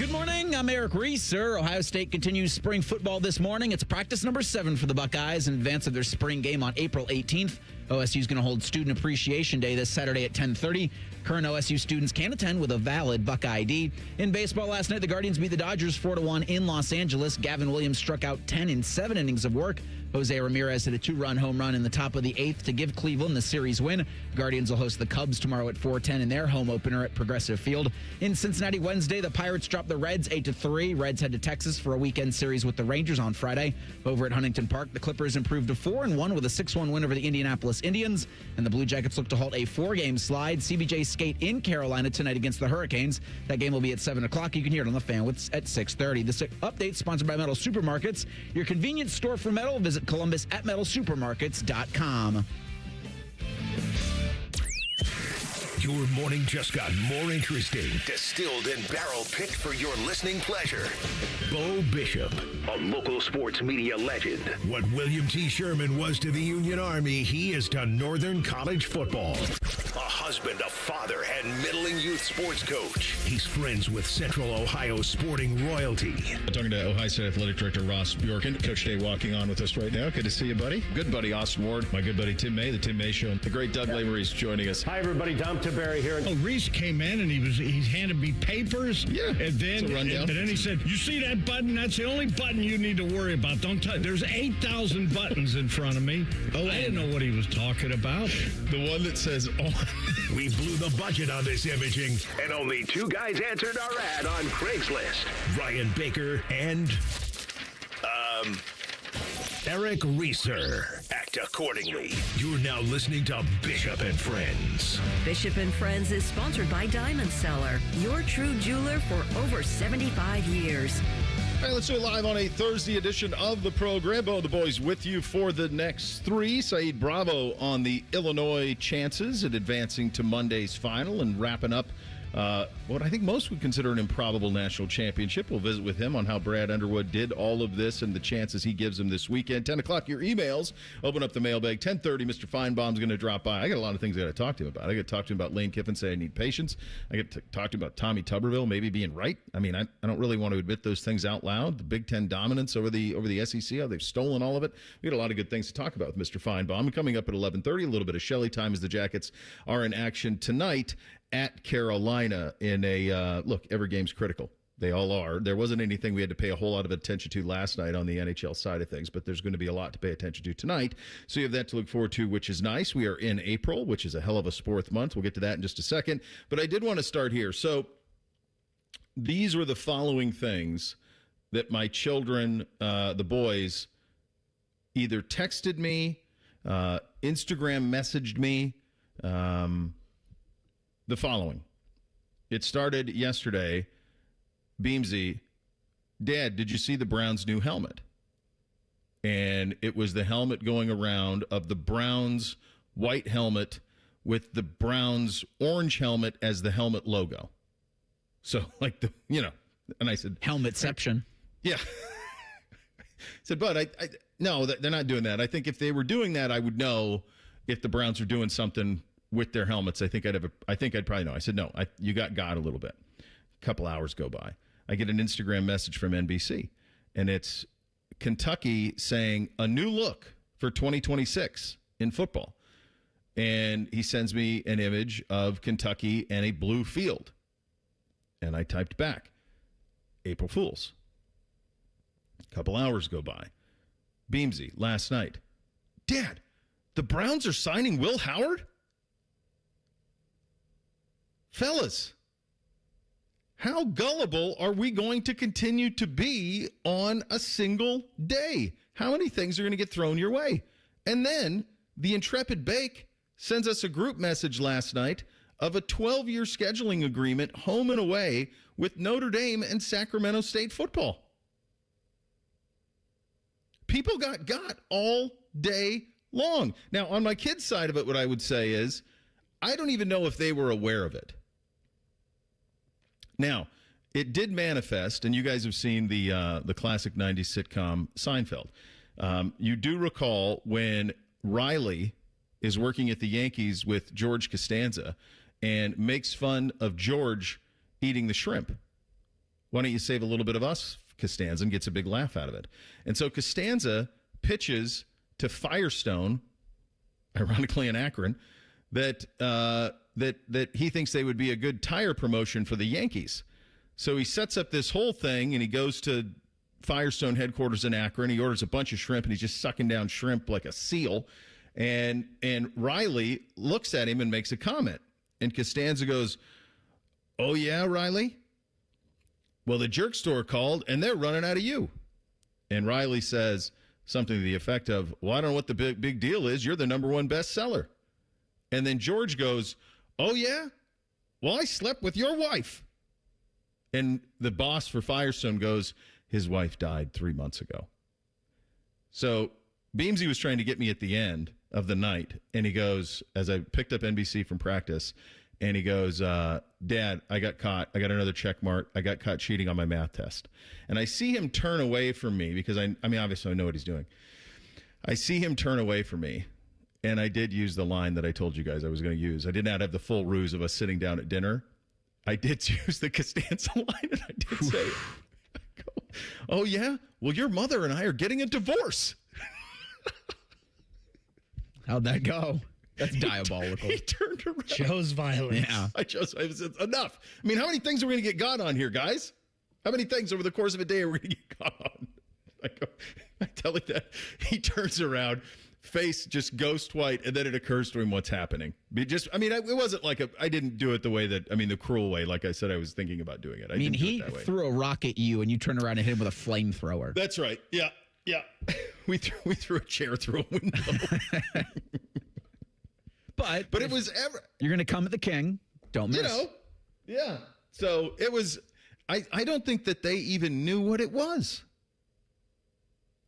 Good morning. I'm Eric Reeser. Ohio State continues spring football this morning. It's practice number 7 for the Buckeyes in advance of their spring game on April 18th. OSU is going to hold Student Appreciation Day this Saturday at 10:30. Current OSU students can attend with a valid Buckeye ID. In baseball last night, the Guardians beat the Dodgers 4-1 in Los Angeles. Gavin Williams struck out 10 in 7 innings of work. Jose Ramirez hit a 2-run home run in the top of the 8th to give Cleveland the series win. Guardians will host the Cubs tomorrow at 4:10 in their home opener at Progressive Field. In Cincinnati Wednesday, the Pirates dropped the Reds 8-3. Reds head to Texas for a weekend series with the Rangers on Friday. Over at Huntington Park, the Clippers improved to 4-1 with a 6-1 win over the Indianapolis Indians. And the Blue Jackets look to halt a 4-game slide. CBJ skate in Carolina tonight against the Hurricanes. That game will be at 7 o'clock. You can hear it on the Fan at 6:30. This update sponsored by Metal Supermarkets, your convenience store for metal. Visit Columbus at metalsupermarkets.com. Your morning just got more interesting. Distilled and barrel-picked for your listening pleasure. Bo Bishop, a local sports media legend. What William T. Sherman was to the Union Army, he is to Northern College football. A husband, a father, and middling youth sports coach. He's friends with Central Ohio sporting royalty. Talking to Ohio State Athletic Director Ross Bjorken. Coach Day walking on with us right now. Good to see you, buddy. Good buddy, Austin Ward. My good buddy, Tim May, the Tim May Show. The great Doug Lavery's joining us. Hi, everybody. Dom Barry here. Oh, Reese came in and he handed me papers. Yeah, and then and then he said, "You see that button? That's the only button you need to worry about. Don't touch. There's 8,000 buttons in front of me." Oh, I didn't know what he was talking about. The one that says on. We blew the budget on this imaging, and only 2 guys answered our ad on Craigslist. Ryan Baker and Eric Reeser. Act accordingly. You're now listening to Bishop and Friends. Bishop and Friends is sponsored by Diamond Seller, your true jeweler for over 75 years. All right, let's do it live on a Thursday edition of the program. Bo, the boys with you for the next 3. Saeed Bravo on the Illinois chances at advancing to Monday's final and wrapping up what I think most would consider an improbable national championship. We'll visit with him on how Brad Underwood did all of this and the chances he gives them this weekend. 10 o'clock, your emails. Open up the mailbag. 10:30, Mr. Finebaum's going to drop by. I got a lot of things I got to talk to him about. I got to talk to him about Lane Kiffin, say I need patience. I got to talk to him about Tommy Tuberville maybe being right. I mean, I don't really want to admit those things out loud. The Big Ten dominance over the SEC, how they've stolen all of it. We got a lot of good things to talk about with Mr. Finebaum. Coming up at 11:30, a little bit of Shelley time as the Jackets are in action tonight at Carolina in a look, every game's critical. They all are. There wasn't anything we had to pay a whole lot of attention to last night on the NHL side of things, but there's going to be a lot to pay attention to tonight. So you have that to look forward to, which is nice. We are in April, which is a hell of a sports month. We'll get to that in just a second. But I did want to start here. So these were the following things that my children, the boys, either texted me, Instagram messaged me, the following. It started yesterday. Beamsy, Dad, did you see the Browns' new helmet? And it was the helmet going around of the Browns' white helmet with the Browns' orange helmet as the helmet logo. So, like, and I said, Helmetception. Yeah. I said, but no, they're not doing that. I think if they were doing that, I would know if the Browns are doing something with their helmets. I think I'd probably know. I said, no, you got a little bit. A couple hours go by. I get an Instagram message from NBC, and it's Kentucky saying a new look for 2026 in football. And he sends me an image of Kentucky and a blue field. And I typed back, April Fools. A couple hours go by. Beamsy, last night. Dad, the Browns are signing Will Howard? Fellas, how gullible are we going to continue to be on a single day? How many things are going to get thrown your way? And then the intrepid Bake sends us a group message last night of a 12-year scheduling agreement home and away with Notre Dame and Sacramento State football. People got all day long. Now, on my kids' side of it, what I would say is I don't even know if they were aware of it. Now, it did manifest, and you guys have seen the classic 90s sitcom Seinfeld. You do recall when Riley is working at the Yankees with George Costanza and makes fun of George eating the shrimp. Why don't you save a little bit of us, Costanza, and gets a big laugh out of it. And so Costanza pitches to Firestone, ironically in Akron, that he thinks they would be a good tire promotion for the Yankees. So he sets up this whole thing, and he goes to Firestone headquarters in Akron. He orders a bunch of shrimp, and he's just sucking down shrimp like a seal. And Riley looks at him and makes a comment. And Costanza goes, "Oh, yeah, Riley? Well, the Jerk Store called, and they're running out of you." And Riley says something to the effect of, "Well, I don't know what the big deal is. You're the number one bestseller." And then George goes, "Oh, yeah? Well, I slept with your wife." And the boss for Firestone goes, "His wife died 3 months ago." So Beamsy was trying to get me at the end of the night, and he goes, as I picked up NBC from practice, and he goes, "Dad, I got caught. I got another check mark. I got caught cheating on my math test." And I see him turn away from me because, I mean, obviously I know what he's doing. I see him turn away from me, and I did use the line that I told you guys I was going to use. I did not have the full ruse of us sitting down at dinner. I did use the Costanza line, and I did say, "Oh, yeah? Well, your mother and I are getting a divorce." How'd that go? That's diabolical. He turned around. Chose violence. Yeah. I said, enough. I mean, how many things are we going to get got on here, guys? How many things over the course of a day are we going to get got on? I tell him that. He turns around, face just ghost white, and then it occurs to him what's happening. It wasn't like I didn't do it the way that, the cruel way, like I said I was thinking about doing it. He threw a rock at you, and you turned around and hit him with a flamethrower. That's right. Yeah. We threw a chair through a window. But it was ever. You're going to come at the king. Don't miss. Yeah. So it was. I don't think that they even knew what it was.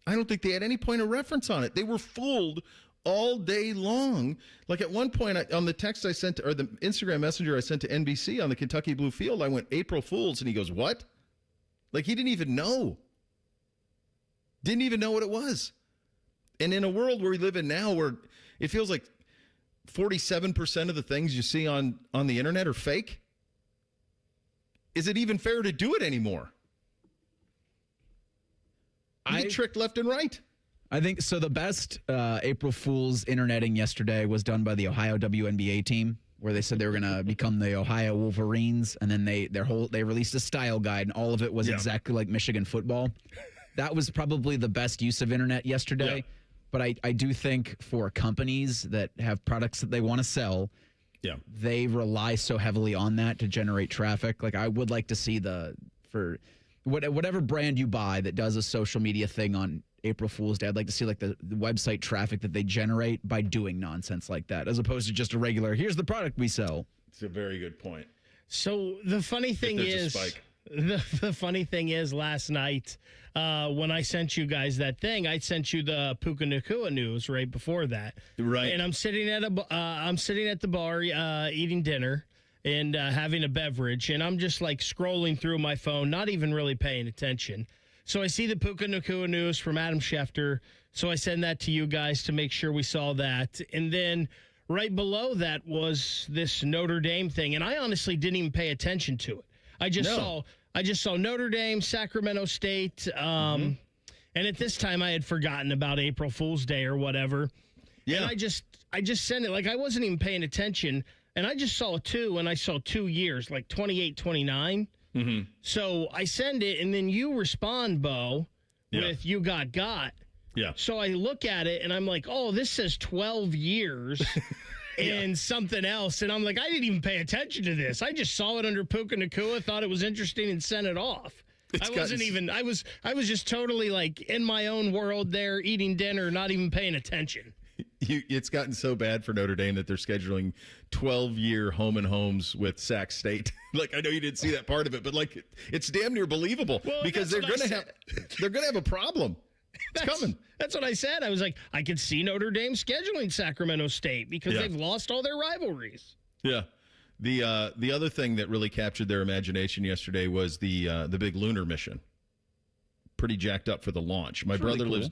I don't think they had any point of reference on it. They were fooled all day long. Like at one point on the text I sent, or the Instagram messenger I sent to NBC on the Kentucky Blue Field, I went, "April Fools," and he goes, "What?" Like he didn't even know. Didn't even know what it was. And in a world where we live in now, where it feels like 47% of the things you see on the internet are fake, is it even fair to do it anymore? You get tricked left and right. I think so. The best April Fool's interneting yesterday was done by the Ohio WNBA team, where they said they were going to become the Ohio Wolverines, and then they released a style guide, and all of it was exactly like Michigan football. That was probably the best use of internet yesterday. Yeah. But I do think for companies that have products that they want to sell, they rely so heavily on that to generate traffic. Like I would like to see for whatever brand you buy that does a social media thing on April Fool's Day, I'd like to see like the website traffic that they generate by doing nonsense like that, as opposed to just a regular, here's the product we sell. It's a very good point. So the funny thing is, the funny thing is, last night when I sent you guys that thing, I sent you the Puka Nakua news right before that. Right. And I'm sitting at the bar eating dinner and having a beverage, and I'm just like scrolling through my phone, not even really paying attention. So I see the Puka Nakua news from Adam Schefter. So I send that to you guys to make sure we saw that. And then right below that was this Notre Dame thing, and I honestly didn't even pay attention to it. I just saw Notre Dame, Sacramento State, and at this time I had forgotten about April Fool's Day or whatever. Yeah. And I just sent it like I wasn't even paying attention, and I just saw 2, and I saw 2 years, like 28, 29. Mm-hmm. So I send it, and then you respond, Bo, with "you got." Yeah. So I look at it, and I'm like, oh, this says 12 years. And something else, and I'm like, I didn't even pay attention to this. I just saw it under Puka Nakua, thought it was interesting, and sent it off. I was just totally like in my own world there, eating dinner, not even paying attention. It's gotten so bad for Notre Dame that they're scheduling 12-year home and homes with Sac State. Like, I know you didn't see that part of it, but like, it's damn near believable because they're going to have a problem. It's coming. That's what I said. I was like, I could see Notre Dame scheduling Sacramento State because they've lost all their rivalries. Yeah. The other thing that really captured their imagination yesterday was the big lunar mission. Pretty jacked up for the launch. My brother lives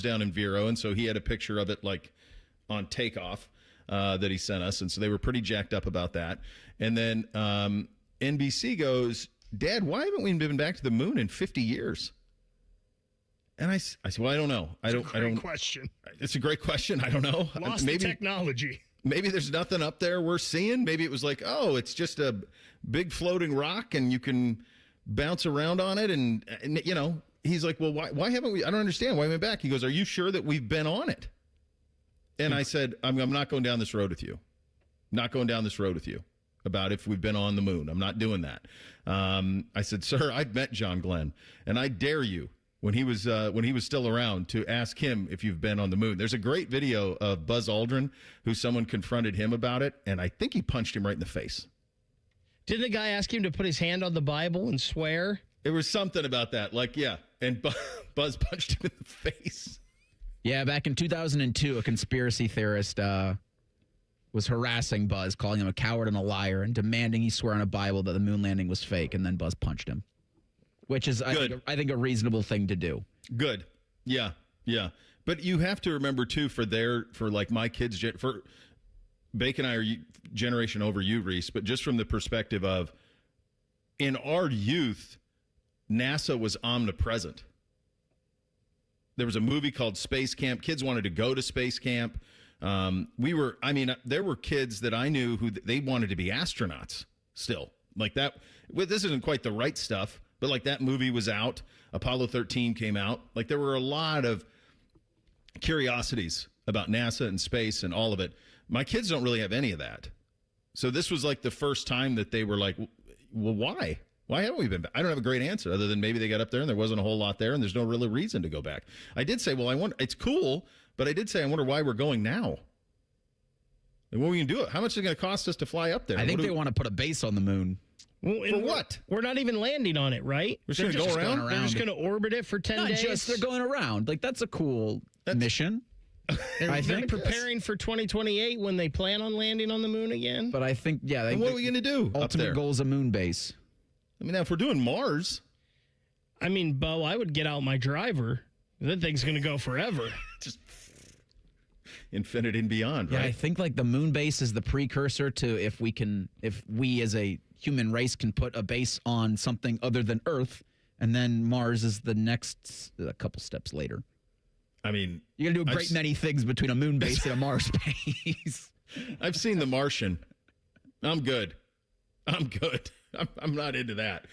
down in Vero, and so he had a picture of it like on takeoff that he sent us, and so they were pretty jacked up about that. And then NBC goes, Dad, why haven't we been back to the moon in 50 years? And I said, well, I don't know. I don't. Question. It's a great question. I don't know. Lost the technology. Maybe there's nothing up there we're seeing. Maybe it was like, oh, it's just a big floating rock and you can bounce around on it. And he's like, well, why haven't we? I don't understand. Why haven't we back? He goes, are you sure that we've been on it? And I said, I'm not going down this road with you. Not going down this road with you about if we've been on the moon. I'm not doing that. I said, sir, I've met John Glenn, and I dare you, when he was still around, to ask him if you've been on the moon. There's a great video of Buzz Aldrin, who someone confronted him about it, and I think he punched him right in the face. Didn't the guy ask him to put his hand on the Bible and swear? There was something about that, like, yeah, and Buzz punched him in the face. Yeah, back in 2002, a conspiracy theorist was harassing Buzz, calling him a coward and a liar, and demanding he swear on a Bible that the moon landing was fake, and then Buzz punched him, which is, I think, a reasonable thing to do. Good. Yeah. But you have to remember, too, for like my kids, for Bake and I are generation over you, Reese, but just from the perspective of, in our youth, NASA was omnipresent. There was a movie called Space Camp. Kids wanted to go to Space Camp. There were kids that I knew who they wanted to be astronauts still. Like that. Well, this isn't quite the right stuff, but like that movie was out. Apollo 13 came out. Like there were a lot of curiosities about NASA and space and all of it. My kids don't really have any of that. So this was like the first time that they were like, well, why? Why haven't we been back? I don't have a great answer other than maybe they got up there and there wasn't a whole lot there and there's no real reason to go back. I did say, well, I wonder, it's cool, but I did say, I wonder why we're going now. And what are we going to do? How much is it going to cost us to fly up there? I think they want to put a base on the moon. Well, for what? We're not even landing on it, right? We're just going to go around? They're just going to orbit it for 10 days? They're going around. Like, that's a cool mission. They're preparing for 2028 when they plan on landing on the moon again. But I think, yeah. And what are we going to do up there? Ultimate goal is a moon base. I mean, now if we're doing Mars. I mean, Bo, I would get out my driver. That thing's going to go forever. Just infinite and beyond, right? Yeah, I think like the moon base is the precursor to if we as a human race can put a base on something other than Earth, and then Mars is the next, a couple steps later. I mean, you're going to do a great many things between a moon base and a Mars base. I've seen The Martian. I'm good. I'm not into that.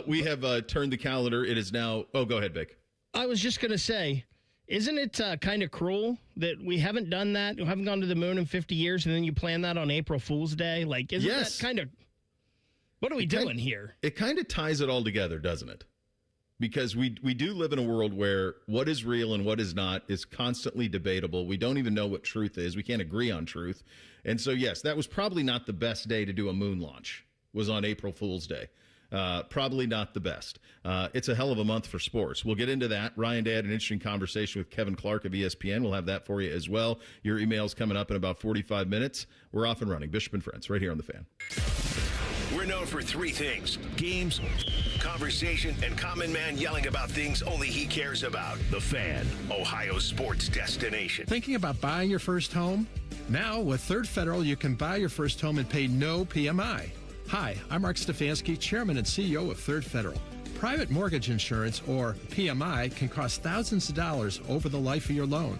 We have turned the calendar. It is now. Oh, go ahead, Vic. I was just going to say, isn't it kind of cruel that we haven't done that? We haven't gone to the moon in 50 years, and then you plan that on April Fool's Day? Like, isn't that kind of, what are we doing here? It kind of ties it all together, doesn't it? Because we do live in a world where what is real and what is not is constantly debatable. We don't even know what truth is. We can't agree on truth. And so, yes, that was probably not the best day to do a moon launch, was on April Fool's Day. Probably not the best. It's a hell of a month for sports. We'll get into that. Ryan Day had an interesting conversation with Kevin Clark of ESPN. We'll have that for you as well. Your email's coming up in about 45 minutes. We're off and running. Bishop and Friends, right here on The Fan. We're known for three things: games, conversation, and Common Man yelling about things only he cares about. The Fan, Ohio's sports destination. Thinking about buying your first home? Now, with Third Federal, you can buy your first home and pay no PMI. Hi, I'm Mark Stefanski, Chairman and CEO of Third Federal. Private mortgage insurance, or PMI, can cost thousands of dollars over the life of your loan.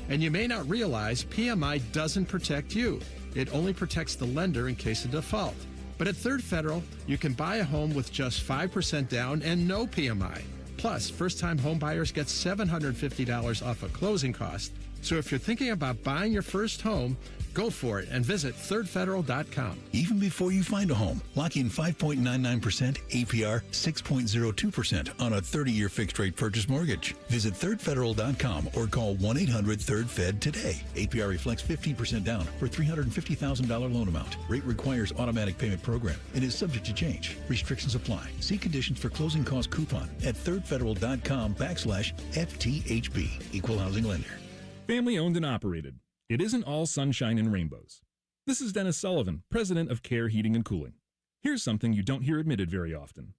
And you may not realize PMI doesn't protect you. It only protects the lender in case of default. But at Third Federal, you can buy a home with just 5% down and no PMI. Plus, first-time home buyers get $750 off a closing cost. So if you're thinking about buying your first home, go for it and visit thirdfederal.com. Even before you find a home, lock in 5.99% APR, 6.02% on a 30-year fixed-rate purchase mortgage. Visit thirdfederal.com or call 1-800-3rd-FED today. APR reflects 15% down for $350,000 loan amount. Rate requires automatic payment program and is subject to change. Restrictions apply. See conditions for closing cost coupon at thirdfederal.com/FTHB. Equal housing lender. Family owned and operated. It isn't all sunshine and rainbows. This is Dennis Sullivan, president of Care Heating and Cooling. Here's something you don't hear admitted very often.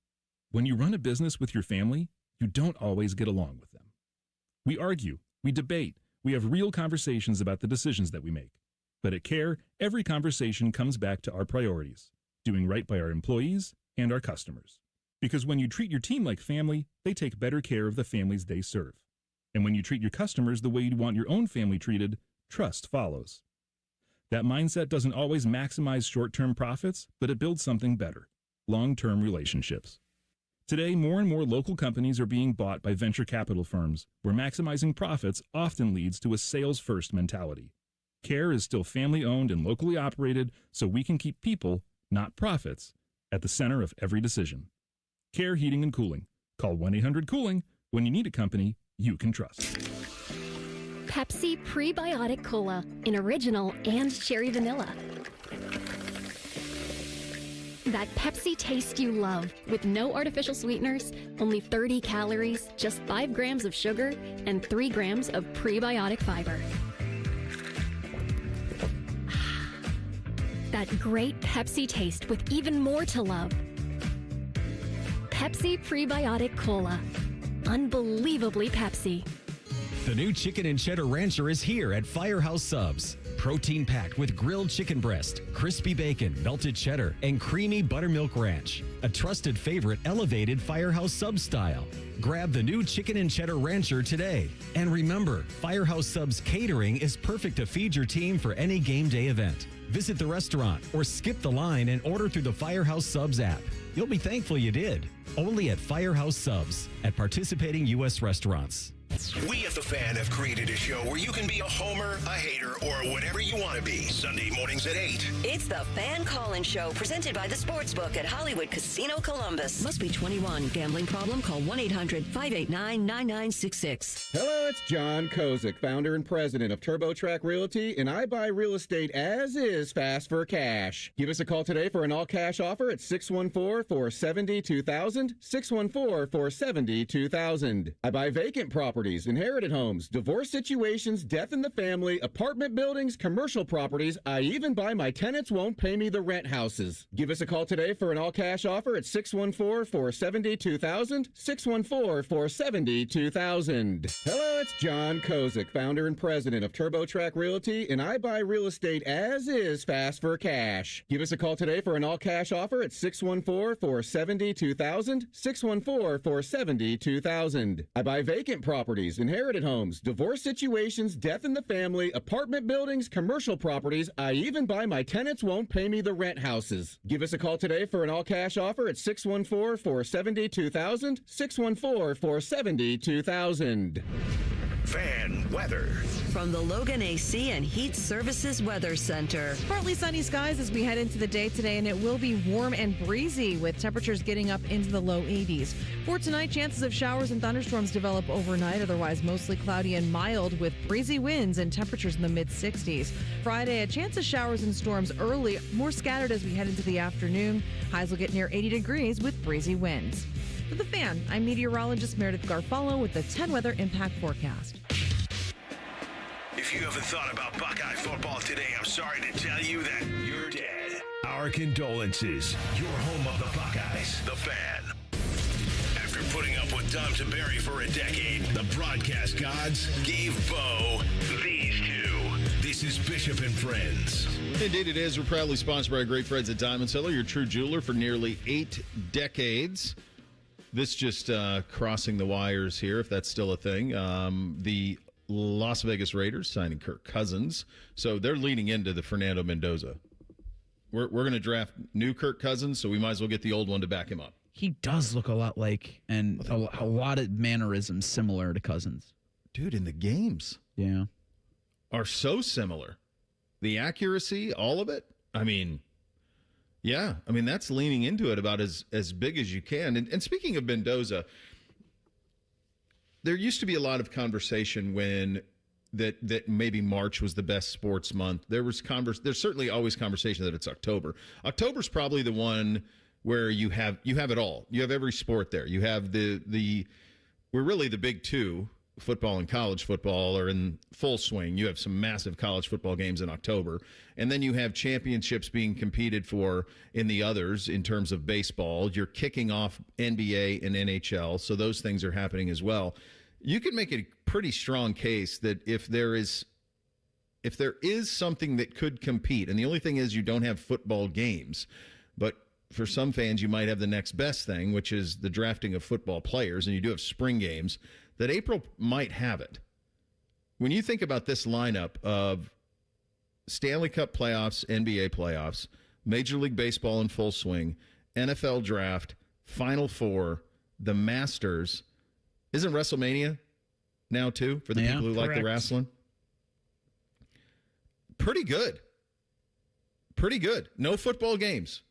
When you run a business with your family, you don't always get along with them. We argue, we debate, we have real conversations about the decisions that we make. But at Care, every conversation comes back to our priorities: doing right by our employees and our customers. Because when you treat your team like family, they take better care of the families they serve. And when you treat your customers the way you'd want your own family treated, trust follows. That mindset doesn't always maximize short-term profits, but it builds something better, long-term relationships. Today, more and more local companies are being bought by venture capital firms, where maximizing profits often leads to a sales-first mentality. Care is still family-owned and locally operated, so we can keep people, not profits, at the center of every decision. Care Heating and Cooling. Call 1-800-COOLING when you need a company you can trust. Pepsi Prebiotic Cola in original and cherry vanilla. That Pepsi taste you love with no artificial sweeteners, only 30 calories, just 5 grams of sugar, and 3 grams of prebiotic fiber. That great Pepsi taste with even more to love. Pepsi Prebiotic Cola. Unbelievably Pepsi. The new Chicken and Cheddar Rancher is here at Firehouse Subs. Protein-packed with grilled chicken breast, crispy bacon, melted cheddar, and creamy buttermilk ranch. A trusted favorite elevated Firehouse Subs style. Grab the new Chicken and Cheddar Rancher today. And remember, Firehouse Subs catering is perfect to feed your team for any game day event. Visit the restaurant or skip the line and order through the Firehouse Subs app. You'll be thankful you did. Only at Firehouse Subs at participating U.S. restaurants. We at The Fan have created a show where you can be a homer, a hater, or whatever you want to be. Sunday mornings at 8. It's the Fan Call-In Show, presented by the Sportsbook at Hollywood Casino Columbus. Must be 21. Gambling problem? Call 1-800-589-9966. Hello, it's John Kozik, founder and president of TurboTrack Realty, and I buy real estate as is, fast for cash. Give us a call today for an all-cash offer at 614-470-2000, 614-470-2000. I buy vacant properties, inherited homes, divorce situations, death in the family, apartment buildings, commercial properties. I even buy my tenants won't pay me the rent houses. Give us a call today for an all-cash offer at 614-470-2000, 614-470-2000. Hello, it's John Kozik, founder and president of TurboTrack Realty, and I buy real estate as is, fast for cash. Give us a call today for an all-cash offer at 614-470-2000, 614-470-2000. I buy vacant properties, inherited homes, divorce situations, death in the family, apartment buildings, commercial properties. I even buy my tenants won't pay me the rent houses. Give us a call today for an all-cash offer at 614-470-2000, 614-470-2000. Fan weather. From the Logan AC and Heat Services Weather Center. Partly sunny skies as we head into the day today, and it will be warm and breezy with temperatures getting up into the low 80s. For tonight, chances of showers and thunderstorms develop overnight, otherwise mostly cloudy and mild with breezy winds and temperatures in the mid-60s. Friday, a chance of showers and storms early, more scattered as we head into the afternoon. Highs will get near 80 degrees with breezy winds. For The Fan, I'm meteorologist Meredith Garfalo with the 10 Weather Impact Forecast. If you haven't thought about Buckeye football today, I'm sorry to tell you that you're dead. Our condolences. Your home of the Buckeyes, The Fan. After putting up with Tom Tiberi for a decade, the broadcast gods gave Bo these two. This is Bishop and Friends. Indeed it is. We're proudly sponsored by our great friends at Diamond Seller, your true jeweler for nearly 8 decades. This just crossing the wires here, if that's still a thing. The Las Vegas Raiders signing Kirk Cousins. So they're leading into the Fernando Mendoza. We're going to draft new Kirk Cousins, so we might as well get the old one to back him up. He does look a lot like, and a lot of mannerisms similar to Cousins. Dude, in the games. Yeah. Are so similar. The accuracy, all of it. I mean, yeah. I mean, that's leaning into it about as big as you can. And speaking of Mendoza, there used to be a lot of conversation when that maybe March was the best sports month. There's certainly always conversation that it's October. October's probably the one where you have it all. You have every sport there. You have we're really the big two, football and college football, are in full swing. You have some massive college football games in October. And then you have championships being competed for in the others in terms of baseball. You're kicking off NBA and NHL, so those things are happening as well. You can make a pretty strong case that if there is something that could compete, and the only thing is you don't have football games, but for some fans, you might have the next best thing, which is the drafting of football players, and you do have spring games, that April might have it. When you think about this lineup of Stanley Cup playoffs, NBA playoffs, Major League Baseball in full swing, NFL draft, Final Four, the Masters, isn't WrestleMania now too for the people who like the wrestling? Pretty good. Pretty good. No football games.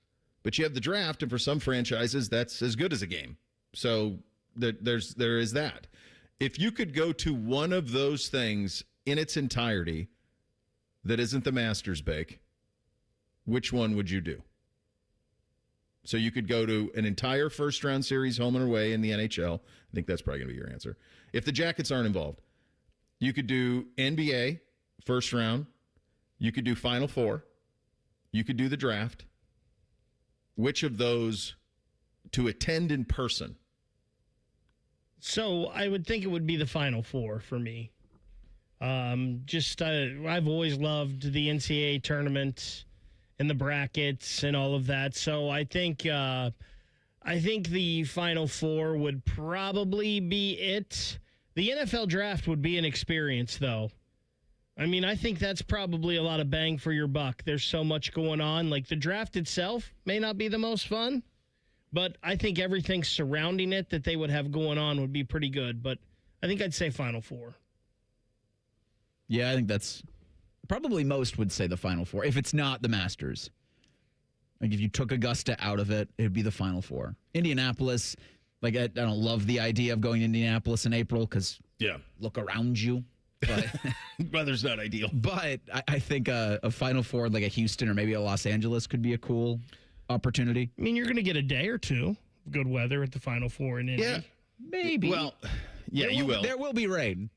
But you have the draft, and for some franchises, that's as good as a game. So there is that. If you could go to one of those things in its entirety that isn't the Masters bake, which one would you do? So you could go to an entire first-round series home and away in the NHL. I think that's probably going to be your answer. If the Jackets aren't involved, you could do NBA, first round. You could do Final Four. You could do the draft. Which of those to attend in person? So I would think it would be the Final Four for me. I've always loved the NCAA tournament and the brackets and all of that. So I think the Final Four would probably be it. The NFL draft would be an experience, though. I mean, I think that's probably a lot of bang for your buck. There's so much going on. Like, the draft itself may not be the most fun, but I think everything surrounding it that they would have going on would be pretty good. But I think I'd say Final Four. Yeah, I think that's probably most would say the Final Four. If it's not the Masters. Like, if you took Augusta out of it, it would be the Final Four. Indianapolis, like, I don't love the idea of going to Indianapolis in April because look around you. But weather's not ideal. But I think a Final Four, like a Houston or maybe a Los Angeles, could be a cool opportunity. I mean, you're going to get a day or two of good weather at the Final Four in Indy. Yeah. Maybe. Well, yeah, you will. There will be rain.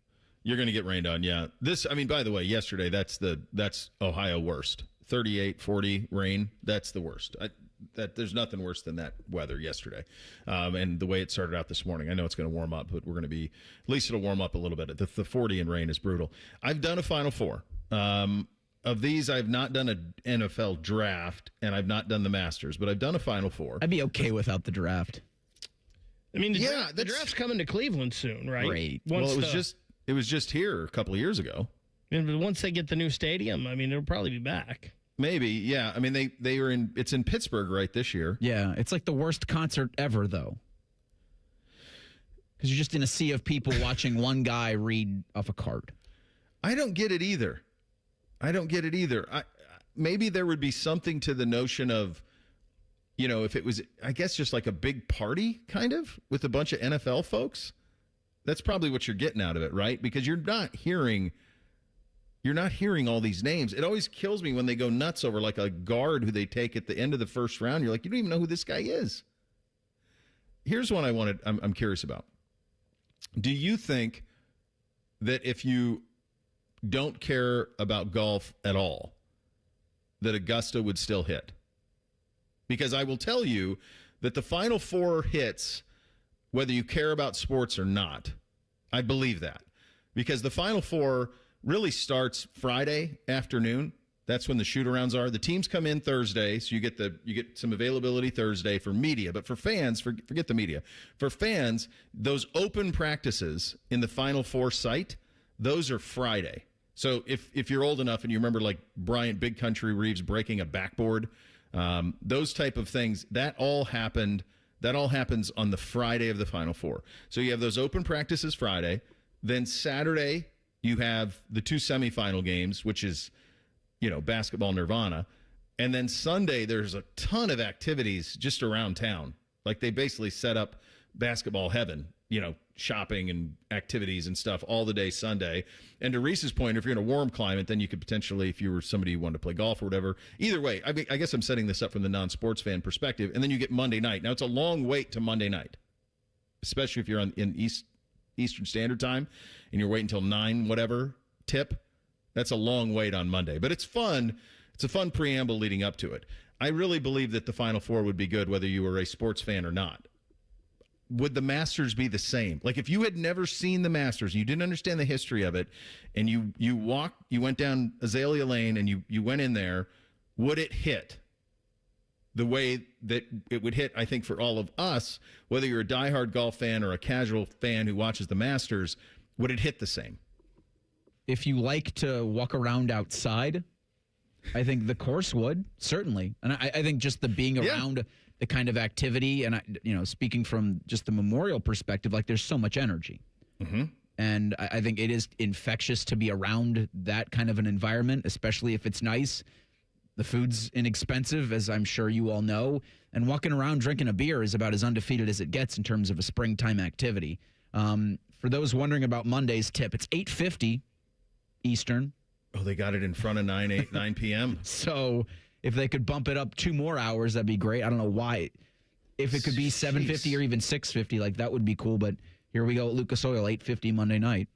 You're going to get rained on, yeah. By the way, yesterday, that's Ohio worst. 38, 40 rain, that's the worst. There's nothing worse than that weather yesterday. And the way it started out this morning, I know it's going to warm up, but we're going to be, at least it'll warm up a little bit. The 40 and rain is brutal. I've done a Final Four. Of these, I've not done an NFL draft, and I've not done the Masters, but I've done a Final Four. I'd be okay without the draft. I mean, the draft's coming to Cleveland soon, right? Great. It was just here a couple of years ago. And once they get the new stadium, I mean, it'll probably be back. Maybe, yeah. I mean, they were it's in Pittsburgh right this year. Yeah, it's like the worst concert ever, though. Because you're just in a sea of people watching one guy read off a card. I don't get it either. Maybe there would be something to the notion of, if it was, I guess, just like a big party, kind of, with a bunch of NFL folks. That's probably what you're getting out of it, right? Because you're not hearing all these names. It always kills me when they go nuts over like a guard who they take at the end of the first round. You're like, you don't even know who this guy is. Here's one I'm curious about. Do you think that if you don't care about golf at all, that Augusta would still hit? Because I will tell you that the Final Four hits whether you care about sports or not. I believe that. Because the Final Four really starts Friday afternoon. That's when the shoot-arounds are. The teams come in Thursday, so you get some availability Thursday for media. But for fans, forget the media. For fans, those open practices in the Final Four site, those are Friday. So if you're old enough and you remember like Bryant Big Country Reeves breaking a backboard, those type of things, that all happens on the Friday of the Final Four. So you have those open practices Friday. Then Saturday, you have the two semifinal games, which is, basketball nirvana. And then Sunday, there's a ton of activities just around town. Like they basically set up basketball heaven, shopping and activities and stuff all the day Sunday. And to Reese's point, if you're in a warm climate, then you could potentially, if you were somebody who wanted to play golf or whatever. Either way, I guess I'm setting this up from the non-sports fan perspective. And then you get Monday night. Now, it's a long wait to Monday night, especially if you're in Eastern Standard Time and you're waiting until 9 whatever tip. That's a long wait on Monday. But it's fun. It's a fun preamble leading up to it. I really believe that the Final Four would be good whether you were a sports fan or not. Would the Masters be the same? Like if you had never seen the Masters, you didn't understand the history of it, and you went down Azalea Lane and you went in there, would it hit? the way that it would hit, I think, for all of us, whether you're a diehard golf fan or a casual fan who watches the Masters, would it hit the same? If you like to walk around outside, I think the course would, certainly. And I think just the being around the kind of activity, and, speaking from just the Memorial perspective, like there's so much energy. Mm-hmm. And I think it is infectious to be around that kind of an environment, especially if it's nice. The food's inexpensive, as I'm sure you all know. And walking around drinking a beer is about as undefeated as it gets in terms of a springtime activity. For those wondering about Monday's tip, it's 8:50 Eastern. Oh, they got it in front of 9 p.m. So if they could bump it up 2 more hours, that'd be great. I don't know why. If it could be 7:50 or even 6:50, like that would be cool. But here we go at Lucas Oil, 8:50 Monday night.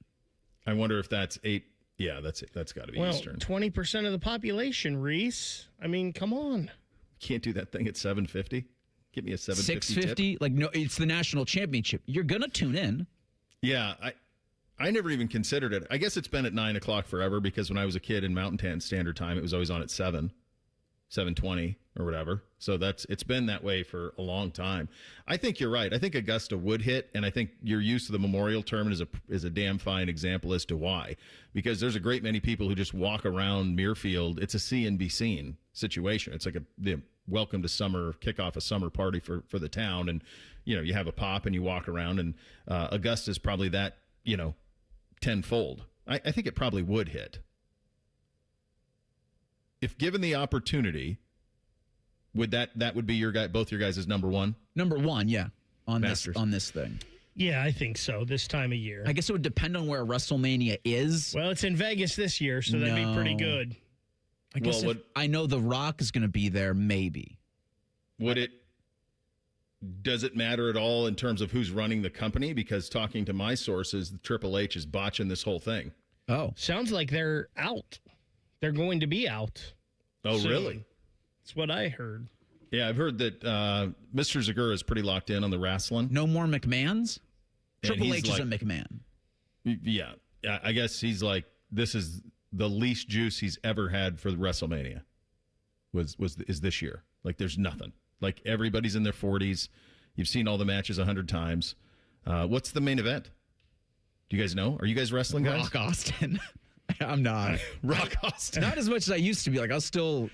I wonder if that's 8. Yeah, that's got to be Eastern. 20% of the population, Reese. I mean, come on. Can't do that thing at 7:50. Give me a 7:50 6:50? tip. Like, no, it's the national championship. You're going to tune in. Yeah, I never even considered it. I guess it's been at 9 o'clock forever because when I was a kid in Mountain Standard Time, it was always on at 7:20 or whatever. So it's been that way for a long time. I think you're right. I think Augusta would hit, and I think your use of the Memorial Tournament is a damn fine example as to why. Because there's a great many people who just walk around Muirfield. It's a see and be seen situation. It's like a welcome to summer, kickoff a summer party for the town, and you have a pop and you walk around, and Augusta's probably that tenfold. I think it probably would hit if given the opportunity. Would that would be your guy? Both your guys' number one. Number one, yeah, on Masters. this thing. Yeah, I think so. This time of year. I guess it would depend on where WrestleMania is. Well, it's in Vegas this year, so that'd be pretty good. I guess I know The Rock is going to be there. Maybe. Does it matter at all in terms of who's running the company? Because talking to my sources, the Triple H is botching this whole thing. Oh, sounds like they're out. They're going to be out. Oh, soon. Really? That's what I heard. Yeah, I've heard that Mr. Zagura is pretty locked in on the wrestling. No more McMahons? Triple H is a like, McMahon. Yeah, I guess he's like, this is the least juice he's ever had for the WrestleMania is this year. Like, there's nothing. Like, everybody's in their 40s. You've seen all the matches 100 times. What's the main event? Do you guys know? Are you guys wrestling guys? Rock Austin. I'm not. Rock Austin. Not as much as I used to be. Like, I'll still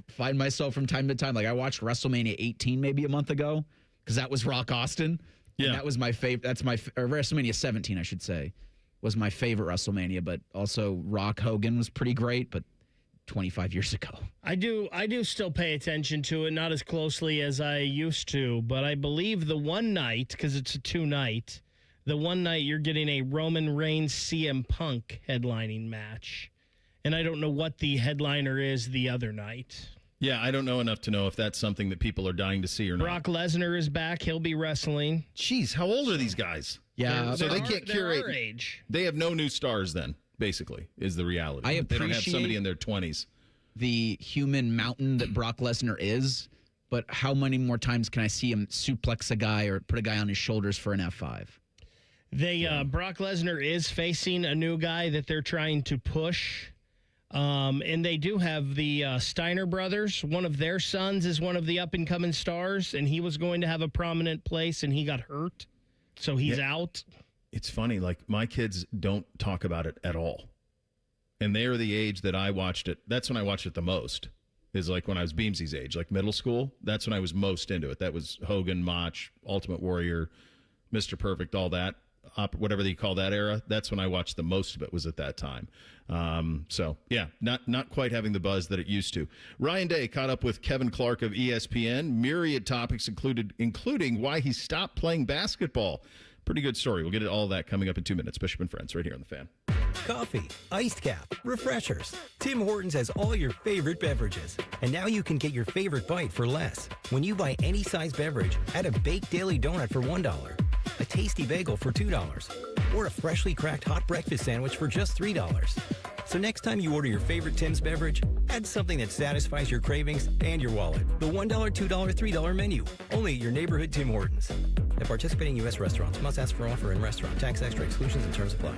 find myself from time to time. Like, I watched WrestleMania 18 maybe a month ago because that was Rock Austin. Yeah. And that was my favorite. That's or WrestleMania 17, I should say, was my favorite WrestleMania. But also Rock Hogan was pretty great, but 25 years ago. I do still pay attention to it, not as closely as I used to, but I believe the one night, because it's a 2-night, the one night you're getting a Roman Reigns CM Punk headlining match. And I don't know what the headliner is the other night. Yeah, I don't know enough to know if that's something that people are dying to see or not. Brock Lesnar is back. He'll be wrestling. Jeez, how old are these guys? Yeah. So they can't curate. Our age. They have no new stars then, basically, is the reality. They don't have somebody in their 20s. The human mountain that Brock Lesnar is, but how many more times can I see him suplex a guy or put a guy on his shoulders for an F5? Brock Lesnar is facing a new guy that they're trying to push. And they do have the Steiner brothers. One of their sons is one of the up-and-coming stars, and he was going to have a prominent place, and he got hurt, so he's out. It's funny, like, my kids don't talk about it at all. And they are the age that I watched it. That's when I watched it the most, is like when I was Beamsy's age, like middle school. That's when I was most into it. That was Hogan, Mach, Ultimate Warrior, Mr. Perfect, all that. Whatever they call that era, that's when I watched the most of it, was at that time. So, yeah, not quite having the buzz that it used to. Ryan Day caught up with Kevin Clark of ESPN. Myriad topics including why he stopped playing basketball. Pretty good story. We'll get to all of that coming up in 2 minutes. Bishop and Friends right here on The Fan. Coffee, iced cap, refreshers. Tim Hortons has all your favorite beverages. And now you can get your favorite bite for less. When you buy any size beverage, add a baked daily donut for $1, a tasty bagel for $2, or a freshly cracked hot breakfast sandwich for just $3. So next time you order your favorite Tim's beverage, add something that satisfies your cravings and your wallet. The $1, $2, $3 menu. Only at your neighborhood Tim Hortons. At participating U.S. restaurants, must ask for offer in restaurant. Tax extra exclusions and terms apply.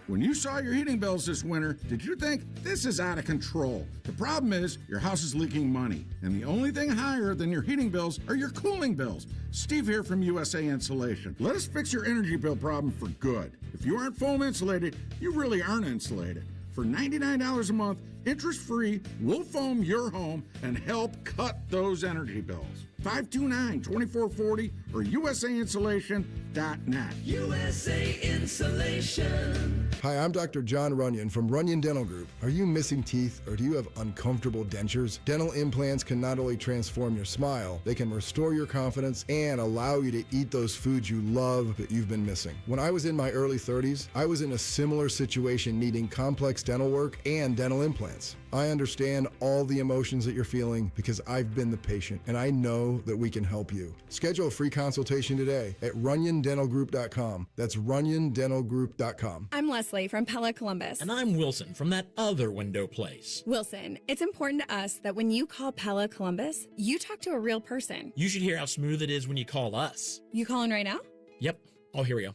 When you saw your heating bills this winter, did you think this is out of control? The problem is your house is leaking money, and the only thing higher than your heating bills are your cooling bills. Steve here from USA Insulation. Let us fix your energy bill problem for good. If you aren't foam insulated, you really aren't insulated. For $99 a month, interest-free, we'll foam your home and help cut those energy bills. 529-2440 or usainsulation.net. USA Insulation. Hi, I'm Dr. John Runyon from Runyon Dental Group. Are you missing teeth or do you have uncomfortable dentures? Dental implants can not only transform your smile, they can restore your confidence and allow you to eat those foods you love that you've been missing. When I was in my early 30s, I was in a similar situation needing complex dental work and dental implants. I understand all the emotions that you're feeling because I've been the patient and I know that we can help you. Schedule a free consultation today at runyondentalgroup.com. That's runyondentalgroup.com. I'm Leslie from Pella Columbus. And I'm Wilson from that other window place. Wilson, it's important to us that when you call Pella Columbus, you talk to a real person. You should hear how smooth it is when you call us. You calling right now? Yep. Oh, here we go.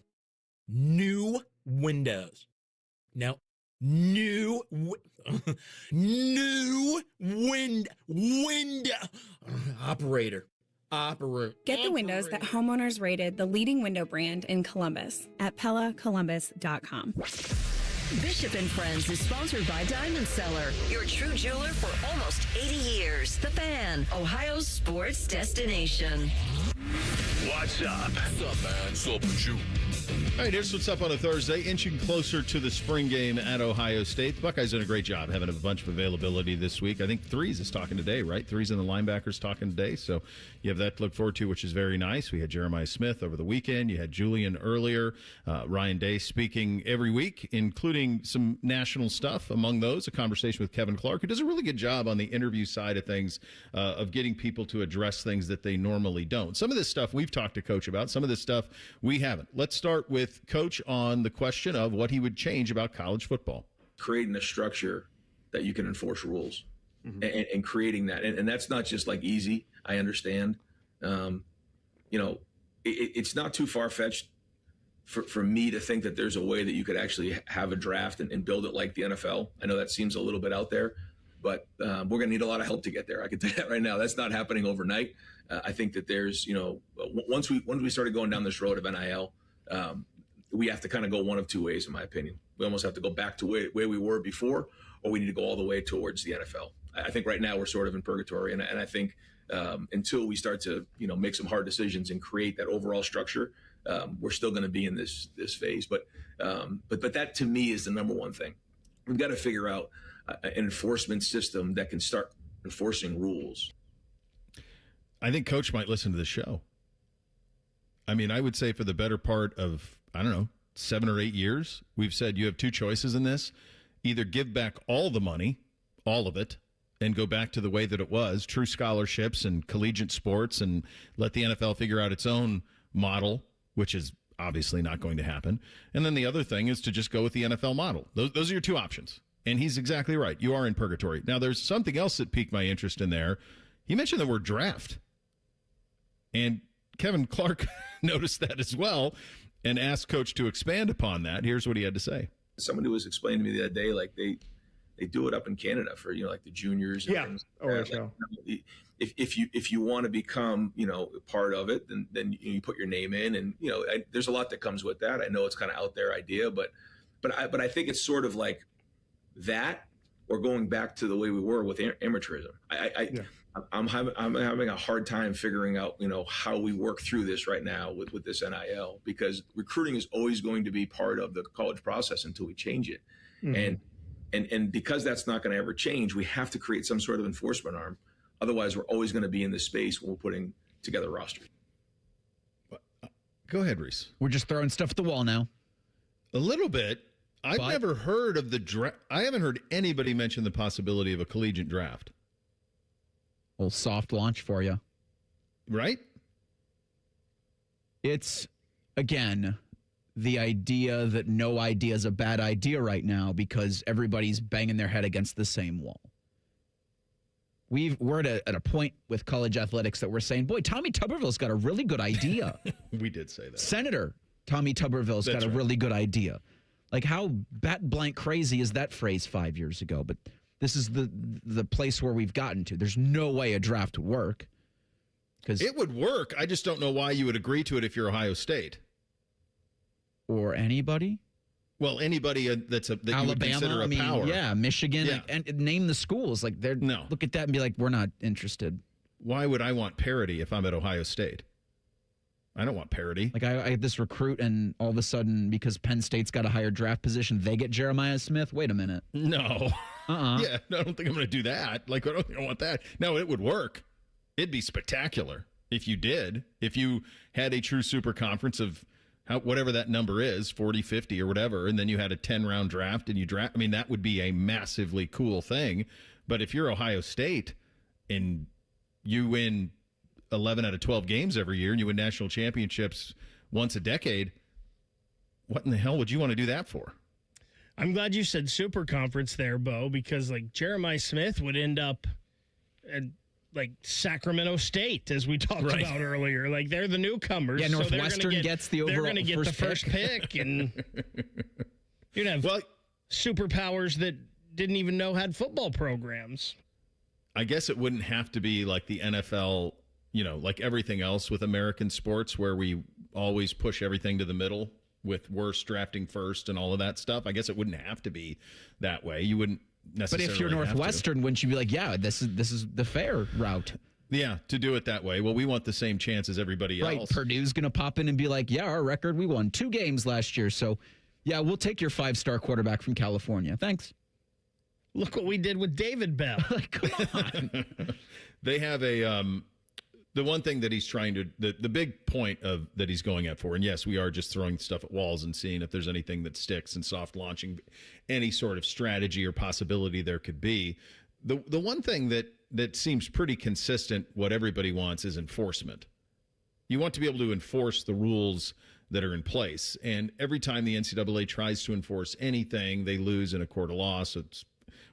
New windows. No. New window. Operator. Get the windows that homeowners rated the leading window brand in Columbus at PellaColumbus.com. Bishop and Friends is sponsored by Diamond Seller, your true jeweler for almost 80 years. The Fan, Ohio's sports destination. What's up? What's up, man? What's up with you? All right, here's what's up on a Thursday. Inching closer to the spring game at Ohio State. The Buckeyes did a great job having a bunch of availability this week. I think Threes is talking today, right? Threes and the linebackers talking today. So you have that to look forward to, which is very nice. We had Jeremiah Smith over the weekend. You had Julian earlier. Ryan Day speaking every week, including some national stuff. Among those, a conversation with Kevin Clark, who does a really good job on the interview side of things, of getting people to address things that they normally don't. Some of this stuff we've talked to Coach about. Some of this stuff we haven't. Let's start with Coach on the question of what he would change about college football. Creating a structure that you can enforce rules and creating that. And that's not just like easy. I understand. It's not too far-fetched for me to think that there's a way that you could actually have a draft and build it like the NFL. I know that seems a little bit out there, but we're going to need a lot of help to get there. I can tell you that right now. That's not happening overnight. I think that there's, once we started going down this road of NIL, we have to kind of go one of two ways, in my opinion. We almost have to go back to where we were before, or we need to go all the way towards the NFL. I think right now we're sort of in purgatory, and I think until we start to make some hard decisions and create that overall structure, we're still going to be in this phase. But that to me is the number one thing. We've got to figure out an enforcement system that can start enforcing rules. I think Coach might listen to the show. I mean, I would say for the better part of, 7 or 8 years, we've said you have two choices in this. Either give back all the money, all of it, and go back to the way that it was, true scholarships and collegiate sports, and let the NFL figure out its own model, which is obviously not going to happen. And then the other thing is to just go with the NFL model. Those are your two options. And he's exactly right. You are in purgatory. Now, there's something else that piqued my interest in there. He mentioned the word draft. And Kevin Clark noticed that as well and asked Coach to expand upon that. Here's what he had to say. Somebody was explaining to me the other day, like they do it up in Canada for like the juniors. And things like that. If you want to become part of it, then you put your name in, and there's a lot that comes with that. I know it's kind of out there idea, but I think it's sort of like that, or going back to the way we were with amateurism. I'm having a hard time figuring out, how we work through this right now with this NIL, because recruiting is always going to be part of the college process until we change it. Mm-hmm. And because that's not going to ever change, we have to create some sort of enforcement arm. Otherwise, we're always going to be in this space when we're putting together rosters. Go ahead, Reese. We're just throwing stuff at the wall now. A little bit. I've never heard of the draft. I haven't heard anybody mention the possibility of a collegiate draft. Little soft launch for you. Right? It's, again, the idea that no idea is a bad idea right now because everybody's banging their head against the same wall. We're at a point with college athletics that we're saying, boy, Tommy Tuberville's got a really good idea. We did say that. Senator Tommy Tuberville's got a really good idea. Like, how bat blank crazy is that phrase 5 years ago? But this is the place where we've gotten to. There's no way a draft would work. It would work. I just don't know why you would agree to it if you're Ohio State. Or anybody? Well, anybody that Alabama, you would consider a power. Yeah, Michigan. Yeah. Like, and name the schools. Like, look at that and be like, we're not interested. Why would I want parity if I'm at Ohio State? I don't want parity. Like, I had this recruit, and all of a sudden, because Penn State's got a higher draft position, they get Jeremiah Smith? Wait a minute. No. Yeah, no, I don't think I'm going to do that. Like, I don't think I want that. No, it would work. It'd be spectacular if you did. If you had a true super conference of whatever that number is, 40, 50 or whatever, and then you had a 10-round draft and you draft. I mean, that would be a massively cool thing. But if you're Ohio State and you win 11 out of 12 games every year and you win national championships once a decade, what in the hell would you want to do that for? I'm glad you said super conference there, Bo, because like Jeremiah Smith would end up at like Sacramento State, as we talked about earlier. Like, they're the newcomers. Yeah, Northwestern gets the overall. They're going to get the first pick, and you'd have superpowers that didn't even know had football programs. I guess it wouldn't have to be like the NFL, like everything else with American sports, where we always push everything to the middle with worst drafting first and all of that stuff. I guess it wouldn't have to be that way. You wouldn't necessarily. But if you're Northwestern, wouldn't you be like, yeah, this is the fair route? Yeah, to do it that way. Well, we want the same chance as everybody else. Right, Purdue's going to pop in and be like, yeah, our record, we won 2 games last year. So, yeah, we'll take your 5-star quarterback from California. Thanks. Look what we did with David Bell. Like, come on. They have a the one thing that he's trying to the big point of that he's going at for, and yes, we are just throwing stuff at walls and seeing if there's anything that sticks and soft launching any sort of strategy or possibility there could be. The one thing that seems pretty consistent, what everybody wants, is enforcement. You want to be able to enforce the rules that are in place, and every time the NCAA tries to enforce anything, they lose in a court of law. So it's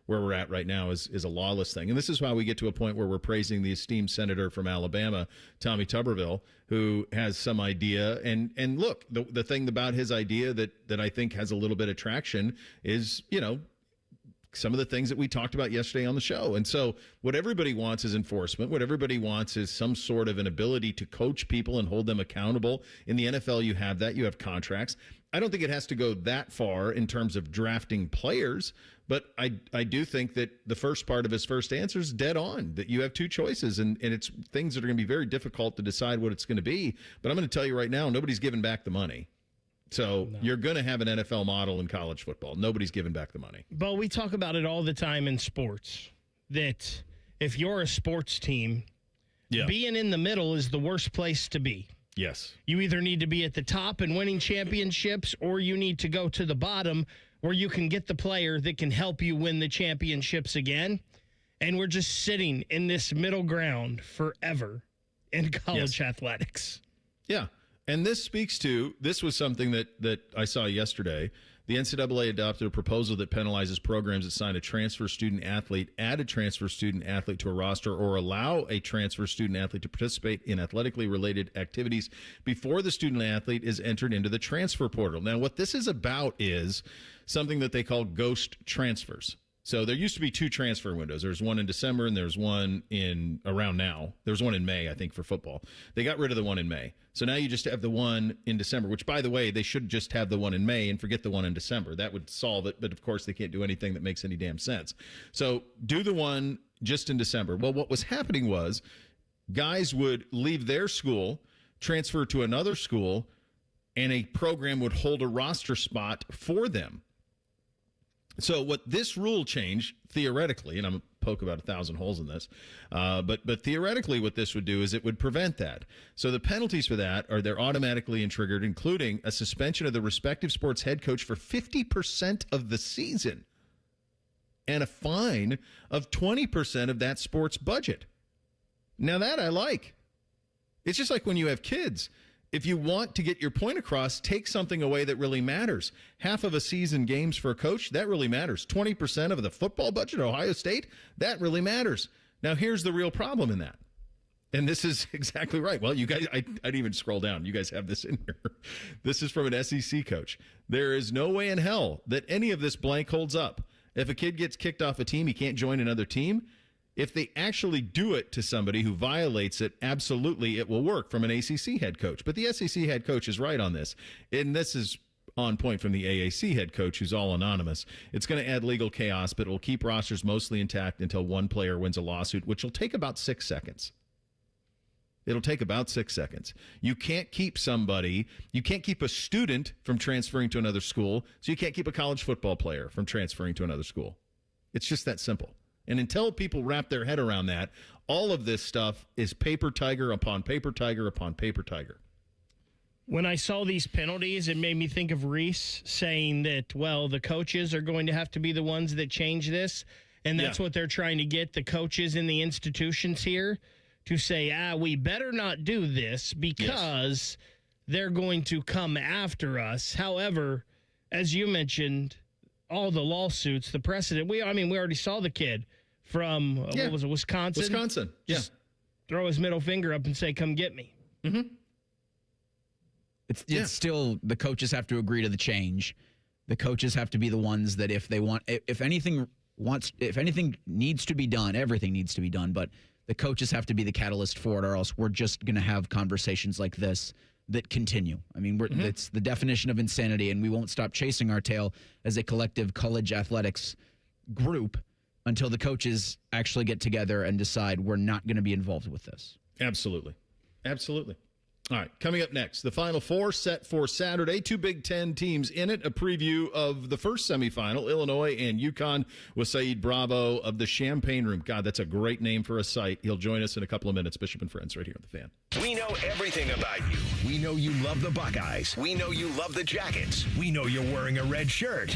where we're at right now is a lawless thing. And this is why we get to a point where we're praising the esteemed senator from Alabama, Tommy Tuberville, who has some idea. And look, the thing about his idea that I think has a little bit of traction is, some of the things that we talked about yesterday on the show. And so what everybody wants is enforcement. What everybody wants is some sort of an ability to coach people and hold them accountable. In the NFL, you have that. You have contracts. I don't think it has to go that far in terms of drafting players, but I do think that the first part of his first answer is dead on, that you have 2 choices, and it's things that are going to be very difficult to decide what it's going to be. But I'm going to tell you right now, nobody's giving back the money. So you're going to have an NFL model in college football. Nobody's giving back the money. But we talk about it all the time in sports, that if you're a sports team, being in the middle is the worst place to be. Yes. You either need to be at the top and winning championships, or you need to go to the bottom where you can get the player that can help you win the championships again. And we're just sitting in this middle ground forever in college athletics. Yeah. And this was something that I saw yesterday. The NCAA adopted a proposal that penalizes programs that sign a transfer student athlete, add a transfer student athlete to a roster, or allow a transfer student athlete to participate in athletically related activities before the student athlete is entered into the transfer portal. Now, what this is about is something that they call ghost transfers. So there used to be 2 transfer windows. There's one in December and there's one in around now. There's one in May, I think, for football. They got rid of the one in May. So now you just have the one in December, which, by the way, they should just have the one in May and forget the one in December. That would solve it. But, of course, they can't do anything that makes any damn sense. So do the one just in December. Well, what was happening was guys would leave their school, transfer to another school, and a program would hold a roster spot for them. So what this rule change, theoretically, and I'm going to poke about 1,000 holes in this, but theoretically what this would do is it would prevent that. So the penalties for that they're automatically triggered, including a suspension of the respective sports head coach for 50% of the season and a fine of 20% of that sports budget. Now that I like. It's just like when you have kids. If you want to get your point across, take something away that really matters. Half of a season games for a coach, that really matters. 20% of the football budget at Ohio State, that really matters. Now, here's the real problem in that. And this is exactly right. Well, you guys, I didn't even scroll down. You guys have this in here. This is from an SEC coach. There is no way in hell that any of this blank holds up. If a kid gets kicked off a team, he can't join another team. If they actually do it to somebody who violates it, absolutely it will work from an ACC head coach. But the SEC head coach is right on this. And this is on point from the AAC head coach, who's all anonymous. It's going to add legal chaos, but it will keep rosters mostly intact until one player wins a lawsuit, which will take about 6 seconds. It'll take about 6 seconds. You can't keep a student from transferring to another school, so you can't keep a college football player from transferring to another school. It's just that simple. And until people wrap their head around that, all of this stuff is paper tiger upon paper tiger upon paper tiger. When I saw these penalties, it made me think of Reese saying that, well, the coaches are going to have to be the ones that change this, and that's what they're trying to get the coaches in the institutions here to say, we better not do this because they're going to come after us. However, as you mentioned, all the lawsuits, the precedent, we already saw the kid from, what was it, Wisconsin? Wisconsin, Just throw his middle finger up and say, come get me. Mm-hmm. It's still, the coaches have to agree to the change. The coaches have to be the ones that if anything needs to be done, everything needs to be done, but the coaches have to be the catalyst for it, or else we're just going to have conversations like this that continue. I mean, it's the definition of insanity, and we won't stop chasing our tail as a collective college athletics group until the coaches actually get together and decide we're not going to be involved with this. Absolutely. Absolutely. All right, coming up next, the Final Four set for Saturday. 2 Big Ten teams in it. A preview of the first semifinal, Illinois and UConn, with Saeed Bravo of the Champagne Room. God, that's a great name for a site. He'll join us in a couple of minutes. Bishop and Friends right here on The Fan. We know everything about you. We know you love the Buckeyes. We know you love the Jackets. We know you're wearing a red shirt.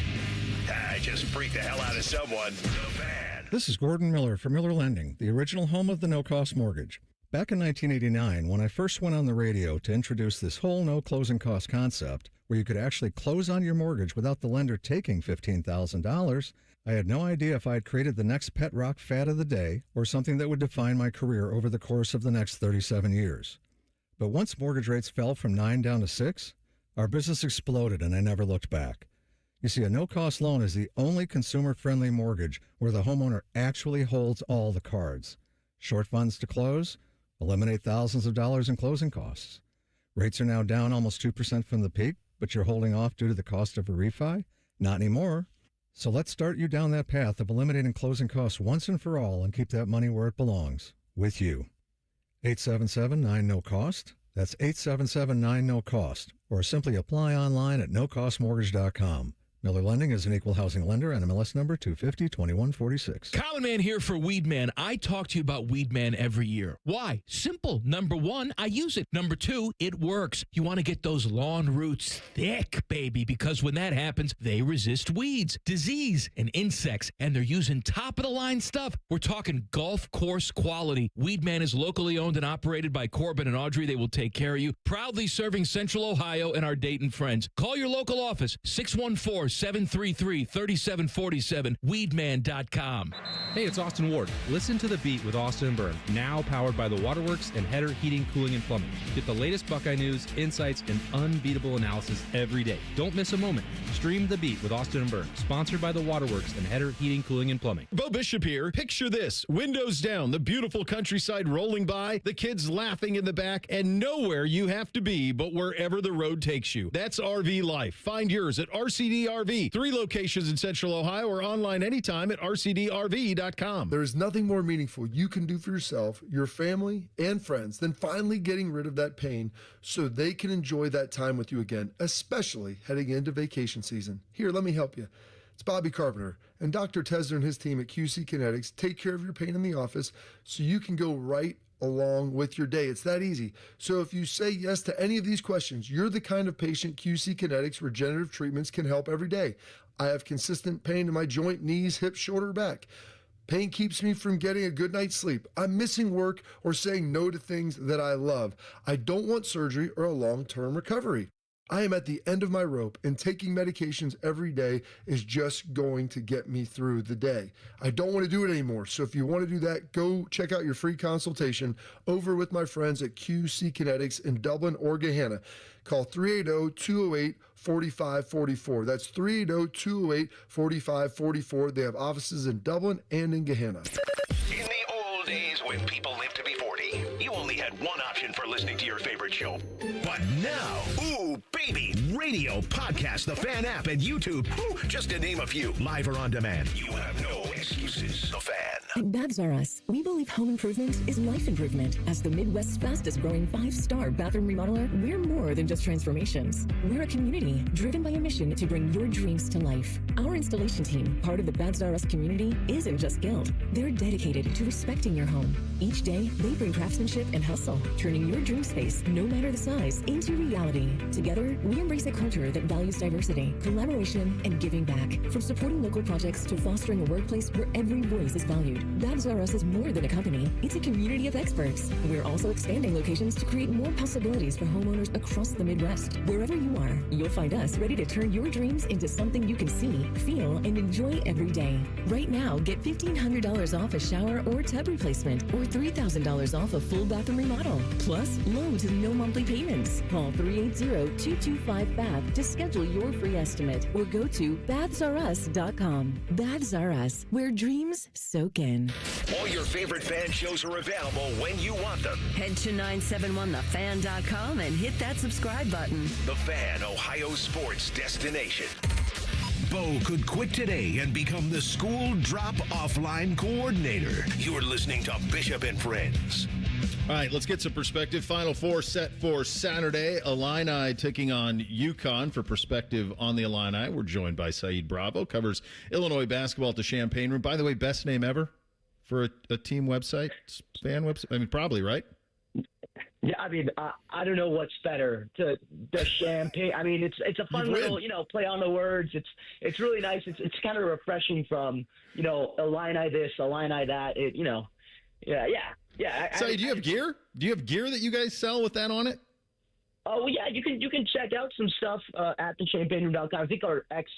I just freaked the hell out of someone. The Fan. This is Gordon Miller from Miller Lending, the original home of the no-cost mortgage. Back in 1989, when I first went on the radio to introduce this whole no closing cost concept, where you could actually close on your mortgage without the lender taking $15,000, I had no idea if I had created the next pet rock fad of the day or something that would define my career over the course of the next 37 years. But once mortgage rates fell from 9 down to 6, our business exploded and I never looked back. You see, a no-cost loan is the only consumer-friendly mortgage where the homeowner actually holds all the cards. Short funds to close, eliminate thousands of dollars in closing costs. Rates are now down almost 2% from the peak, but you're holding off due to the cost of a refi? Not anymore. So let's start you down that path of eliminating closing costs once and for all and keep that money where it belongs, with you. 877-9-NO-COST. That's 877-9-NO-COST. Or simply apply online at nocostmortgage.com. Miller Lending is an equal housing lender and MLS number 250-2146. Common Man here for Weed Man. I talk to you about Weed Man every year. Why? Simple. Number one, I use it. Number two, it works. You want to get those lawn roots thick, baby, because when that happens, they resist weeds, disease, and insects, and they're using top-of-the-line stuff. We're talking golf course quality. Weed Man is locally owned and operated by Corbin and Audrey. They will take care of you. Proudly serving Central Ohio and our Dayton friends. Call your local office, 614-733-3747, weedman.com. Hey, it's Austin Ward. Listen to The Beat with Austin and Byrne, now powered by the Waterworks and Header Heating, Cooling, and Plumbing. Get the latest Buckeye news, insights, and unbeatable analysis every day. Don't miss a moment. Stream The Beat with Austin and Byrne, sponsored by the Waterworks and Header Heating, Cooling, and Plumbing. Bo Bishop here. Picture this. Windows down, the beautiful countryside rolling by, the kids laughing in the back, and nowhere you have to be but wherever the road takes you. That's RV life. Find yours at RCD RV. 3 locations in Central Ohio or online anytime at rcdrv.com. There is nothing more meaningful you can do for yourself, your family, and friends than finally getting rid of that pain so they can enjoy that time with you again, especially heading into vacation season. Here, let me help you. It's Bobby Carpenter, and Dr. Tesner and his team at QC Kinetics take care of your pain in the office so you can go right along with your day. It's that easy. So if you say yes to any of these questions, you're the kind of patient QC Kinetics regenerative treatments can help every day. I have consistent pain in my joint, knees, hips, shoulder, back. Pain keeps me from getting a good night's sleep. I'm missing work or saying no to things that I love. I don't want surgery or a long-term recovery. I am at the end of my rope, and taking medications every day is just going to get me through the day. I don't want to do it anymore. So if you want to do that, go check out your free consultation over with my friends at QC Kinetics in Dublin or Gahanna. Call 380-208-4544. That's 380-208-4544. They have offices in Dublin and in Gahanna. In the old days when people lived to be 40, you only had one option for listening to your favorite show. But now, ooh, baby, radio, podcast, the Fan app, and YouTube, just to name a few, live or on demand. You have no excuses. The Fan. At Babs R Us, we believe home improvement is life improvement. As the Midwest's fastest growing 5-star bathroom remodeler, we're more than just transformations. We're a community driven by a mission to bring your dreams to life. Our installation team, part of the Babs R Us community, isn't just skilled. They're dedicated to respecting your home. Each day, they bring craftsmanship and hustle, turning your dream space, no matter the size, into reality. Together, we embrace a culture that values diversity, collaboration, and giving back. From supporting local projects to fostering a workplace where every voice is valued. Babs R Us is more than a company. It's a community of experts. We're also expanding locations to create more possibilities for homeowners across the Midwest. Wherever you are, you'll find us ready to turn your dreams into something you can see, feel, and enjoy every day. Right now, get $1,500 off a shower or tub replacement, or $3,000 off a full bathroom remodel. Plus, low to no monthly payments. Call 380-225-BATH to schedule your free estimate, or go to bathsrus.com. Babs R Us, where dreams soak in. All your favorite Fan shows are available when you want them. Head to 971thefan.com and hit that subscribe button. The Fan, Ohio sports destination. Bo could quit today and become the school drop-off line coordinator. You're listening to Bishop and Friends. All right, let's get some perspective. Final Four set for Saturday. Illini taking on UConn for perspective on the Illini. We're joined by Saeed Bravo, covers Illinois basketball at the Champaign Room. By the way, best name ever for a team website, fan website? I mean, probably, right? Yeah, I mean, I don't know what's better. The Champagne. I mean, it's a fun little, play on the words. It's really nice. It's kind of refreshing from, Illini this, Illini that. Yeah. So, do you have gear? Do you have gear that you guys sell with that on it? Oh, well, yeah. You can check out some stuff at the ChampagneRoom.com. I think our X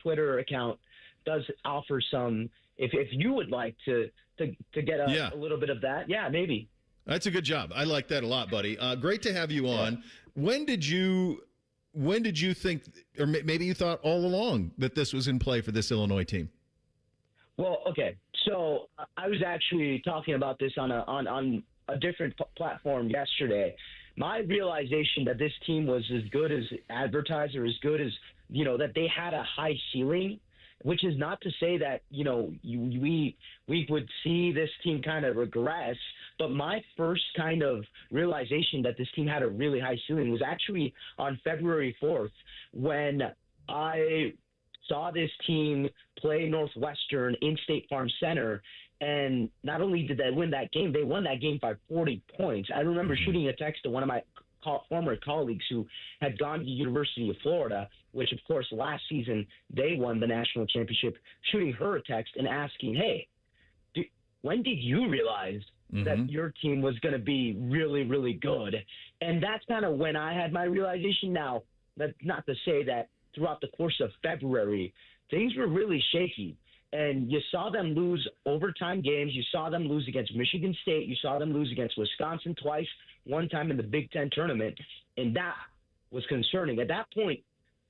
Twitter account does offer some. If you would like to get a little bit of that, yeah, maybe. That's a good job. I like that a lot, buddy. Great to have you on. When did you think, or maybe you thought all along that this was in play for this Illinois team? Well, okay. So I was actually talking about this on a different platform yesterday. My realization that this team was as good as advertised, or as good as, that they had a high ceiling, which is not to say that, we would see this team kind of regress. But my first kind of realization that this team had a really high ceiling was actually on February 4th when I saw this team play Northwestern in State Farm Center. And not only did they win that game, they won that game by 40 points. I remember shooting a text to one of my former colleagues who had gone to the University of Florida, which, of course, last season they won the national championship, shooting her a text and asking, hey, when did you realize that your team was going to be really, really good? And that's kind of when I had my realization. Now, that's not to say that throughout the course of February, things were really shaky. And you saw them lose overtime games. You saw them lose against Michigan State. You saw them lose against Wisconsin twice, one time in the Big Ten tournament. And that was concerning. At that point,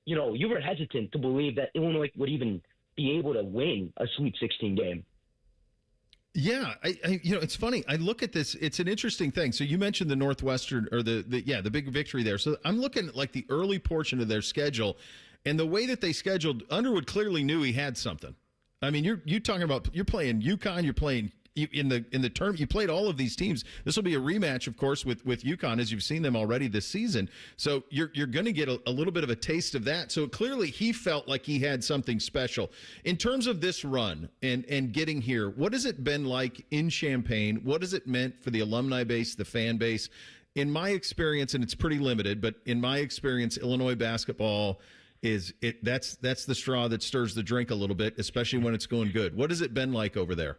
you were hesitant to believe that Illinois would even be able to win a Sweet 16 game. Yeah, it's funny. I look at this. It's an interesting thing. So you mentioned the Northwestern, or the big victory there. So I'm looking at like the early portion of their schedule, and the way that they scheduled, Underwood clearly knew he had something. I mean, you're talking about, you're playing UConn, you're playing in the term, you played all of these teams. This will be a rematch, of course, with UConn, as you've seen them already this season. So you're going to get a little bit of a taste of that. So clearly he felt like he had something special. In terms of this run and getting here, what has it been like in Champaign? What has it meant for the alumni base, the fan base? In my experience, and it's pretty limited, but in my experience, Illinois basketball that's the straw that stirs the drink a little bit, especially when it's going good. What has it been like over there?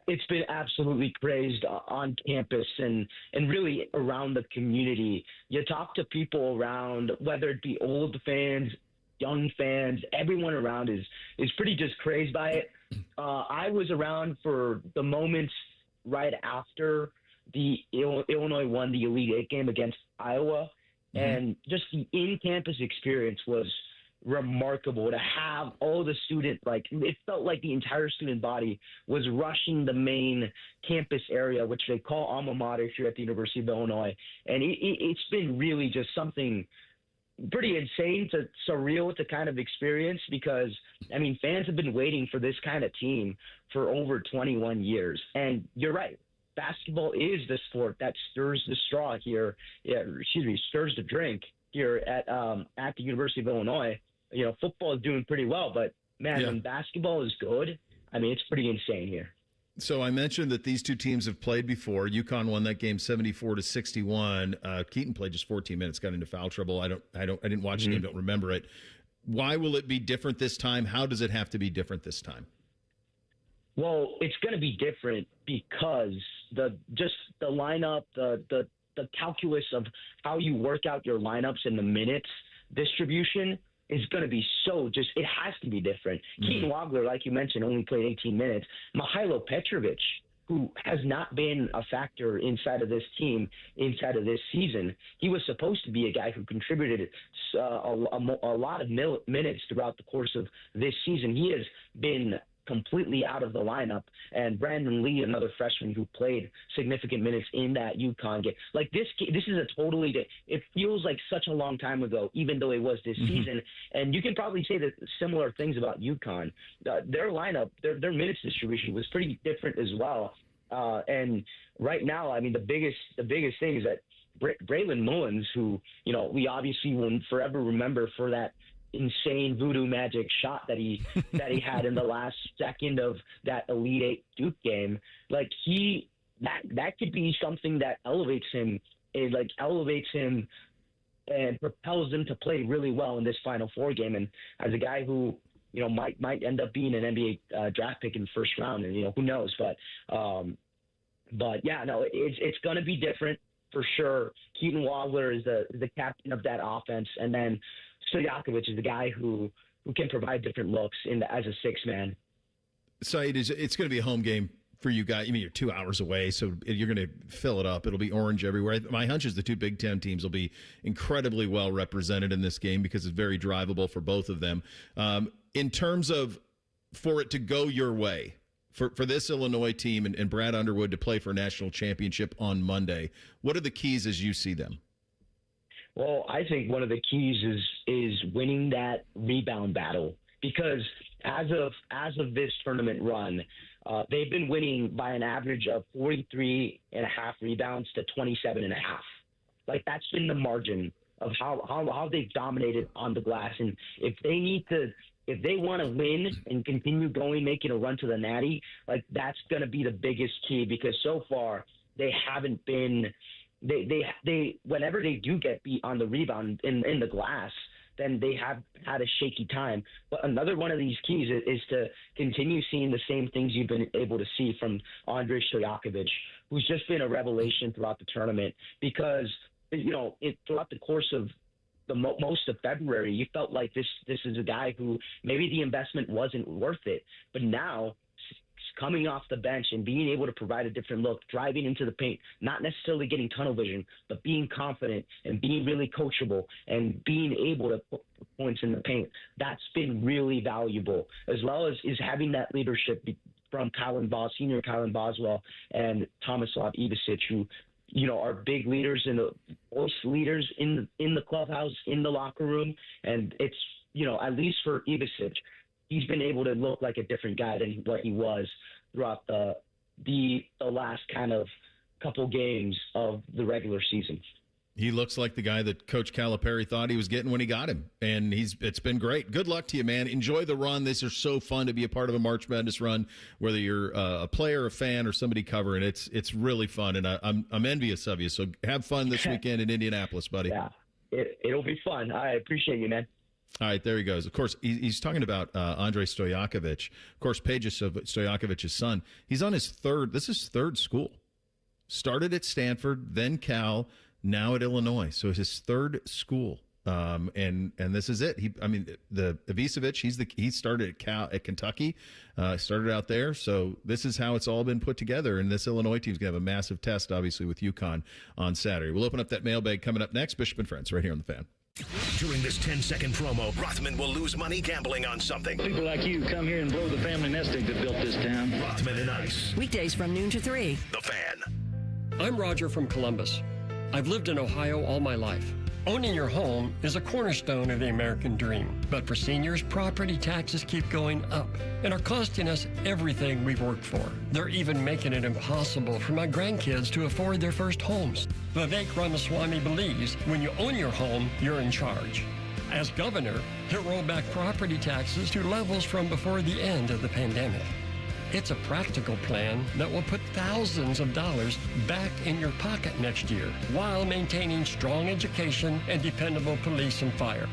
it's been absolutely crazed on campus and really around the community. You talk to people around, whether it be old fans, young fans, everyone around is pretty just crazed by it. I was around for the moments right after the Illinois won the Elite Eight game against Iowa, and just the in-campus experience was remarkable. To have all the students, like, it felt like the entire student body was rushing the main campus area, which they call alma mater here at the University of Illinois, and it's been really just something pretty insane, to surreal to kind of experience, because I mean, fans have been waiting for this kind of team for over 21 years. And you're right, basketball is the sport that stirs the straw here. Stirs the drink here at the University of Illinois. You know, football is doing pretty well, but man, when basketball is good, I mean, it's pretty insane here. So I mentioned that these two teams have played before. UConn won that game 74-61. Keaton played just 14 minutes, got into foul trouble. I didn't watch the game, don't remember it. Why will it be different this time? How does it have to be different this time? Well, it's going to be different because the lineup, the calculus of how you work out your lineups and the minutes distribution is going to be it has to be different. Keaton Wagler, like you mentioned, only played 18 minutes. Mihajlo Petrovic, who has not been a factor inside of this team, inside of this season, he was supposed to be a guy who contributed a lot of minutes throughout the course of this season. He has been completely out of the lineup, and Brandon Lee, another freshman who played significant minutes in that UConn game. Like this is a totally, it feels like such a long time ago, even though it was this season. And you can probably say that similar things about UConn. Their lineup, their minutes distribution was pretty different as well. And right now, I mean, the biggest thing is that Braylon Mullins, who, you know, we obviously will forever remember for that insane voodoo magic shot that he had in the last second of that Elite Eight Duke game, like that could be something that elevates him and propels him to play really well in this Final Four game. And as a guy who, you know, might end up being an NBA draft pick in the first round, and, you know, who knows, but yeah, no, it's going to be different for sure. Keaton Wagler is the captain of that offense, and then Stojakovic is the guy who can provide different looks as a sixth man. Saeed, it's going to be a home game for you guys. I mean, you're 2 hours away, so you're going to fill it up. It'll be orange everywhere. My hunch is the two Big Ten teams will be incredibly well represented in this game because it's very drivable for both of them. In terms of for it to go your way, for this Illinois team and Brad Underwood to play for a national championship on Monday, what are the keys as you see them? Well, I think one of the keys is winning that rebound battle, because as of this tournament run, they've been winning by an average of 43.5 rebounds to 27.5. Like, that's been the margin of how they've dominated on the glass. And if they want to win and continue going, making a run to the Natty, like, that's going to be the biggest key, because so far they haven't been. They whenever they do get beat on the rebound in the glass, then they have had a shaky time. But another one of these keys is to continue seeing the same things you've been able to see from Andrej Stojakovic, who's just been a revelation throughout the tournament. Because, you know, throughout the course of most of February, you felt like this is a guy who maybe the investment wasn't worth it, but now, coming off the bench and being able to provide a different look, driving into the paint, not necessarily getting tunnel vision, but being confident and being really coachable and being able to put points in the paint, that's been really valuable, as well as having that leadership from senior Kylan Boswell and Tomislav Ivicic, who, you know, are big leaders and voice leaders in the clubhouse, in the locker room. And it's, you know, at least for Ivicic, he's been able to look like a different guy than what he was throughout the last kind of couple games of the regular season. He looks like the guy that Coach Calipari thought he was getting when he got him, and it's been great. Good luck to you, man. Enjoy the run. This is so fun to be a part of a March Madness run, whether you're a player, a fan, or somebody covering. It's really fun, and I'm envious of you. So have fun this weekend in Indianapolis, buddy. Yeah, it'll be fun. I appreciate you, man. All right, there he goes. Of course, he's talking about Andrei Stojakovic. Of course, Pages of Stojakovic's son. He's on his third school. Started at Stanford, then Cal, now at Illinois. So it's his third school. And this is it. The Ivicevic, he started at Kentucky, started out there. So this is how it's all been put together. And this Illinois team's gonna have a massive test, obviously, with UConn on Saturday. We'll open up that mailbag coming up next. Bishop and Friends, right here on the Fan. During this 10-second promo, Rothman will lose money gambling on something. People like you come here and blow the family nest egg that built this town. Rothman and Ice. Weekdays from noon to 3. The Fan. I'm Roger from Columbus. I've lived in Ohio all my life. Owning your home is a cornerstone of the American dream. But for seniors, property taxes keep going up and are costing us everything we've worked for. They're even making it impossible for my grandkids to afford their first homes. Vivek Ramaswamy believes when you own your home, you're in charge. As governor, he'll roll back property taxes to levels from before the end of the pandemic. It's a practical plan that will put thousands of dollars back in your pocket next year while maintaining strong education and dependable police and fire.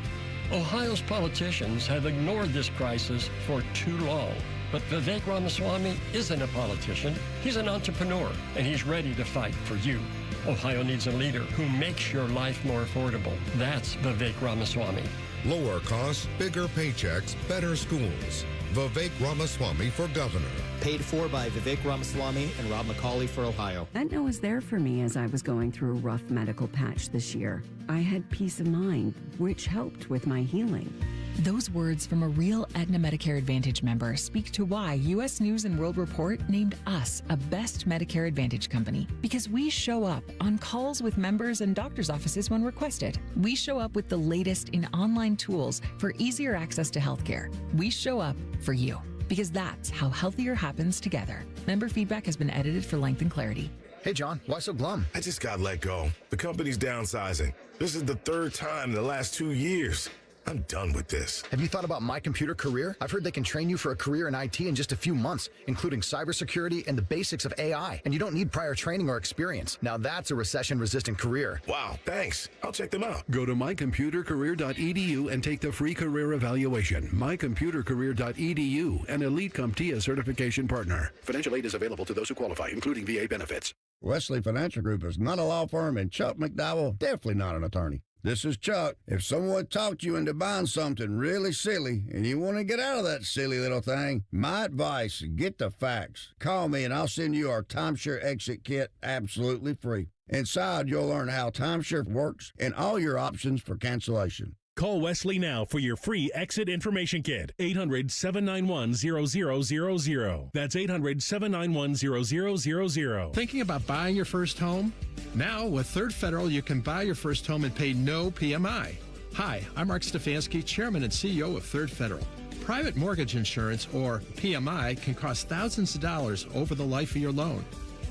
Ohio's politicians have ignored this crisis for too long. But Vivek Ramaswamy isn't a politician. He's an entrepreneur, and he's ready to fight for you. Ohio needs a leader who makes your life more affordable. That's Vivek Ramaswamy. Lower costs, bigger paychecks, better schools. Vivek Ramaswamy for governor. Paid for by Vivek Ramaswamy and Rob McCauley for Ohio. Aetna was there for me as I was going through a rough medical patch this year. I had peace of mind, which helped with my healing. Those words from a real Aetna Medicare Advantage member speak to why U.S. News & World Report named us a best Medicare Advantage company. Because we show up on calls with members and doctors' offices when requested. We show up with the latest in online tools for easier access to healthcare. We show up for you. Because that's how healthier happens together. Member feedback has been edited for length and clarity. Hey, John, why so glum? I just got let go. The company's downsizing. This is the third time in the last 2 years. I'm done with this. Have you thought about My Computer Career? I've heard they can train you for a career in IT in just a few months, including cybersecurity and the basics of AI. And you don't need prior training or experience. Now that's a recession-resistant career. Wow, thanks. I'll check them out. Go to mycomputercareer.edu and take the free career evaluation. Mycomputercareer.edu, an Elite CompTIA certification partner. Financial aid is available to those who qualify, including VA benefits. Wesley Financial Group is not a law firm, and Chuck McDowell definitely not an attorney. This is Chuck. If someone talked you into buying something really silly and you want to get out of that silly little thing, my advice, get the facts. Call me and I'll send you our timeshare exit kit absolutely free. Inside, you'll learn how timeshare works and all your options for cancellation. Call Wesley now for your free exit information kit. 800-791-0000. That's 800-791-0000. Thinking about buying your first home? Now, with Third Federal, you can buy your first home and pay no PMI. Hi, I'm Mark Stefanski, Chairman and CEO of Third Federal. Private mortgage insurance, or PMI, can cost thousands of dollars over the life of your loan.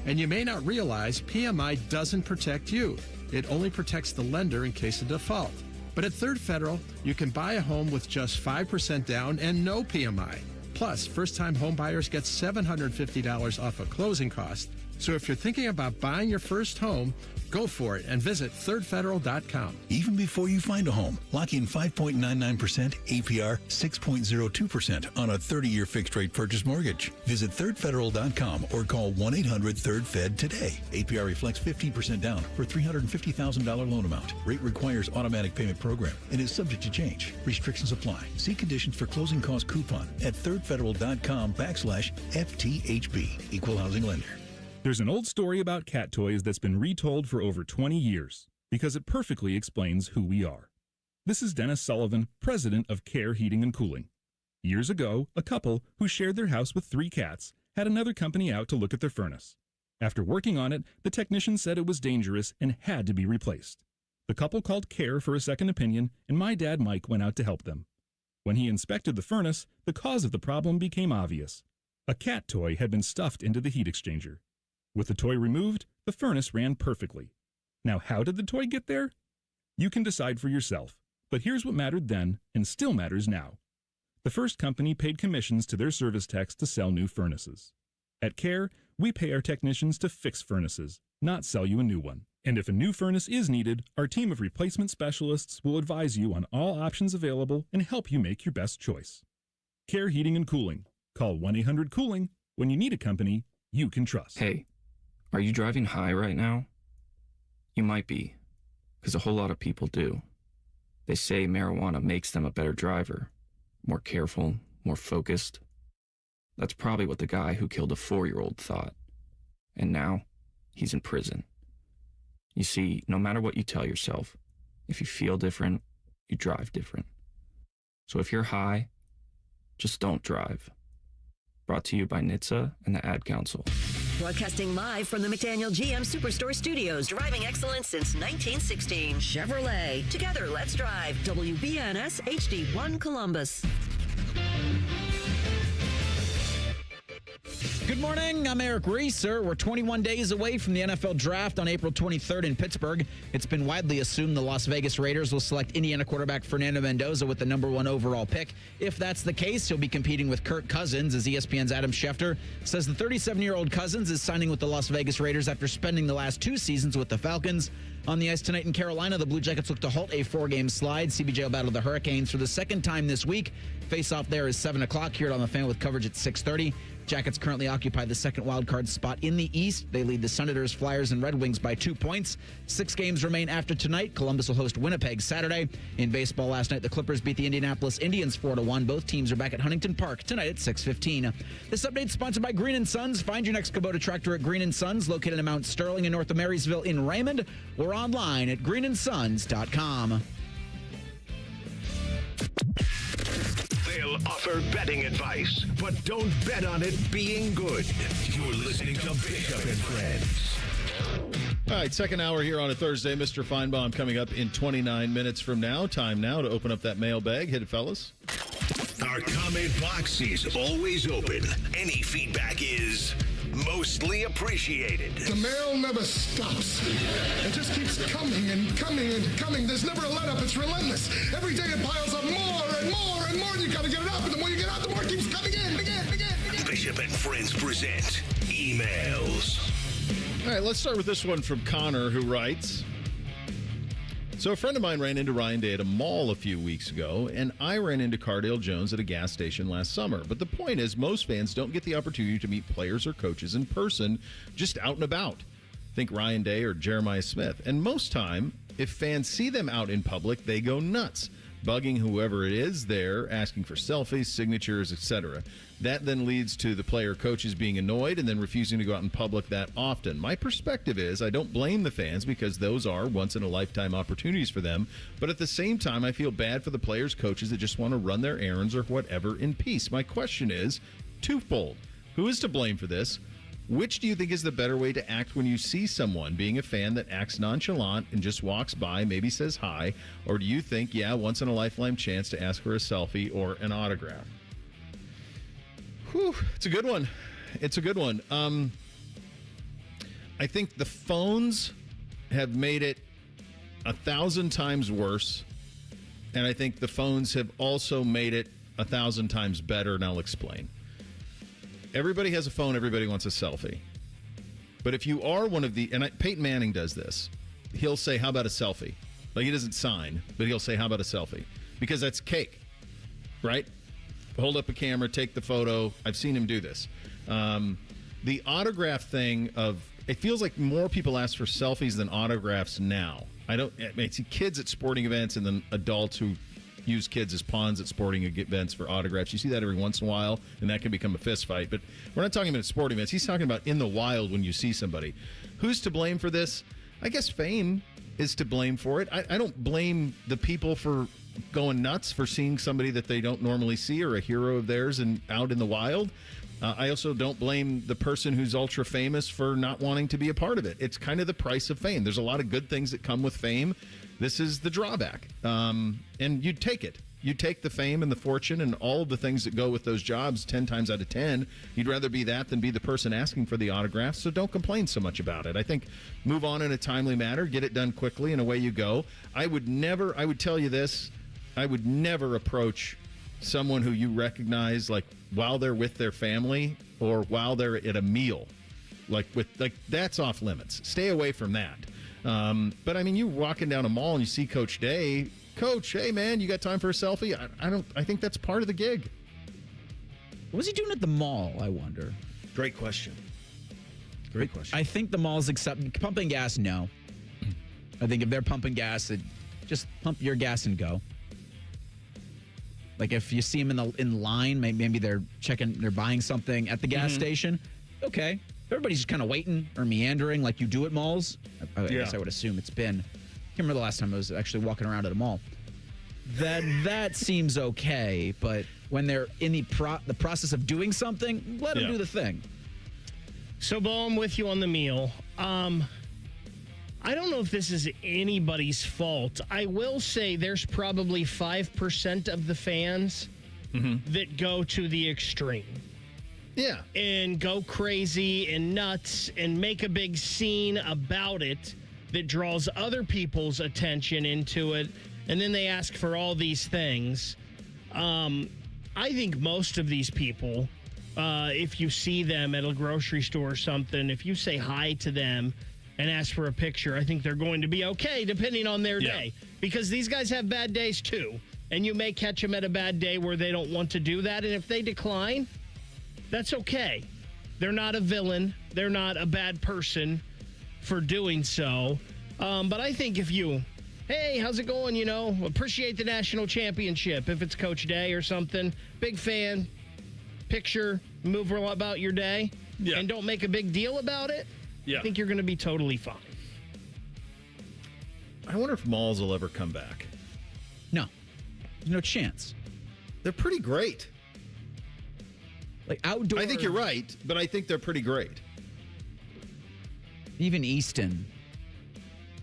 And you may not realize PMI doesn't protect you. It only protects the lender in case of default. But at Third Federal, you can buy a home with just 5% down and no PMI. Plus, first-time home buyers get $750 off a closing cost. So if you're thinking about buying your first home, go for it and visit thirdfederal.com. Even before you find a home, lock in 5.99% APR, 6.02% on a 30-year fixed-rate purchase mortgage. Visit thirdfederal.com or call 1-800-3rd-FED today. APR reflects 15% down for $350,000 loan amount. Rate requires automatic payment program and is subject to change. Restrictions apply. See conditions for closing cost coupon at thirdfederal.com/FTHB. Equal housing lender. There's an old story about cat toys that's been retold for over 20 years because it perfectly explains who we are. This is Dennis Sullivan, president of Care Heating and Cooling. Years ago, a couple who shared their house with 3 cats had another company out to look at their furnace. After working on it, the technician said it was dangerous and had to be replaced. The couple called Care for a second opinion, and my dad Mike went out to help them. When he inspected the furnace, the cause of the problem became obvious. A cat toy had been stuffed into the heat exchanger. With the toy removed, the furnace ran perfectly. Now, how did the toy get there? You can decide for yourself, but here's what mattered then and still matters now. The first company paid commissions to their service techs to sell new furnaces. At Care, we pay our technicians to fix furnaces, not sell you a new one. And if a new furnace is needed, our team of replacement specialists will advise you on all options available and help you make your best choice. Care Heating and Cooling. Call 1-800-COOLING when you need a company you can trust. Hey, are you driving high right now? You might be, because a whole lot of people do. They say marijuana makes them a better driver, more careful, more focused. That's probably what the guy who killed a 4-year-old thought. And now, he's in prison. You see, no matter what you tell yourself, if you feel different, you drive different. So if you're high, just don't drive. Brought to you by NHTSA and the Ad Council. Broadcasting live from the McDaniel GM Superstore Studios. Driving excellence since 1916. Chevrolet. Together, let's drive. WBNS HD1 Columbus. Good morning, I'm Eric Reeser. We're 21 days away from the NFL Draft on April 23rd in Pittsburgh. It's been widely assumed the Las Vegas Raiders will select Indiana quarterback Fernando Mendoza with the #1 overall pick. If that's the case, he'll be competing with Kirk Cousins, as ESPN's Adam Schefter says the 37-year-old Cousins is signing with the Las Vegas Raiders after spending the last 2 seasons with the Falcons. On the ice tonight in Carolina, the Blue Jackets look to halt a 4-game slide. CBJ will battle the Hurricanes for the second time this week. Face-off there is 7 o'clock. Here on the Fan with coverage at 6:30. Jackets currently occupy the second wildcard spot in the East. They lead the Senators, Flyers, and Red Wings by 2 points. 6 games remain after tonight. Columbus will host Winnipeg Saturday. In baseball last night, the Clippers beat the Indianapolis Indians 4-1. Both teams are back at Huntington Park tonight at 6:15. This update is sponsored by Green & Sons. Find your next Kubota tractor at Green & Sons, located in Mount Sterling and north of Marysville in Raymond, or online at greenandsons.com. They'll offer betting advice, but don't bet on it being good. You're listening to Bishop and Friends. All right, second hour here on a Thursday. Mr. Finebaum coming up in 29 minutes from now. Time now to open up that mailbag. Hit it, fellas. Our comment box is always open. Any feedback is mostly appreciated. The mail never stops. It just keeps coming and coming and coming. There's never a let-up. It's relentless. Every day it piles up more and more and more, and you got to get it up. And the more you get out, the more it keeps coming in. Again. Bishop and Friends present emails. All right, let's start with this one from Connor, who writes, so a friend of mine ran into Ryan Day at a mall a few weeks ago, and I ran into Cardale Jones at a gas station last summer. But the point is, most fans don't get the opportunity to meet players or coaches in person, just out and about. Think Ryan Day or Jeremiah Smith. And most time, if fans see them out in public, they go nuts, bugging whoever it is there, asking for selfies, signatures, etc. That then leads to the player coaches being annoyed and then refusing to go out in public that often. My perspective is I don't blame the fans because those are once-in-a-lifetime opportunities for them. But at the same time, I feel bad for the players, coaches that just want to run their errands or whatever in peace. My question is twofold. Who is to blame for this? Which do you think is the better way to act when you see someone, being a fan that acts nonchalant and just walks by, maybe says hi? Or do you think, once-in-a-lifetime chance to ask for a selfie or an autograph? Whew, it's a good one. I think the phones have made it 1,000 times worse, and I think the phones have also made it 1,000 times better, and I'll explain. Everybody has a phone. Everybody wants a selfie. But if you are one of the... And Peyton Manning does this. He'll say, how about a selfie? Like, he doesn't sign, but he'll say, how about a selfie? Because that's cake, right? Hold up a camera, take the photo. I've seen him do this. The autograph thing of... It feels like more people ask for selfies than autographs now. I see kids at sporting events and then adults who use kids as pawns at sporting events for autographs. You see that every once in a while, and that can become a fist fight. But we're not talking about sporting events. He's talking about in the wild when you see somebody. Who's to blame for this? I guess fame is to blame for it. I don't blame the people for going nuts for seeing somebody that they don't normally see or a hero of theirs and out in the wild. I also don't blame the person who's ultra famous for not wanting to be a part of it. It's kind of the price of fame. There's a lot of good things that come with fame. This is the drawback. And you'd take it. You take the fame and the fortune and all of the things that go with those jobs 10 times out of 10. You'd rather be that than be the person asking for the autograph, so don't complain so much about it. I think move on in a timely manner, get it done quickly, and away you go. I would tell you this, I would never approach someone who you recognize like while they're with their family or while they're at a meal. Like that's off limits. Stay away from that. But I mean, you're walking down a mall and you see Coach Day. Coach, hey man, you got time for a selfie? I think that's part of the gig. What was he doing at the mall, I wonder? Great question. Great question. I think the malls pumping gas, no. I think if they're pumping gas, just pump your gas and go. Like if you see them in line, maybe they're buying something at the gas station. Okay. Everybody's just kind of waiting or meandering like you do at malls. I guess I would assume it's been. I can't remember the last time I was actually walking around at a mall. That seems okay, but when they're in the process of doing something, let them do the thing. So, Bo, I'm with you on the meal. I don't know if this is anybody's fault. I will say there's probably 5% of the fans that go to the extreme. Yeah. And go crazy and nuts and make a big scene about it that draws other people's attention into it. And then they ask for all these things. I think most of these people, if you see them at a grocery store or something, if you say hi to them and ask for a picture, I think they're going to be okay depending on their day. Because these guys have bad days too. And you may catch them at a bad day where they don't want to do that. And if they decline, that's okay. They're not a villain. They're not a bad person for doing so. But I think if you, hey, how's it going? You know, appreciate the national championship. If it's Coach Day or something, big fan, picture, move about your day, and don't make a big deal about it. I think you're going to be totally fine. I wonder if malls will ever come back. No. There's no chance. They're pretty great. Like outdoor. I think you're right, but I think they're pretty great. Even Easton.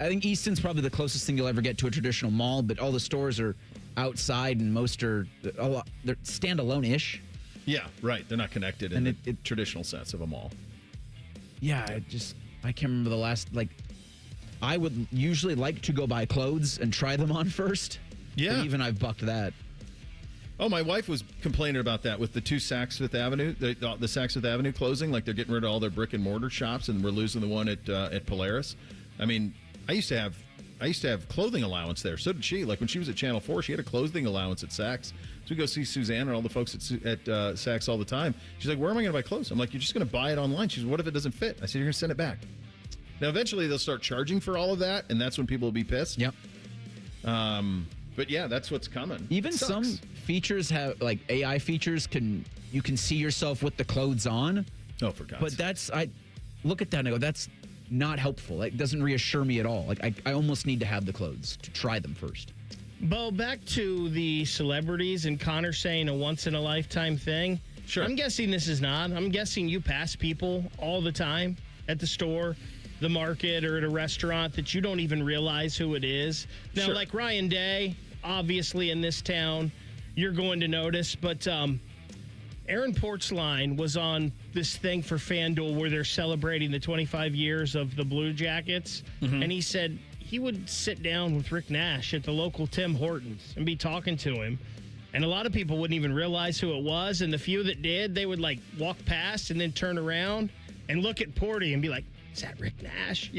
I think Easton's probably the closest thing you'll ever get to a traditional mall, but all the stores are outside and most are they're standalone-ish. Yeah, right. They're not connected in the traditional sense of a mall. Yeah, I can't remember the last, I would usually like to go buy clothes and try them on first. Yeah. But even I've bucked that. Oh, my wife was complaining about that with the two Saks Fifth Avenue, the Saks Fifth Avenue closing. Like they're getting rid of all their brick and mortar shops, and we're losing the one at Polaris. I mean, I used to have clothing allowance there. So did she. Like when she was at Channel 4, she had a clothing allowance at Saks. So we go see Suzanne and all the folks at Saks all the time. She's like, "Where am I going to buy clothes?" I'm like, "You're just going to buy it online." She's, "What if it doesn't fit?" I said, "You're going to send it back." Now, eventually, they'll start charging for all of that, and that's when people will be pissed. Yep. But yeah, that's what's coming. Even some features have AI features you can see yourself with the clothes on. Oh, for God's sake. But I look at that and I go, that's not helpful. It doesn't reassure me at all. I almost need to have the clothes to try them first. Bo, back to the celebrities and Connor saying a once-in-a-lifetime thing. Sure. I'm guessing this is not. I'm guessing you pass people all the time at the store, the market, or at a restaurant that you don't even realize who it is. Now, Sure. like Ryan Day, obviously in this town, you're going to notice. But Aaron Portzline was on this thing for FanDuel where they're celebrating the 25 years of the Blue Jackets. Mm-hmm. And he said he would sit down with Rick Nash at the local Tim Hortons and be talking to him. And a lot of people wouldn't even realize who it was. And the few that did, they would walk past and then turn around and look at Porty and be like, "Is that Rick Nash?"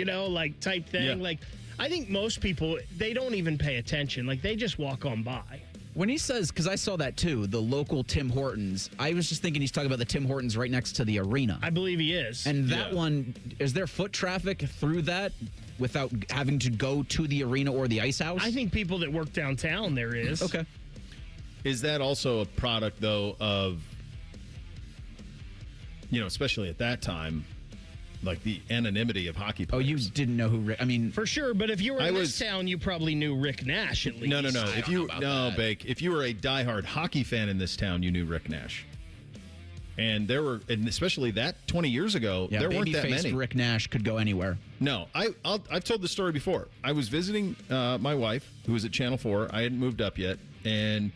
Type thing. Yeah. I think most people, they don't even pay attention. They just walk on by. When he says, because I saw that too, the local Tim Hortons, I was just thinking he's talking about the Tim Hortons right next to the arena. I believe he is. And that one, is there foot traffic through that without having to go to the arena or the ice house? I think people that work downtown, there is. Okay. Is that also a product, though, of, especially at that time, the anonymity of hockey players? Oh, you didn't know who Rick... I mean... For sure, but if you were in this town, you probably knew Rick Nash at least. No. Bake. If you were a diehard hockey fan in this town, you knew Rick Nash. And and especially that 20 years ago, there weren't that many. Rick Nash could go anywhere. No, I've told this story before. I was visiting my wife, who was at Channel 4. I hadn't moved up yet, and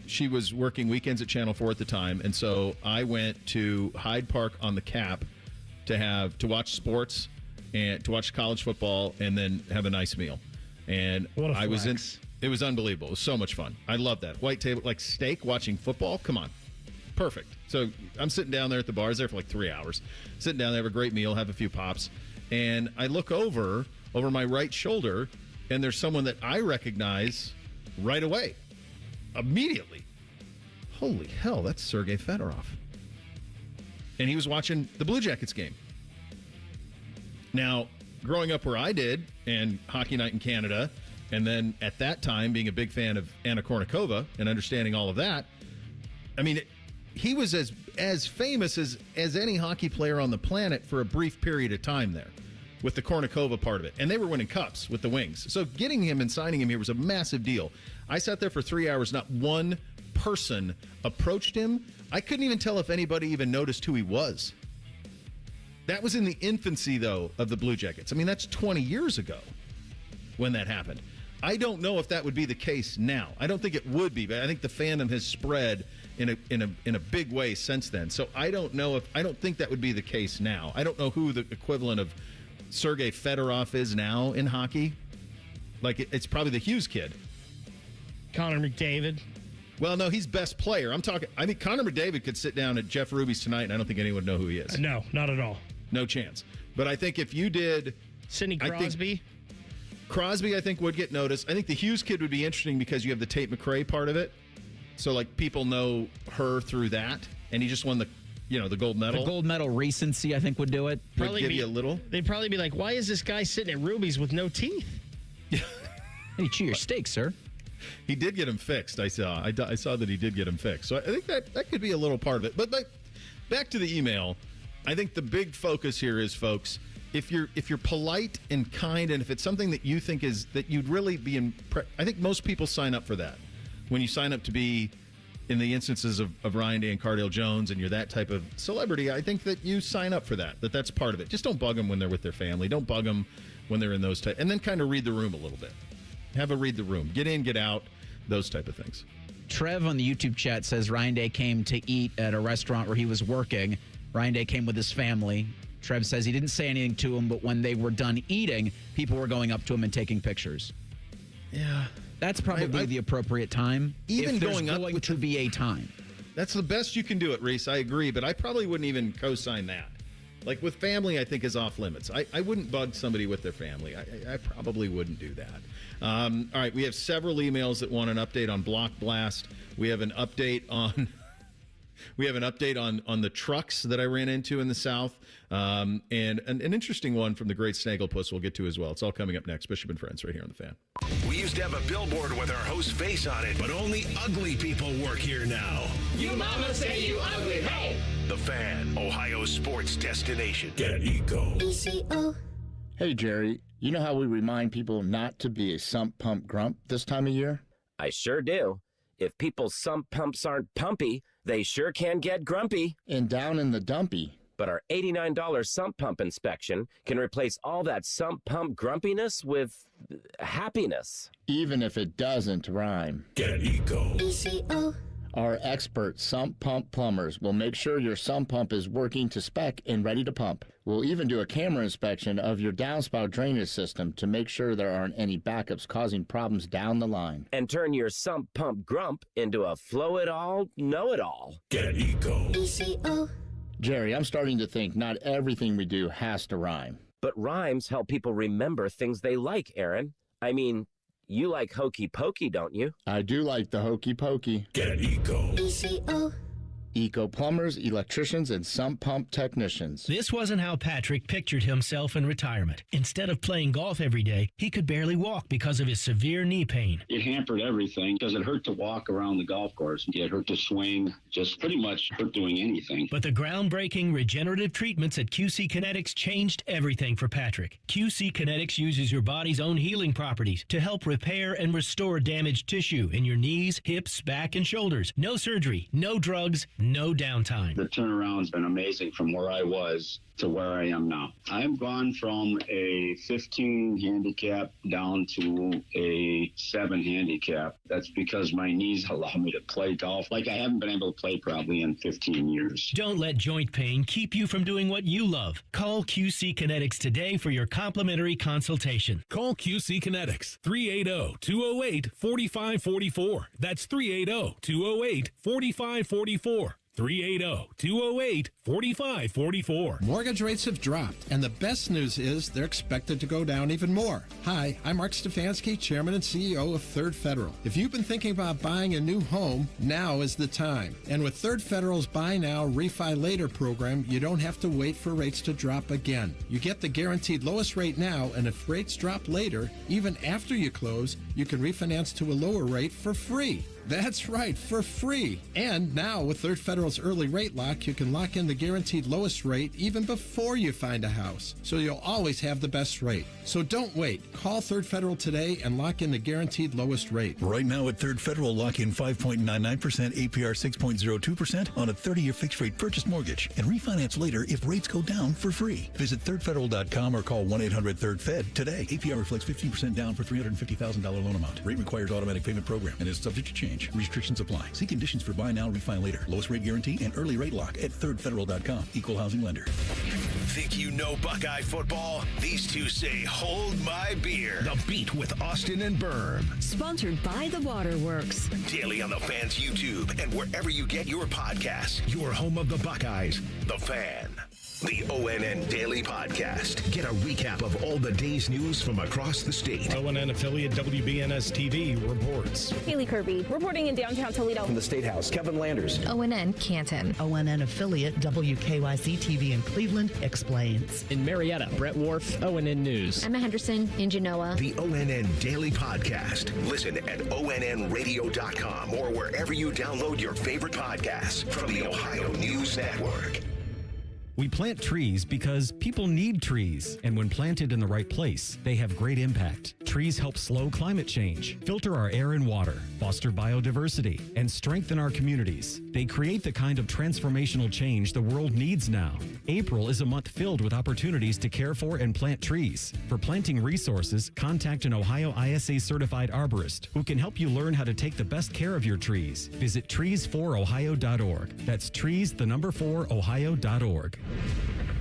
she was working weekends at Channel 4 at the time. And so I went to Hyde Park on the Cap to watch sports and to watch college football and then have a nice meal. And I was it was unbelievable. It was so much fun. I love that. White table, steak, watching football. Come on. Perfect. So I'm sitting down there at the bar. I was there for 3 hours. Sitting down there, have a great meal, have a few pops. And I look over over my right shoulder, and there's someone that I recognize right away, immediately. Holy hell, that's Sergei Fedorov. And he was watching the Blue Jackets game. Now, growing up where I did, and Hockey Night in Canada, and then at that time being a big fan of Anna Kournikova and understanding all of that, I mean, he was as famous as any hockey player on the planet for a brief period of time there with the Kournikova part of it. And they were winning cups with the Wings. So getting him and signing him here was a massive deal. I sat there for 3 hours. Not one person approached him. I couldn't even tell if anybody even noticed who he was. That was in the infancy, though, of the Blue Jackets. I mean, that's 20 years ago when that happened. I don't know if that would be the case now. I don't think it would be, but I think the fandom has spread in a big way since then. So I don't think that would be the case now. I don't know who the equivalent of Sergei Fedorov is now in hockey. Like, it's probably the Hughes kid. Connor McDavid. Well, no, he's best player. I mean, Connor McDavid could sit down at Jeff Ruby's tonight, and I don't think anyone would know who he is. No, not at all. No chance. But I think if you did... Sidney Crosby? Crosby, I think, would get noticed. I think the Hughes kid would be interesting because you have the Tate McRae part of it. So, like, people know her through that. And he just won the gold medal. The gold medal recency, I think, would do it. Would give you a little. They'd probably be like, why is this guy sitting at Ruby's with no teeth? Hey, chew your steak, sir. He did get him fixed, I saw. I saw that he did get him fixed. So I think that could be a little part of it. But back to the email, I think the big focus here is, folks, if you're polite and kind, and if it's something that you think is that you'd really be I think most people sign up for that. When you sign up to be, in the instances of Ryan Day and Cardale Jones, and you're that type of celebrity, I think that you sign up for that's part of it. Just don't bug them when they're with their family. Don't bug them when they're in those type. And then kind of read the room a little bit. Have a read the room. Get in, get out, those type of things. Trev on the YouTube chat says Ryan Day came to eat at a restaurant where he was working. Ryan Day came with his family. Trev says he didn't say anything to him, but when they were done eating, people were going up to him and taking pictures. Yeah. That's probably the appropriate time. Even if there's going up to be a time. That's the best you can do it, Reese. I agree, but I probably wouldn't even co-sign that. Like, with family, I think is off limits. I wouldn't bug somebody with their family. I probably wouldn't do that. All right, we have several emails that want an update on Block Blast. We have an update on the trucks that I ran into in the South, and an interesting one from the great Snagglepuss we'll get to as well. It's all coming up next. Bishop and Friends right here on The Fan. We used to have a billboard with our host's face on it, but only ugly people work here now. You mama say you ugly, hey! The Fan, Ohio's sports destination. Get Eco. ECO. Hey, Jerry, you know how we remind people not to be a sump pump grump this time of year? I sure do. If people's sump pumps aren't pumpy, they sure can get grumpy. And down in the dumpy. But our $89 sump pump inspection can replace all that sump pump grumpiness with happiness. Even if it doesn't rhyme. Get Eco. ECO. Our expert sump pump plumbers will make sure your sump pump is working to spec and ready to pump. We'll even do a camera inspection of your downspout drainage system to make sure there aren't any backups causing problems down the line. And turn your sump pump grump into a flow-it-all, know-it-all. Get Eco. ECO. Jerry, I'm starting to think not everything we do has to rhyme. But rhymes help people remember things they like, Aaron. I mean, you like hokey pokey, don't you? I do like the hokey pokey. Get Eco. ECO. Eco plumbers, electricians, and sump pump technicians. This wasn't how Patrick pictured himself in retirement. Instead of playing golf every day, he could barely walk because of his severe knee pain. It hampered everything because it hurt to walk around the golf course. It hurt to swing, just pretty much hurt doing anything. But the groundbreaking regenerative treatments at QC Kinetics changed everything for Patrick. QC Kinetics uses your body's own healing properties to help repair and restore damaged tissue in your knees, hips, back, and shoulders. No surgery, no drugs, no downtime. The turnaround's been amazing from where I was to where I am now. I've gone from a 15 handicap down to a 7 handicap. That's because my knees allow me to play golf like I haven't been able to play probably in 15 years. Don't let joint pain keep you from doing what you love. Call QC Kinetics today for your complimentary consultation. Call QC Kinetics, 380-208-4544. That's 380-208-4544. 380-208-4544. Mortgage rates have dropped, and the best news is they're expected to go down even more. Hi, I'm Mark Stefanski, Chairman and CEO of Third Federal. If you've been thinking about buying a new home, now is the time. And with Third Federal's Buy Now, Refi Later program, you don't have to wait for rates to drop again. You get the guaranteed lowest rate now, and if rates drop later, even after you close, you can refinance to a lower rate for free. That's right, for free. And now with Third Federal's early rate lock, you can lock in the guaranteed lowest rate even before you find a house. So you'll always have the best rate. So don't wait. Call Third Federal today and lock in the guaranteed lowest rate. Right now at Third Federal, lock in 5.99% APR 6.02% on a 30-year fixed rate purchase mortgage and refinance later if rates go down for free. Visit thirdfederal.com or call 1-800-3rd-FED today. APR reflects 15% down for $350,000 loan amount. Rate requires automatic payment program and is subject to change. Restrictions apply. See conditions for buy now, refi later. Lowest rate guarantee and early rate lock at thirdfederal.com. Equal housing lender. Think you know Buckeye football? These two say, hold my beer. The Beat with Austin and Berm. Sponsored by the Waterworks. Daily on the Fan's YouTube and wherever you get your podcasts. Your home of the Buckeyes, The Fan. The ONN Daily Podcast. Get a recap of all the day's news from across the state. ONN affiliate WBNS TV reports. Haley Kirby reporting in downtown Toledo. From the State House, Kevin Landers. ONN Canton. ONN affiliate WKYC TV in Cleveland explains. In Marietta, Brett Wharf, ONN News. Emma Henderson in Genoa. The ONN Daily Podcast. Listen at ONNradio.com or wherever you download your favorite podcasts from the Ohio News Network. We plant trees because people need trees, and when planted in the right place, they have great impact. Trees help slow climate change, filter our air and water, foster biodiversity, and strengthen our communities. They create the kind of transformational change the world needs now. April is a month filled with opportunities to care for and plant trees. For planting resources, contact an Ohio ISA certified arborist who can help you learn how to take the best care of your trees. Visit trees4ohio.org. That's trees4ohio.org.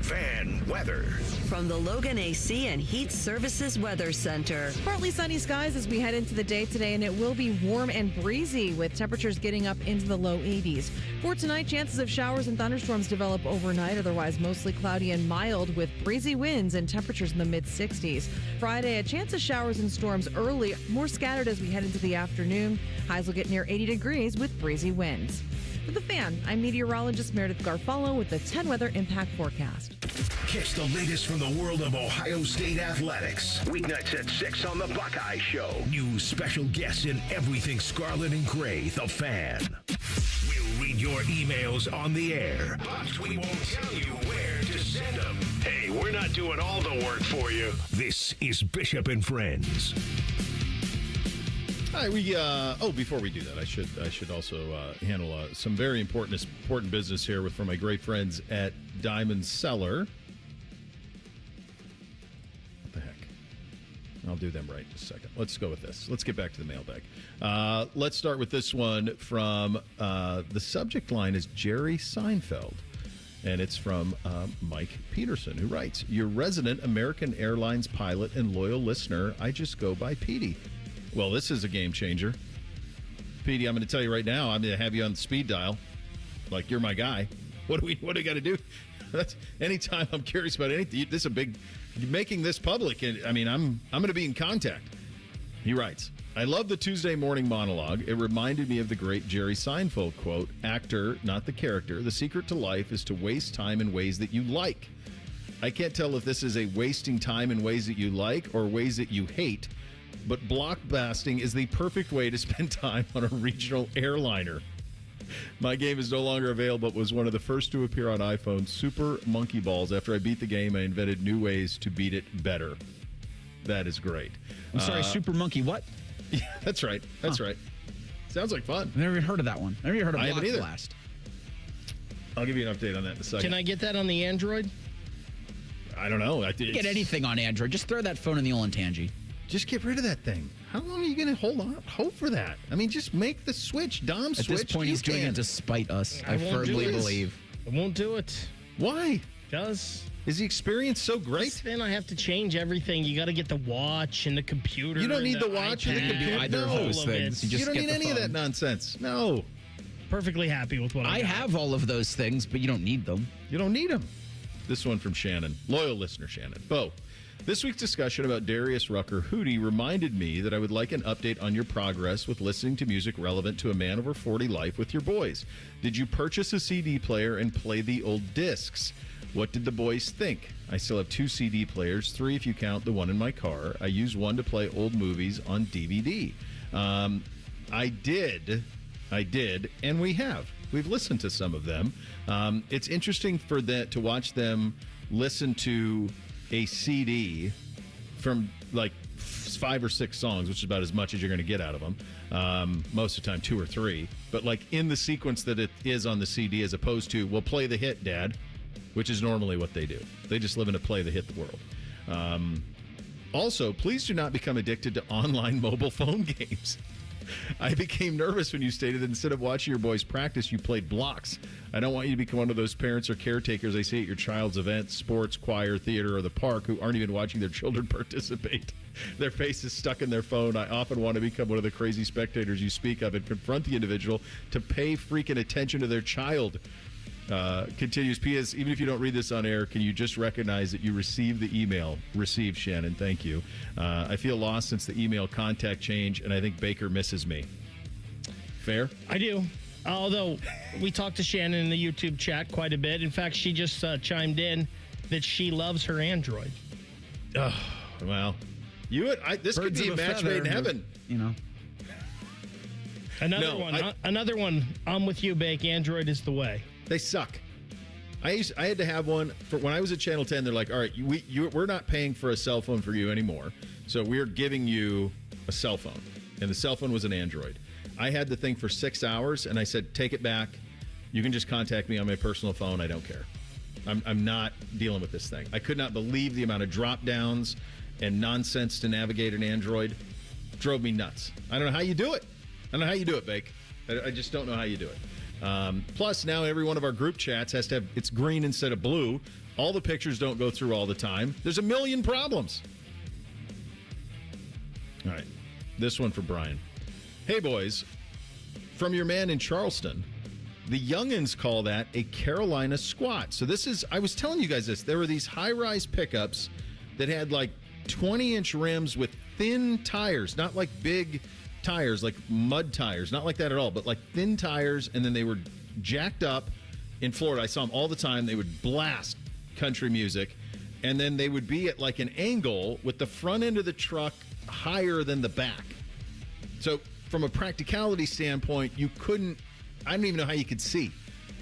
Fan weather. From the Logan AC and Heat Services Weather Center. Partly sunny skies as we head into the day today, and it will be warm and breezy with temperatures getting up into the low 80s. For tonight, chances of showers and thunderstorms develop overnight, otherwise mostly cloudy and mild with breezy winds and temperatures in the mid-60s. Friday, a chance of showers and storms early, more scattered as we head into the afternoon. Highs will get near 80 degrees with breezy winds. For The Fan, I'm meteorologist Meredith Garfalo with the 10 Weather Impact Forecast. Catch the latest from the world of Ohio State athletics. Weeknights at 6 on The Buckeye Show. New special guests in everything scarlet and gray. The Fan. We'll read your emails on the air, but we won't tell you where to send them. Hey, we're not doing all the work for you. This is Bishop and Friends. All right, before we do that, I should also handle some very important business here from my great friends at Diamond Cellar. What the heck? I'll do them right in just a second. Let's go with this. Let's get back to the mailbag. Let's start with this one from the subject line is Jerry Seinfeld. And it's from Mike Peterson, who writes, "Your resident American Airlines pilot and loyal listener, I just go by Petey." Well, this is a game changer. Petey, I'm going to tell you right now, I'm going to have you on the speed dial. Like, you're my guy. What do we got to do? That's anytime I'm curious about anything. This is a big, making this public. And I mean, I'm going to be in contact. He writes, "I love the Tuesday morning monologue. It reminded me of the great Jerry Seinfeld quote, actor, not the character. The secret to life is to waste time in ways that you like. I can't tell if this is a wasting time in ways that you like or ways that you hate. But blockbasting is the perfect way to spend time on a regional airliner. My game is no longer available, but was one of the first to appear on iPhone. Super Monkey Balls. After I beat the game, I invented new ways to beat it better." That is great. I'm sorry, Super Monkey what? Yeah, that's right. That's right. Sounds like fun. I've never even heard of that one. I've never even heard of I haven't either. Blast. I'll give you an update on that in a second. Can I get that on the Android? I don't know. Get anything on Android. Just throw that phone in the Olentangy. Just get rid of that thing. How long are you going to hope for that? I mean, just make the switch. Dom switch. At this point, he's doing it to spite us. I firmly believe. I won't do it. Why? Because is the experience so great? Then I have to change everything. You got to get the watch and the computer. You don't need the watch and the computer. Either of those things. You don't need any of that nonsense. No. Perfectly happy with what I got. have all of those things, but you don't need them. You don't need them. This one from Shannon, loyal listener Shannon. Bo, this week's discussion about Darius Rucker Hootie reminded me that I would like an update on your progress with listening to music relevant to a man over 40 life with your boys. Did you purchase a CD player and play the old discs? What did the boys think? I still have 2 CD players, 3 if you count the one in my car. I use one to play old movies on DVD. I did, and we have. We've listened to some of them. It's interesting to watch them listen to a CD from like 5 or 6 songs, which is about as much as you're going to get out of them. Most of the time, 2 or 3. But like in the sequence that it is on the CD, as opposed to, we'll play the hit, Dad, which is normally what they do. They just live in a play the hit the world. Also, please do not become addicted to online mobile phone games. I became nervous when you stated that instead of watching your boys practice, you played blocks. I don't want you to become one of those parents or caretakers I see at your child's events, sports, choir, theater, or the park who aren't even watching their children participate. Their face is stuck in their phone. I often want to become one of the crazy spectators you speak of and confront the individual to pay freaking attention to their child. Continues, P.S. Even if you don't read this on air, can you just recognize that you received the email? Received, Shannon. Thank you. I feel lost since the email contact change, and I think Baker misses me. Fair? I do. Although we talked to Shannon in the YouTube chat quite a bit. In fact, she just chimed in that she loves her Android. Oh, well, this could be a match made in heaven. You know. Another one. I'm with you, Bake. Android is the way. They suck. I had to have one for when I was at Channel 10. They're like, all right, we're not paying for a cell phone for you anymore, so we're giving you a cell phone. And the cell phone was an Android. I had the thing for 6 hours, and I said, take it back. You can just contact me on my personal phone. I don't care. I'm not dealing with this thing. I could not believe the amount of drop downs and nonsense to navigate an Android. Drove me nuts. I don't know how you do it. I don't know how you do it, Bake. I just don't know how you do it. Plus, now every one of our group chats has to have, it's green instead of blue. All the pictures don't go through all the time. There's a million problems. All right. This one for Brian. Hey, boys. From your man in Charleston, the youngins call that a Carolina squat. So this is, I was telling you guys this. There were these high-rise pickups that had like 20-inch rims with thin tires, not like big tires, like mud tires, not like that at all, but like thin tires, and then they were jacked up in Florida. I saw them all the time. They would blast country music, and then they would be at like an angle with the front end of the truck higher than the back. So from a practicality standpoint, I don't even know how you could see.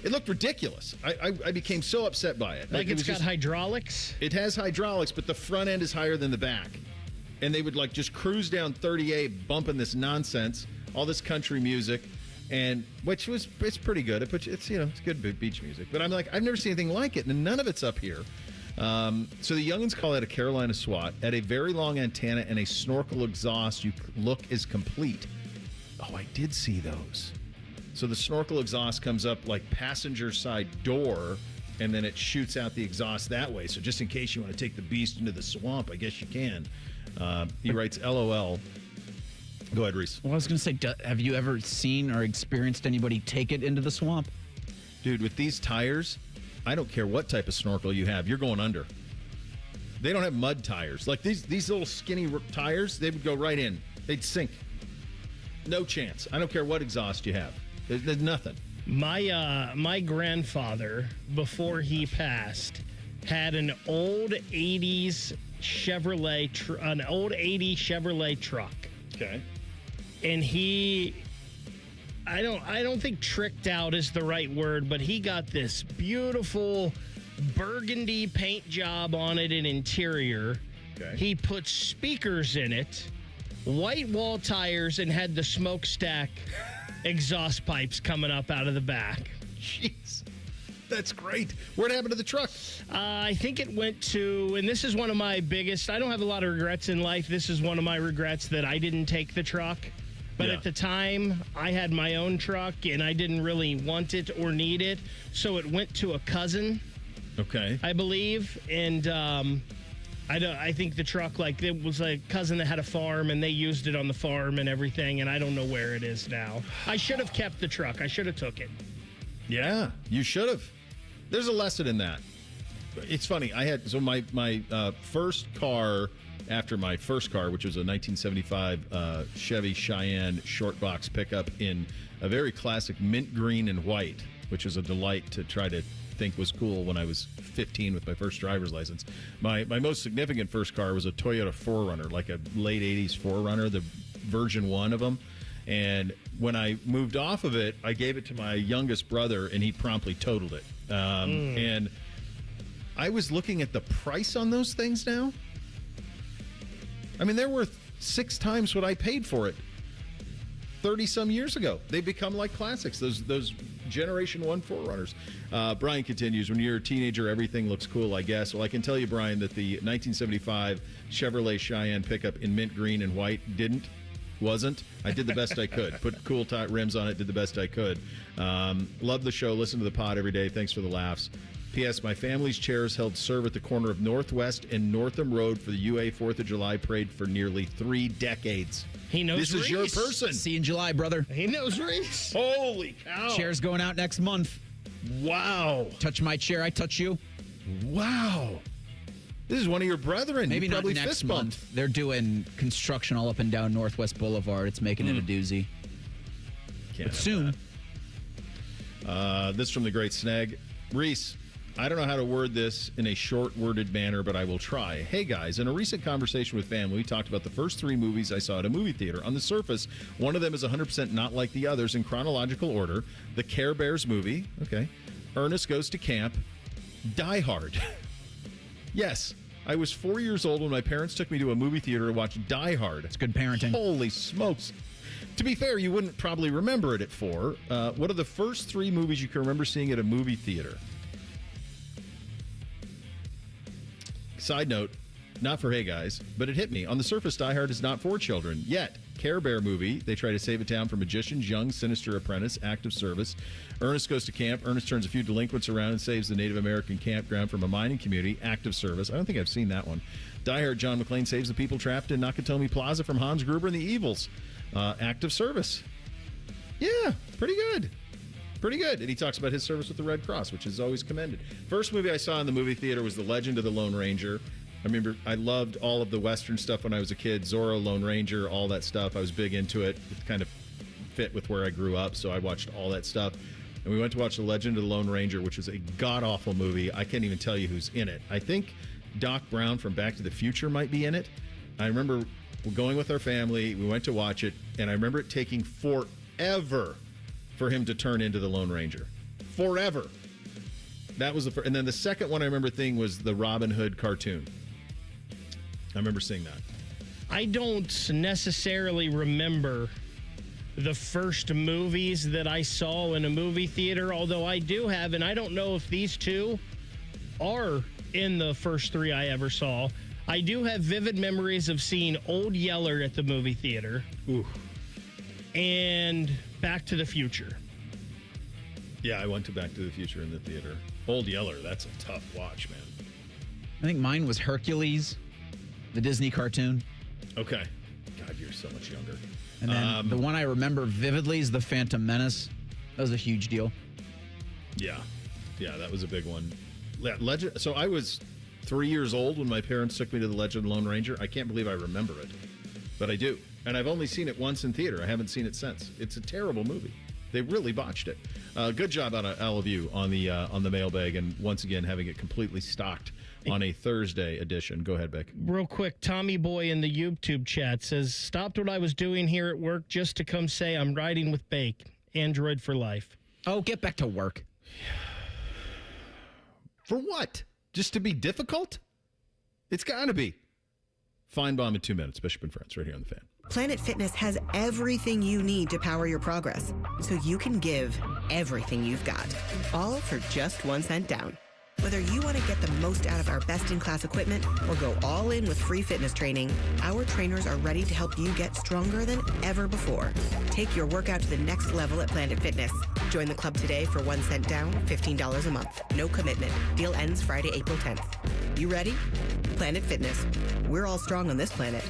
It looked ridiculous. I became so upset by it. Like it's got hydraulics? It has hydraulics, but the front end is higher than the back. And they would like just cruise down 38, bumping this nonsense, all this country music, and it's pretty good. It's good beach music. But I'm like, I've never seen anything like it, and none of it's up here. So the youngins call it a Carolina SWAT. At a very long antenna and a snorkel exhaust, you look is complete. Oh, I did see those. So the snorkel exhaust comes up like passenger side door, and then it shoots out the exhaust that way. So just in case you want to take the beast into the swamp, I guess you can. He writes, LOL. Go ahead, Reese. Well, I was going to say, have you ever seen or experienced anybody take it into the swamp? Dude, with these tires, I don't care what type of snorkel you have, you're going under. They don't have mud tires. Like these little skinny tires, they would go right in. They'd sink. No chance. I don't care what exhaust you have. There's nothing. My grandfather, before he passed, had an old 80s Chevrolet, an old 80 Chevrolet truck. Okay. And I don't think tricked out is the right word, but he got this beautiful burgundy paint job on it in interior. Okay. He put speakers in it, white wall tires, and had the smokestack exhaust pipes coming up out of the back. Jeez. That's great. Where'd it happen to the truck? I think it went to, and this is one of my biggest, I don't have a lot of regrets in life. This is one of my regrets that I didn't take the truck. But at the time, I had my own truck, and I didn't really want it or need it. So it went to a cousin. Okay. I believe. And I think the truck, like, it was a cousin that had a farm, and they used it on the farm and everything, and I don't know where it is now. I should have kept the truck. I should have took it. Yeah, you should have. There's a lesson in that. It's funny. I had my first car after my first car, which was a 1975 Chevy Cheyenne short box pickup in a very classic mint green and white, which was a delight to try to think was cool when I was 15 with my first driver's license. My most significant first car was a Toyota 4Runner, like a late 80s 4Runner, the version 1 of them. And when I moved off of it, I gave it to my youngest brother, and he promptly totaled it. And I was looking at the price on those things now. I mean, they're worth 6 times what I paid for it 30-some years ago. They become like classics, those Generation 1 4Runners. Brian continues, when you're a teenager, everything looks cool, I guess. Well, I can tell you, Brian, that the 1975 Chevrolet Cheyenne pickup in mint green and white wasn't. I did the best I could. Put cool rims on it, did the best I could. Love the show, listen to the pod every day. Thanks for the laughs. P.S. My family's chairs held serve at the corner of Northwest and Northam Road for the UA 4th of July parade for nearly 3 decades. He knows This Reese. is your person. See you in July, brother. He knows Reese. Holy cow. Chair's going out next month. Wow. Touch my chair, I touch you. Wow. This is one of your brethren. Maybe you not probably next fist bumped. month. They're doing construction all up and down Northwest Boulevard. It's making it a doozy. But soon. This from the great Snag. Reese, I don't know how to word this in a short-worded manner, but I will try. Hey, guys, in a recent conversation with family, we talked about the first 3 movies I saw at a movie theater. On the surface, one of them is 100% not like the others in chronological order. The Care Bears movie, okay. Ernest Goes to Camp. Die Hard. Yes, I was 4 years old when my parents took me to a movie theater to watch Die Hard. It's good parenting. Holy smokes. To be fair, you wouldn't probably remember it at 4. What are the first 3 movies you can remember seeing at a movie theater? Side note, not for hey guys, but it hit me. On the surface, Die Hard is not for children. Yet, Care Bear movie, they try to save a town from magicians, young, sinister apprentice, active service. Ernest Goes to Camp. Ernest turns a few delinquents around and saves the Native American campground from a mining community, active service. I don't think I've seen that one. Die Hard, John McClane saves the people trapped in Nakatomi Plaza from Hans Gruber and the Evils, active service. Yeah, pretty good. Pretty good. And he talks about his service with the Red Cross, which is always commended. First movie I saw in the movie theater was The Legend of the Lone Ranger. I remember I loved all of the Western stuff when I was a kid. Zorro, Lone Ranger, all that stuff. I was big into it. It kind of fit with where I grew up, so I watched all that stuff. And we went to watch The Legend of the Lone Ranger, which is a god-awful movie. I can't even tell you who's in it. I think Doc Brown from Back to the Future might be in it. I remember going with our family. We went to watch it, and I remember it taking forever for him to turn into the Lone Ranger. Forever. That was the first. And then the second one I remember seeing was the Robin Hood cartoon. I remember seeing that. I don't necessarily remember the first movies that I saw in a movie theater, although I do have, and I don't know if these two are in the first 3 I ever saw. I do have vivid memories of seeing Old Yeller at the movie theater. Ooh. And Back to the Future. Yeah, I went to Back to the Future in the theater. Old Yeller, that's a tough watch, man. I think mine was Hercules, the Disney cartoon. Okay. God, you're so much younger. And then the one I remember vividly is The Phantom Menace. That was a huge deal. Yeah. Yeah, that was a big one. Legend. So I was 3 years old when my parents took me to The Legend of the Lone Ranger. I can't believe I remember it, but I do. And I've only seen it once in theater. I haven't seen it since. It's a terrible movie. They really botched it. Good job on all of you on the mailbag, and once again having it completely stocked on a Thursday edition. Go ahead, Beck. Real quick, Tommy Boy in the YouTube chat says, stopped what I was doing here at work just to come say I'm riding with Bake. Android for life. Oh, get back to work. For what? Just to be difficult? It's got to be. Finebaum in 2 minutes. Bishop and Friends, right here on The Fan. Planet Fitness has everything you need to power your progress, so you can give everything you've got, all for just 1 cent down. Whether you want to get the most out of our best-in-class equipment or go all in with free fitness training, our trainers are ready to help you get stronger than ever before. Take your workout to the next level at Planet Fitness. Join the club today for 1 cent down, $15 a month. No commitment. Deal ends Friday, April 10th. You ready? Planet Fitness. We're all strong on this planet.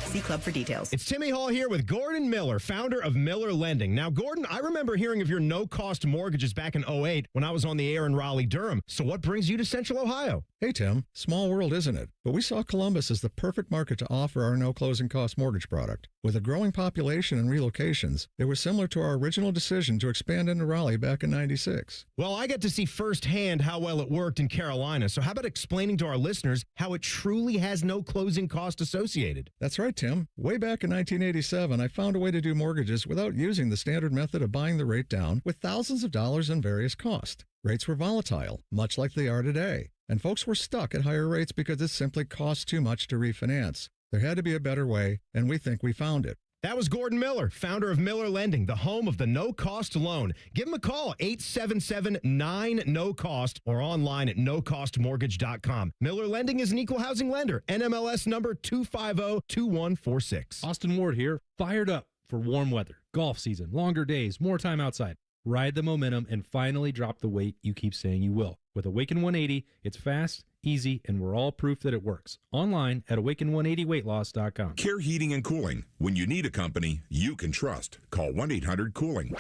See Club for details. It's Timmy Hall here with Gordon Miller, founder of Miller Lending. Now, Gordon, I remember hearing of your no-cost mortgages back in 2008 when I was on the air in Raleigh-Durham. So what brings you to Central Ohio? Hey, Tim. Small world, isn't it? But we saw Columbus as the perfect market to offer our no-closing cost mortgage product. With a growing population and relocations, it was similar to our original decision to expand into Raleigh back in '96. Well, I got to see firsthand how well it worked in Carolina. So how about explaining to our listeners how it truly has no closing cost associated? That's right, Tim. Way back in 1987, I found a way to do mortgages without using the standard method of buying the rate down with thousands of dollars in various costs. Rates were volatile, much like they are today. And folks were stuck at higher rates because it simply cost too much to refinance. There had to be a better way, and we think we found it. That was Gordon Miller, founder of Miller Lending, the home of the no-cost loan. Give him a call, 877-9-NO-COST, or online at nocostmortgage.com. Miller Lending is an equal housing lender. NMLS number 2502146. Austin Ward here, fired up for warm weather, golf season, longer days, more time outside. Ride the momentum and finally drop the weight you keep saying you will. With Awaken 180, it's fast, easy, and we're all proof that it works. Online at awaken180weightloss.com. Care Heating and Cooling. When you need a company you can trust, call 1-800-COOLING.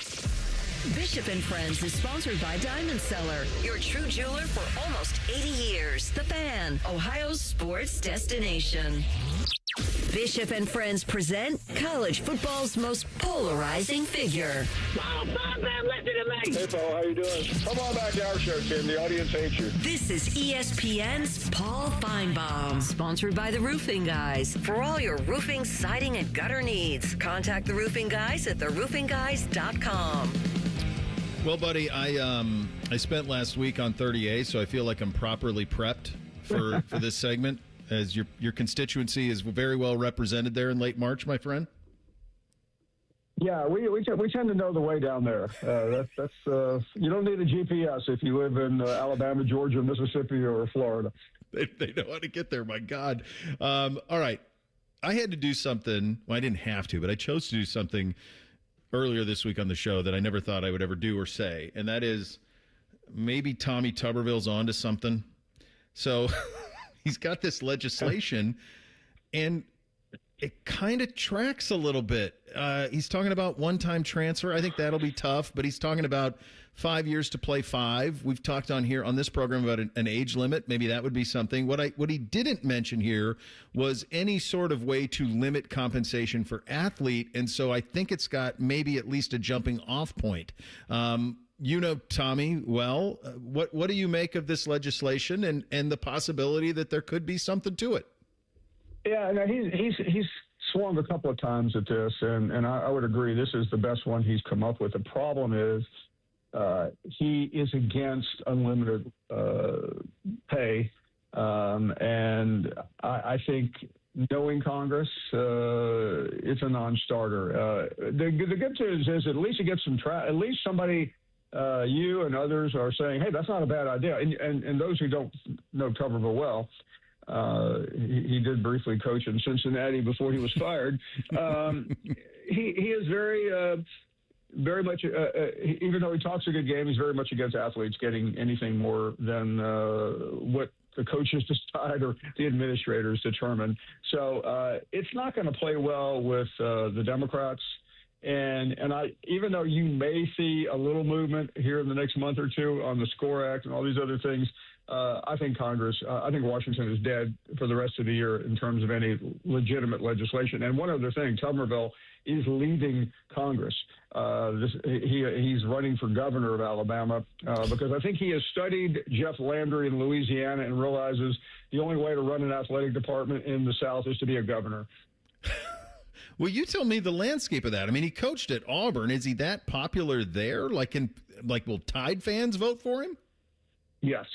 Bishop and Friends is sponsored by Diamond Seller, your true jeweler for almost 80 years. The Fan, Ohio's sports destination. Bishop and Friends present college football's most polarizing figure. Hey, Paul, how you doing? Come on back to our show, Tim. The audience hates you. This is ESPN's Paul Finebaum, sponsored by the Roofing Guys. For all your roofing, siding, and gutter needs, contact the Roofing Guys at theroofingguys.com. Well, buddy, I spent last week on 30A, so I feel like I'm properly prepped for this segment, as your constituency is very well represented there in late March, my friend. Yeah, we tend to know the way down there. That's you don't need a GPS if you live in Alabama, Georgia, Mississippi, or Florida. They know how to get there. My God. All right, I had to do something. Well, I didn't have to, but I chose to do something earlier this week on the show that I never thought I would ever do or say, and that is maybe Tommy Tuberville's onto something. So he's got this legislation, and it kind of tracks a little bit. He's talking about one-time transfer. I think that'll be tough, but he's talking about 5 years to play 5. We've talked on this program about an age limit. Maybe that would be something. What he didn't mention here was any sort of way to limit compensation for athlete, and so I think it's got maybe at least a jumping off point. You know Tommy well. What do you make of this legislation and the possibility that there could be something to it? Yeah, no, he's swung a couple of times at this, and I would agree this is the best one he's come up with. The problem is he is against unlimited pay, and I think knowing Congress, it's a non-starter. The good news is at least he gets some at least somebody, you and others are saying, hey, that's not a bad idea. And those who don't know Tuberville well, he did briefly coach in Cincinnati before he was fired. He is very much, even though he talks a good game, he's very much against athletes getting anything more than what the coaches decide or the administrators determine. So it's not going to play well with the Democrats. And even though you may see a little movement here in the next month or two on the SCORE Act and all these other things, I think I think Washington is dead for the rest of the year in terms of any legitimate legislation. And one other thing, Tuberville is leaving Congress. He's running for governor of Alabama because I think he has studied Jeff Landry in Louisiana and realizes the only way to run an athletic department in the South is to be a governor. Well, you tell me the landscape of that. I mean, he coached at Auburn. Is he that popular there? Will Tide fans vote for him? Yes,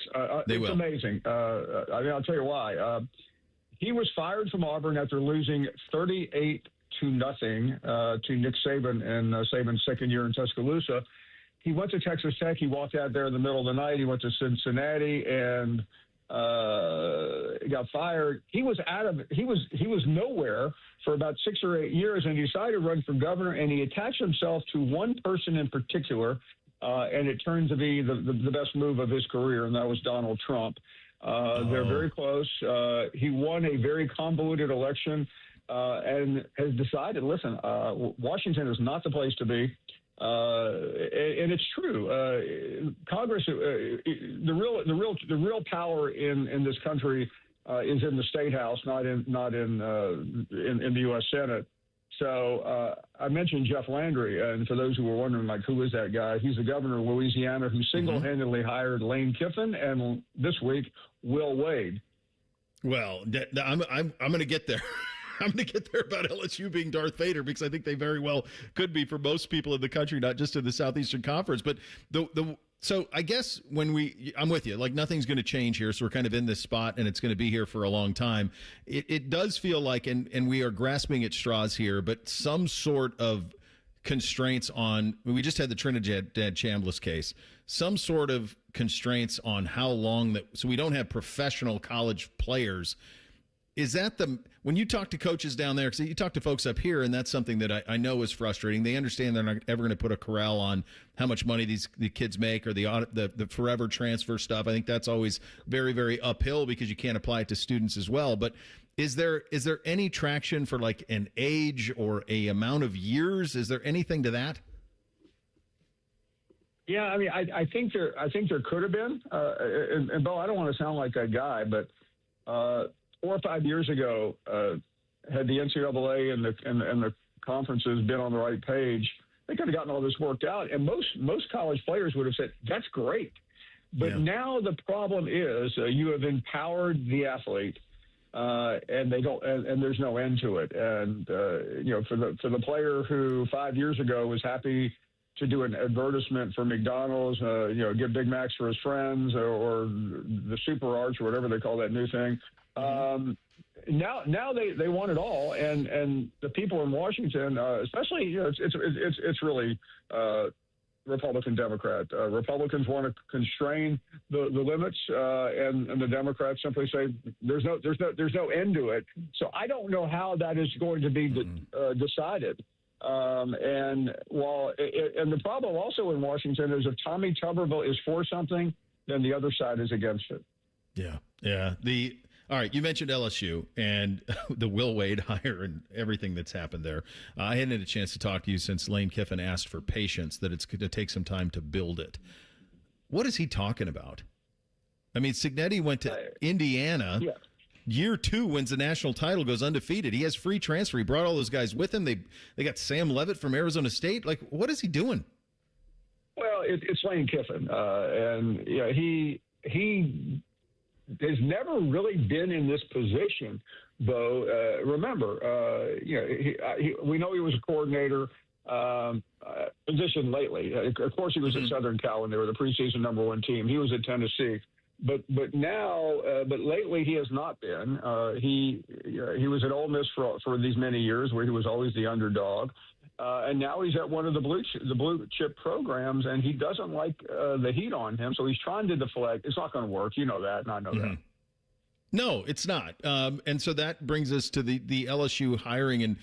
they it's will. Amazing. I'll tell you why. He was fired from Auburn after losing 38-0 to Nick Saban in Saban's second year in Tuscaloosa. He went to Texas Tech. He walked out there in the middle of the night. He went to Cincinnati and got fired. He was nowhere for about 6 or 8 years, and he decided to run for governor. And he attached himself to one person in particular. And it turned to be the best move of his career, and that was Donald Trump. They're very close. He won a very convoluted election and has decided, listen, Washington is not the place to be. And it's true. Congress, the real power in this country is in the State House, not in the U.S. Senate. So I mentioned Jeff Landry, and for those who were wondering, like, who is that guy? He's the governor of Louisiana who single-handedly hired Lane Kiffin, and this week Will Wade. Well, I'm going to get there. I'm going to get there about LSU being Darth Vader, because I think they very well could be for most people in the country, not just in the Southeastern Conference. But so I guess I'm with you. Like, nothing's going to change here, so we're kind of in this spot, and it's going to be here for a long time. It does feel like, and we are grasping at straws here, but some sort of constraints on. We just had the Trinidad Chambliss case. Some sort of constraints on how long so we don't have professional college players. Is that when you talk to coaches down there, because you talk to folks up here, and that's something that I know is frustrating. They understand they're not ever going to put a corral on how much money the kids make, or the forever transfer stuff. I think that's always very, very uphill, because you can't apply it to students as well. But is there any traction for like an age or a amount of years? Is there anything to that? Yeah, I mean, I think there could have been. And Bo, I don't want to sound like that guy, but 4 or 5 years ago, had the NCAA and the conferences been on the right page, they could have gotten all this worked out. And most college players would have said, that's great. But now the problem is you have empowered the athlete, and they don't, and there's no end to it. And for the player who 5 years ago was happy to do an advertisement for McDonald's, give Big Macs for his friends, or the Super Arch, or whatever they call that new thing. Now they want it all, and the people in Washington, especially, it's really Republican Democrat. Republicans want to constrain the limits, and the Democrats simply say there's no end to it. So I don't know how that is going to be decided. And the problem also in Washington is if Tommy Tuberville is for something, then the other side is against it. Yeah. All right, you mentioned LSU and the Will Wade hire and everything that's happened there. I hadn't had a chance to talk to you since Lane Kiffin asked for patience, that it's going to take some time to build it. What is he talking about? I mean, Cignetti went to Indiana. Yeah. Year 2 wins the national title, goes undefeated. He has free transfer. He brought all those guys with him. They got Sam Levitt from Arizona State. Like, what is he doing? Well, it's Lane Kiffin, and he has never really been in this position, though. Remember, we know he was a coordinator position lately. Of course, he was at Southern Cal when they were the preseason #1 team. He was at Tennessee, but lately he has not been. He was at Ole Miss for these many years, where he was always the underdog. And now he's at one of the blue chip programs, and he doesn't like the heat on him, so he's trying to deflect. It's not going to work. You know that, and I know that. No, it's not. And so that brings us to the LSU hiring. And,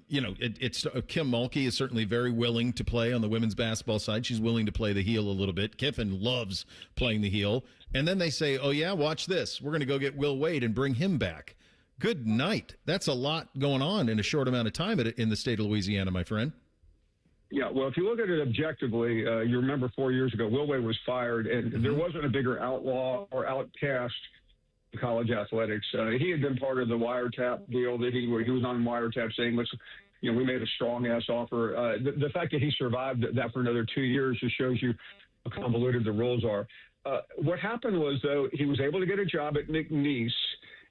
it's Kim Mulkey is certainly very willing to play on the women's basketball side. She's willing to play the heel a little bit. Kiffin loves playing the heel. And then they say, oh, yeah, watch this. We're going to go get Will Wade and bring him back. Good night. That's a lot going on in a short amount of time in the state of Louisiana, my friend. Yeah, well, if you look at it objectively, you remember 4 years ago, Will Wade was fired, and there wasn't a bigger outlaw or outcast in college athletics. He had been part of the wiretap deal that he was on wiretap saying, we made a strong-ass offer. The fact that he survived that for another 2 years just shows you how convoluted the rules are. What happened was, though, he was able to get a job at McNeese,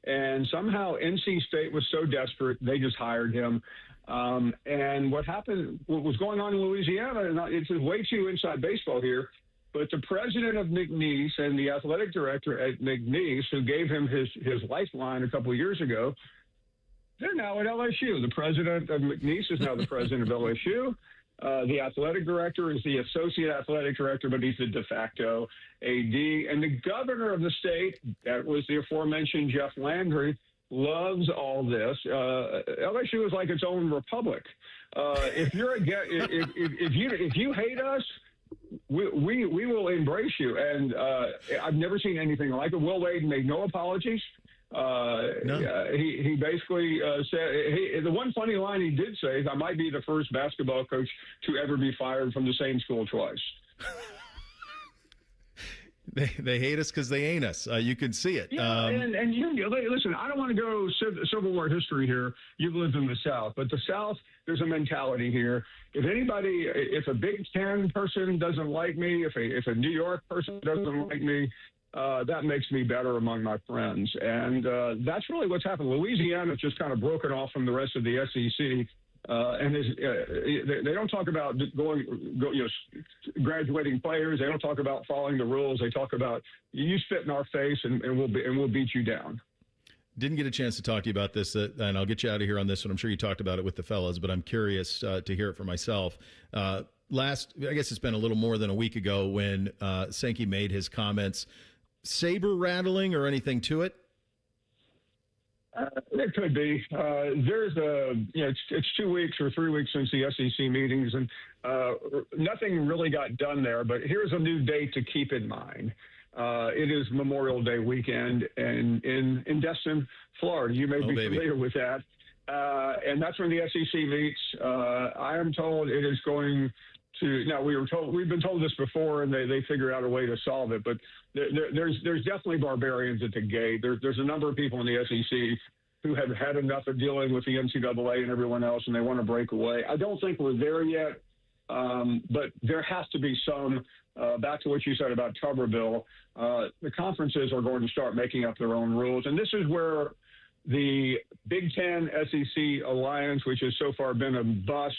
and somehow NC State was so desperate, they just hired him. And what was going on in Louisiana, and it's way too inside baseball here, but the president of McNeese and the athletic director at McNeese, who gave him his lifeline a couple of years ago, they're now at LSU. The president of McNeese is now the president of LSU. The athletic director is the associate athletic director, but he's the de facto AD. And the governor of the state, that was the aforementioned Jeff Landry, loves all this. LSU is like its own republic. If you hate us, we will embrace you. And I've never seen anything like it. Will Wade made no apologies. He basically said the one funny line he did say is, "I might be the first basketball coach to ever be fired from the same school twice." They hate us because they ain't us. You can see it. Yeah, and you listen. I don't want to go Civil War history here. You've lived in the South, but the South, there's a mentality here. If a Big Ten person doesn't like me, if a New York person doesn't like me, that makes me better among my friends, and that's really what's happened. Louisiana's just kind of broken off from the rest of the SEC. And they don't talk about graduating players. They don't talk about following the rules. They talk about you spit in our face and we'll beat you down. Didn't get a chance to talk to you about this, and I'll get you out of here on this one. I'm sure you talked about it with the fellas, but I'm curious to hear it for myself. I guess it's been a little more than a week ago when Sankey made his comments. Saber rattling or anything to it? It could be. It's 2 weeks or 3 weeks since the SEC meetings, and nothing really got done there. But here's a new date to keep in mind. It is Memorial Day weekend in Destin, Florida. You may be familiar with that. And that's when the SEC meets. I am told it is going to. Now we've been told this before, and they figure out a way to solve it. But there's definitely barbarians at the gate. There's a number of people in the SEC who have had enough of dealing with the NCAA and everyone else, and they want to break away. I don't think we're there yet, but there has to be some. Back to what you said about Tuberville, the conferences are going to start making up their own rules, and this is where the Big Ten SEC alliance, which has so far been a bust,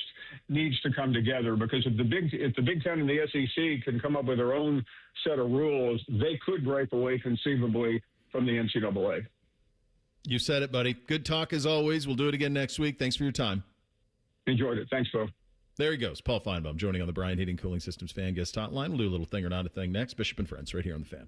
needs to come together, because if the Big Ten and the SEC can come up with their own set of rules, they could break away conceivably from the NCAA. You said it, buddy. Good talk as always. We'll do it again next week. Thanks for your time. Enjoyed it. Thanks, Phil. There he goes. Paul Finebaum joining on the Bryant Heating Cooling Systems Fan Guest Hotline. We'll do a little thing or not a thing next. Bishop and Friends right here on the Fan.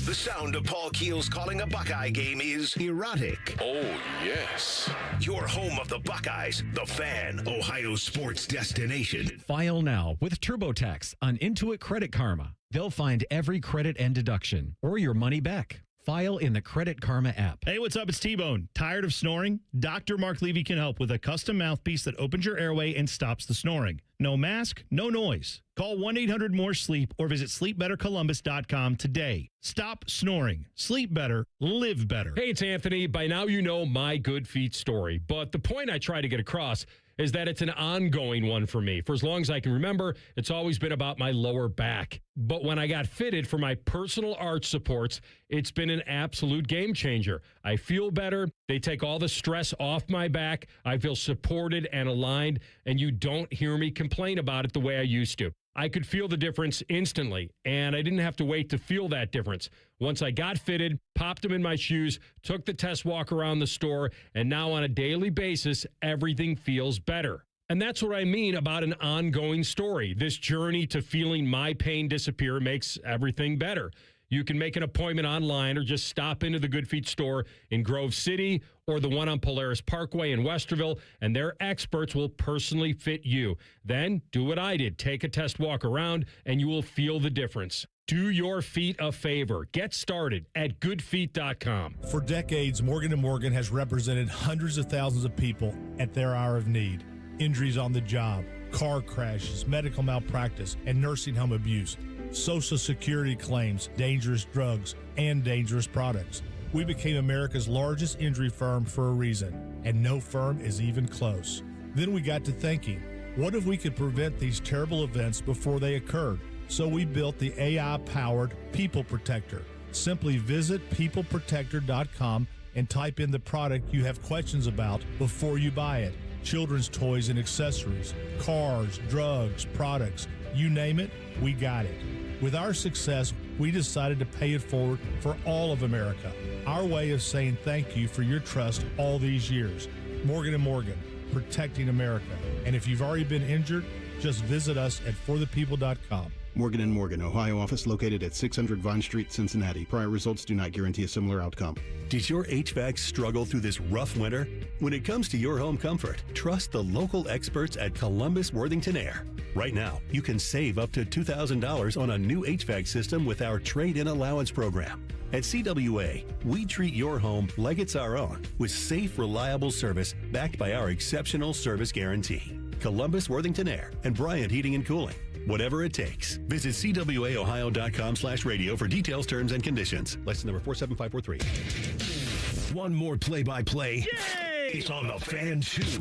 The sound of Paul Keels calling a Buckeye game is erotic. Oh, yes. Your home of the Buckeyes, the Fan, Ohio sports destination. File now with TurboTax on Intuit Credit Karma. They'll find every credit and deduction or your money back. File in the Credit Karma app. Hey, what's up? It's T-Bone. Tired of snoring? Dr. Mark Levy can help with a custom mouthpiece that opens your airway and stops the snoring. No mask, no noise. Call 1-800-MORE-SLEEP or visit sleepbettercolumbus.com today. Stop snoring. Sleep better. Live better. Hey, it's Anthony. By now you know my good feet story. But the point I try to get across is that it's an ongoing one for me. For as long as I can remember, it's always been about my lower back. But when I got fitted for my personal arch supports, it's been an absolute game changer. I feel better. They take all the stress off my back. I feel supported and aligned, and you don't hear me complain about it the way I used to. I could feel the difference instantly, and I didn't have to wait to feel that difference. Once I got fitted, popped them in my shoes, took the test walk around the store, and now on a daily basis, everything feels better. And that's what I mean about an ongoing story. This journey to feeling my pain disappear makes everything better. You can make an appointment online or just stop into the Good Feet store in Grove City or the one on Polaris Parkway in Westerville, and their experts will personally fit you. Then do what I did. Take a test walk around, and you will feel the difference. Do your feet a favor. Get started at goodfeet.com. For decades, Morgan & Morgan has represented hundreds of thousands of people at their hour of need. Injuries on the job, car crashes, medical malpractice, and nursing home abuse. Social Security claims, dangerous drugs, and dangerous products. We became America's largest injury firm for a reason, and no firm is even close. Then we got to thinking, what if we could prevent these terrible events before they occurred? So we built the AI-powered People Protector. Simply visit peopleprotector.com and type in the product you have questions about before you buy it. Children's toys and accessories, cars, drugs, products, you name it, we got it. With our success, we decided to pay it forward for all of America. Our way of saying thank you for your trust all these years. Morgan & Morgan, protecting America. And if you've already been injured, Just visit us at forthepeople.com. Morgan & Morgan, Ohio office located at 600 Vine Street, Cincinnati. Prior results do not guarantee a similar outcome. Did your HVAC struggle through this rough winter? When it comes to your home comfort, trust the local experts at Columbus Worthington Air. Right now, you can save up to $2,000 on a new HVAC system with our trade-in allowance program. At CWA, we treat your home like it's our own with safe, reliable service backed by our exceptional service guarantee. Columbus Worthington Air and Bryant Heating and Cooling. Whatever it takes. Visit CWAOhio.com/radio for details, terms, and conditions. License number 47543. One more play-by-play. Yay! It's on the Fan 2.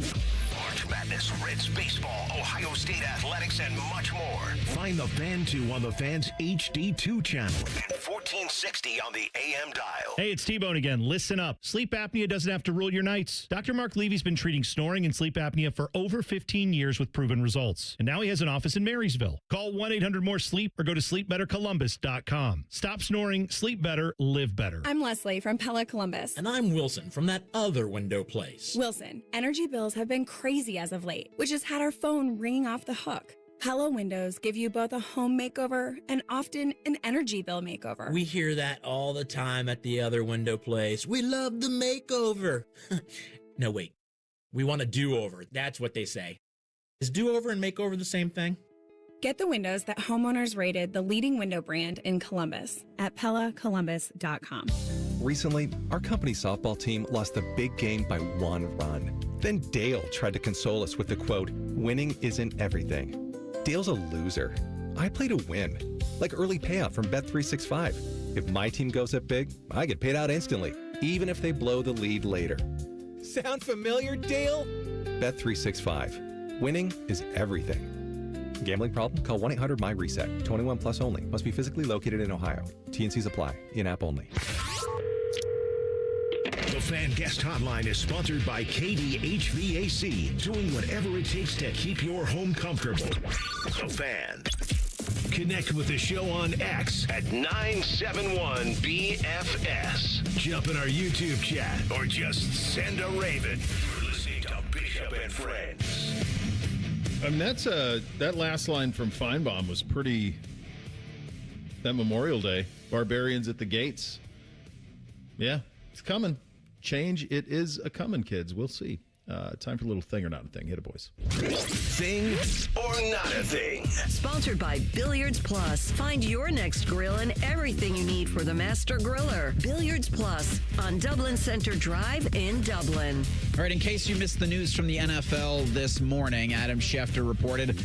March Madness, Reds baseball, Ohio State athletics, and much more. Find the Fan 2 on the Fan's HD2 channel and 1460 on the AM dial. Hey, it's T-Bone again. Listen up. Sleep apnea doesn't have to rule your nights. Dr. Mark Levy's been treating snoring and sleep apnea for over 15 years with proven results. And now he has an office in Marysville. Call 1-800-MORE-SLEEP or go to sleepbettercolumbus.com. Stop snoring, sleep better, live better. I'm Leslie from Pella Columbus. And I'm Wilson from that other window place. Wilson, energy bills have been crazy as of late, which has had our phone ringing off the hook. Pella windows give you both a home makeover and often an energy bill makeover. We hear that all the time at the other window place. We love the makeover. No, wait. We want a do-over. That's what they say. Is do-over and makeover the same thing? Get the windows that homeowners rated the leading window brand in Columbus at PellaColumbus.com. Recently, our company softball team lost a big game by 1 run. Then Dale tried to console us with the quote, "Winning isn't everything." Dale's a loser. I play to win, like early payout from Bet365. If my team goes up big, I get paid out instantly, even if they blow the lead later. Sound familiar, Dale? Bet365. Winning is everything. Gambling problem? Call 1-800-MY-RESET. 21 plus only. Must be physically located in Ohio. T&Cs apply. In-app only. The Fan Guest Hotline is sponsored by KD HVAC, doing whatever it takes to keep your home comfortable. The Fan. Connect with the show on X at 971BFS. Jump in our YouTube chat or just send a raven. You're listening to Bishop and Friends. I mean, that last line from Finebaum was pretty. That Memorial Day, barbarians at the gates. Yeah, it's coming. Change, it is a coming, kids. We'll see. Time for a little thing or not a thing. Hit it, boys. Thing or not a thing. Sponsored by Billiards Plus. Find your next grill and everything you need for the master griller. Billiards Plus on Dublin Center Drive in Dublin. All right, in case you missed the news from the NFL this morning, Adam Schefter reported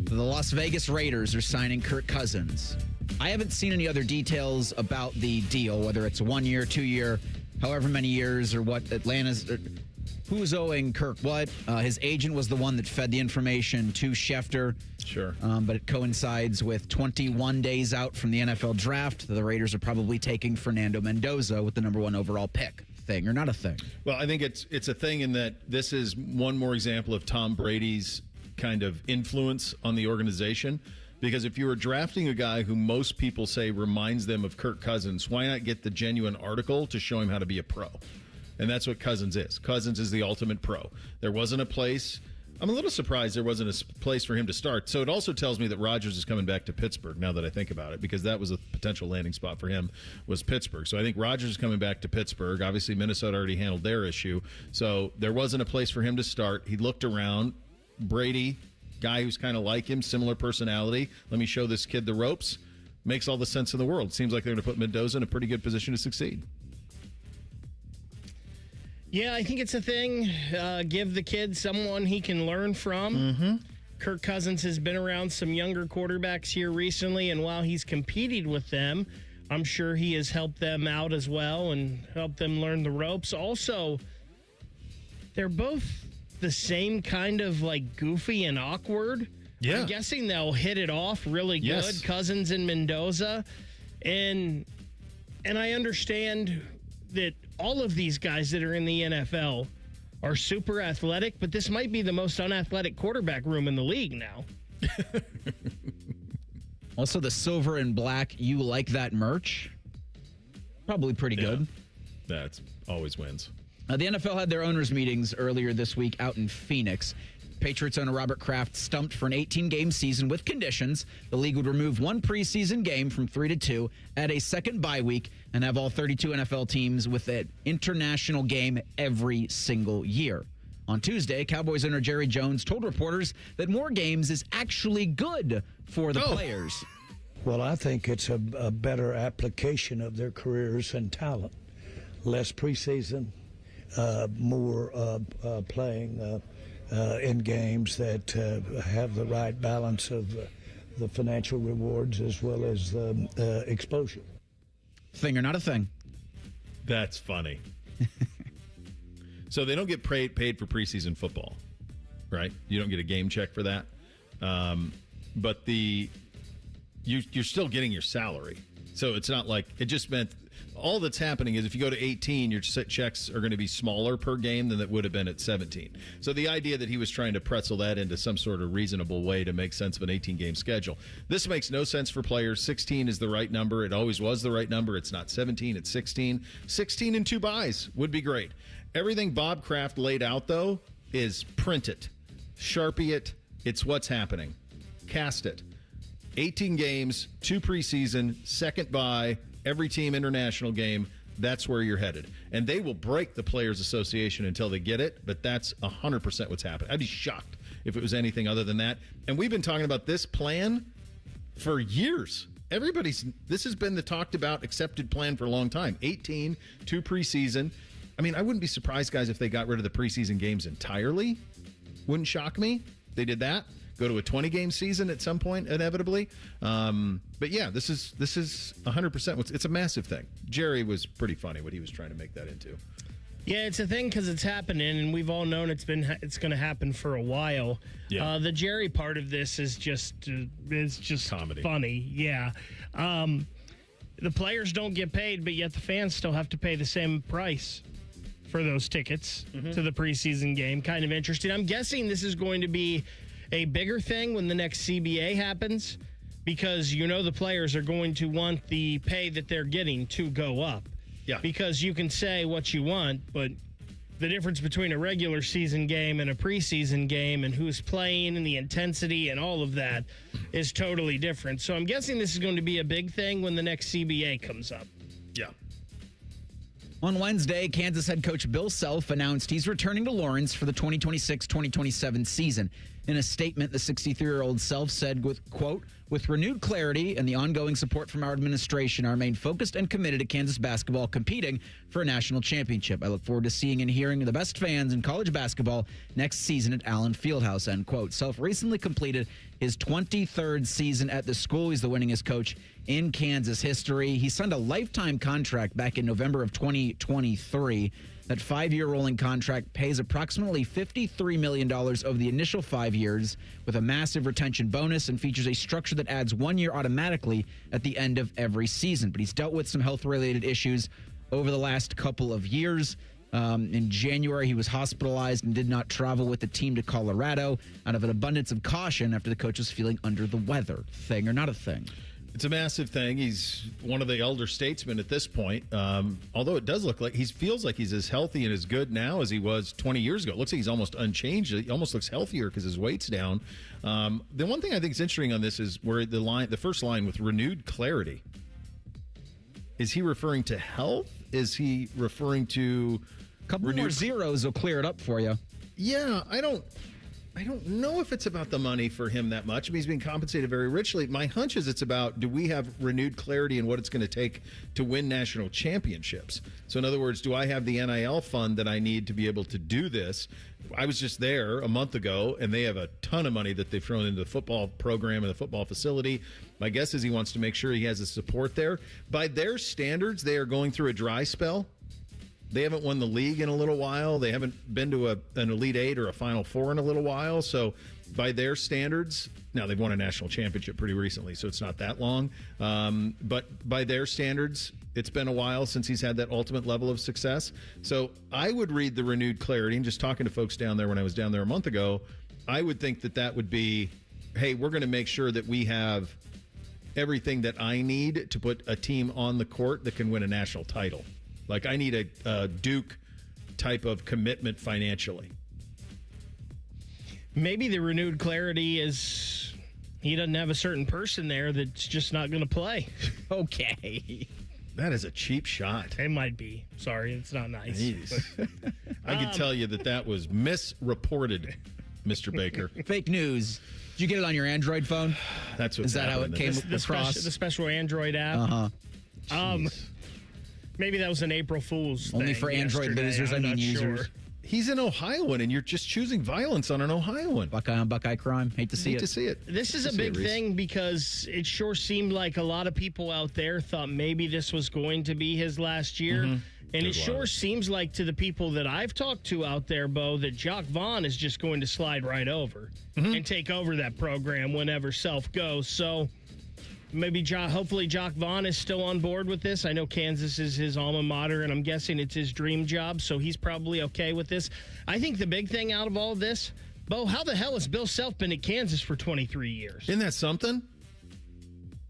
the Las Vegas Raiders are signing Kirk Cousins. I haven't seen any other details about the deal, whether it's 1 year, 2 year, however many years, or what Atlanta's... Who's owing Kirk what? His agent was the one that fed the information to Schefter. Sure. But it coincides with 21 days out from the NFL draft. The Raiders are probably taking Fernando Mendoza with the number 1 overall pick. Thing or not a thing? Well, I think it's a thing in that this is one more example of Tom Brady's kind of influence on the organization. Because if you were drafting a guy who most people say reminds them of Kirk Cousins, why not get the genuine article to show him how to be a pro? And that's what Cousins is. Cousins is the ultimate pro. There wasn't a place. I'm a little surprised there wasn't a place for him to start. So it also tells me that Rodgers is coming back to Pittsburgh now that I think about it, because that was a potential landing spot for him was Pittsburgh. So I think Rodgers is coming back to Pittsburgh. Obviously, Minnesota already handled their issue. So there wasn't a place for him to start. He looked around. Brady, guy who's kind of like him, similar personality. Let me show this kid the ropes. Makes all the sense in the world. Seems like they're going to put Mendoza in a pretty good position to succeed. Yeah, I think it's a thing. Give the kid someone he can learn from. Mm-hmm. Kirk Cousins has been around some younger quarterbacks here recently, and while he's competed with them, I'm sure he has helped them out as well and helped them learn the ropes. Also, they're both the same kind of like goofy and awkward. Yeah. I'm guessing they'll hit it off really good, Yes. Cousins and Mendoza. And I understand that all of these guys that are in the NFL are super athletic, but this might be the most unathletic quarterback room in the league now. Also, the silver and black "You Like That" merch, probably pretty good. That's always wins. The NFL had their owners' meetings earlier this week out in Phoenix. Patriots owner Robert Kraft stumped for an 18-game season with conditions. The league would remove one preseason game from 3 to 2, add a second bye week, and have all 32 NFL teams with an international game every single year. On Tuesday, Cowboys owner Jerry Jones told reporters that more games is actually good for the players. Well, I think it's a better application of their careers and talent. Less preseason, more playing in games that have the right balance of the financial rewards as well as the exposure. Thing or not a thing? That's funny. So they don't get paid for preseason football, right? You don't get a game check for that. But you're still getting your salary. So it's not like it just meant all that's happening is if you go to 18, your checks are going to be smaller per game than that would have been at 17. So the idea that he was trying to pretzel that into some sort of reasonable way to make sense of an 18-game schedule. This makes no sense for players. 16 is the right number. It always was the right number. It's not 17, it's 16. 16 and 2 buys would be great. Everything Bob Kraft laid out, though, is print it, Sharpie it. It's what's happening. Cast it. 18 games, 2 preseason, second bye, every team international game. That's where you're headed. And they will break the Players Association until they get it, but that's 100% what's happening. I'd be shocked if it was anything other than that. And we've been talking about this plan for years. This has been the talked about, accepted plan for a long time. 18, 2 preseason. I mean, I wouldn't be surprised, guys, if they got rid of the preseason games entirely. Wouldn't shock me. They did that. Go to a 20-game season at some point, inevitably. But yeah, this is 100%. It's a massive thing. Jerry was pretty funny what he was trying to make that into. Yeah, it's a thing because it's happening, and we've all known it's going to happen for a while. Yeah. The Jerry part of this is just comedy. Funny. Yeah. The players don't get paid, but yet the fans still have to pay the same price for those tickets to the preseason game. Kind of interesting. I'm guessing this is going to be a bigger thing when the next CBA happens because the players are going to want the pay that they're getting to go up. Yeah. Because you can say what you want, but the difference between a regular season game and a preseason game and who's playing and the intensity and all of that is totally different. So I'm guessing this is going to be a big thing when the next CBA comes up. Yeah. On Wednesday, Kansas head coach Bill Self announced he's returning to Lawrence for the 2026-2027 season. In a statement, the 63-year-old Self said, with renewed clarity and the ongoing support from our administration, I remain focused and committed to Kansas basketball competing for a national championship. I look forward to seeing and hearing the best fans in college basketball next season at Allen Fieldhouse, end quote. Self recently completed his 23rd season at the school. He's the winningest coach in Kansas history. He signed a lifetime contract back in November of 2023. That 5-year rolling contract pays approximately $53 million over the initial 5 years with a massive retention bonus and features a structure that adds 1 year automatically at the end of every season. But he's dealt with some health-related issues over the last couple of years. In January, he was hospitalized and did not travel with the team to Colorado out of an abundance of caution after the coach was feeling under the weather. Thing or not a thing? It's a massive thing. He's one of the elder statesmen at this point. Although it does look like he feels like he's as healthy and as good now as he was 20 years ago. It looks like he's almost unchanged. He almost looks healthier because his weight's down. The one thing I think is interesting on this is where the first line with renewed clarity. Is he referring to health? Is he referring to a couple more zeros will clear it up for you? Yeah, I don't know if it's about the money for him that much. I mean, he's being compensated very richly. My hunch is it's about, do we have renewed clarity in what it's going to take to win national championships? So in other words, do I have the NIL fund that I need to be able to do this? I was just there a month ago, and they have a ton of money that they've thrown into the football program and the football facility. My guess is he wants to make sure he has the support there. By their standards, they are going through a dry spell. They haven't won the league in a little while. They haven't been to an Elite Eight or a Final Four in a little while. So by their standards, now they've won a national championship pretty recently, so it's not that long. But by their standards, it's been a while since he's had that ultimate level of success. So I would read the renewed clarity, and just talking to folks down there when I was down there a month ago, I would think that would be, hey, we're going to make sure that we have everything that I need to put a team on the court that can win a national title. Like, I need a Duke type of commitment financially. Maybe the renewed clarity is he doesn't have a certain person there that's just not going to play. Okay. That is a cheap shot. It might be. Sorry, it's not nice. I can tell you that was misreported, Mr. Baker. Fake news. Did you get it on your Android phone? That's what's Is that how it came across? The special Android app? Uh-huh. Maybe that was an April Fool's thing. Only for Android losers, users. Sure. He's an Ohioan, and you're just choosing violence on an Ohioan. Buckeye on Buckeye crime. Hate to see it. This is a big thing because it sure seemed like a lot of people out there thought maybe this was going to be his last year. Mm-hmm. And it sure seems like to the people that I've talked to out there, Bo, that Jock Vaughn is just going to slide right over and take over that program whenever Self goes. So maybe hopefully Jock Vaughn is still on board with this. I know Kansas is his alma mater, and I'm guessing it's his dream job, so he's probably okay with this. I think the big thing out of all this, Bo, how the hell has Bill Self been at Kansas for 23 years? Isn't that something?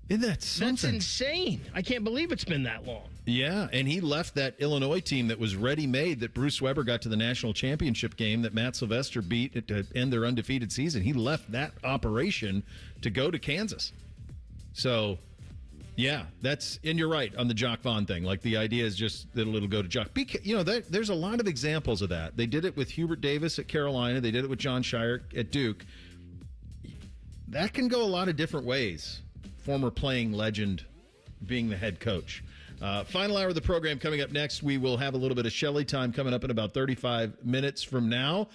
That's insane. I can't believe it's been that long. Yeah, and he left that Illinois team that was ready-made, that Bruce Weber got to the national championship game, that Matt Sylvester beat to end their undefeated season. He left that operation to go to Kansas. So, yeah, and you're right on the Jock Vaughn thing. Like, the idea is just that it'll go to Jock. There's a lot of examples of that. They did it with Hubert Davis at Carolina. They did it with John Shire at Duke. That can go a lot of different ways. Former playing legend being the head coach. Final hour of the program coming up next. We will have a little bit of Shelley time coming up in about 35 minutes from now.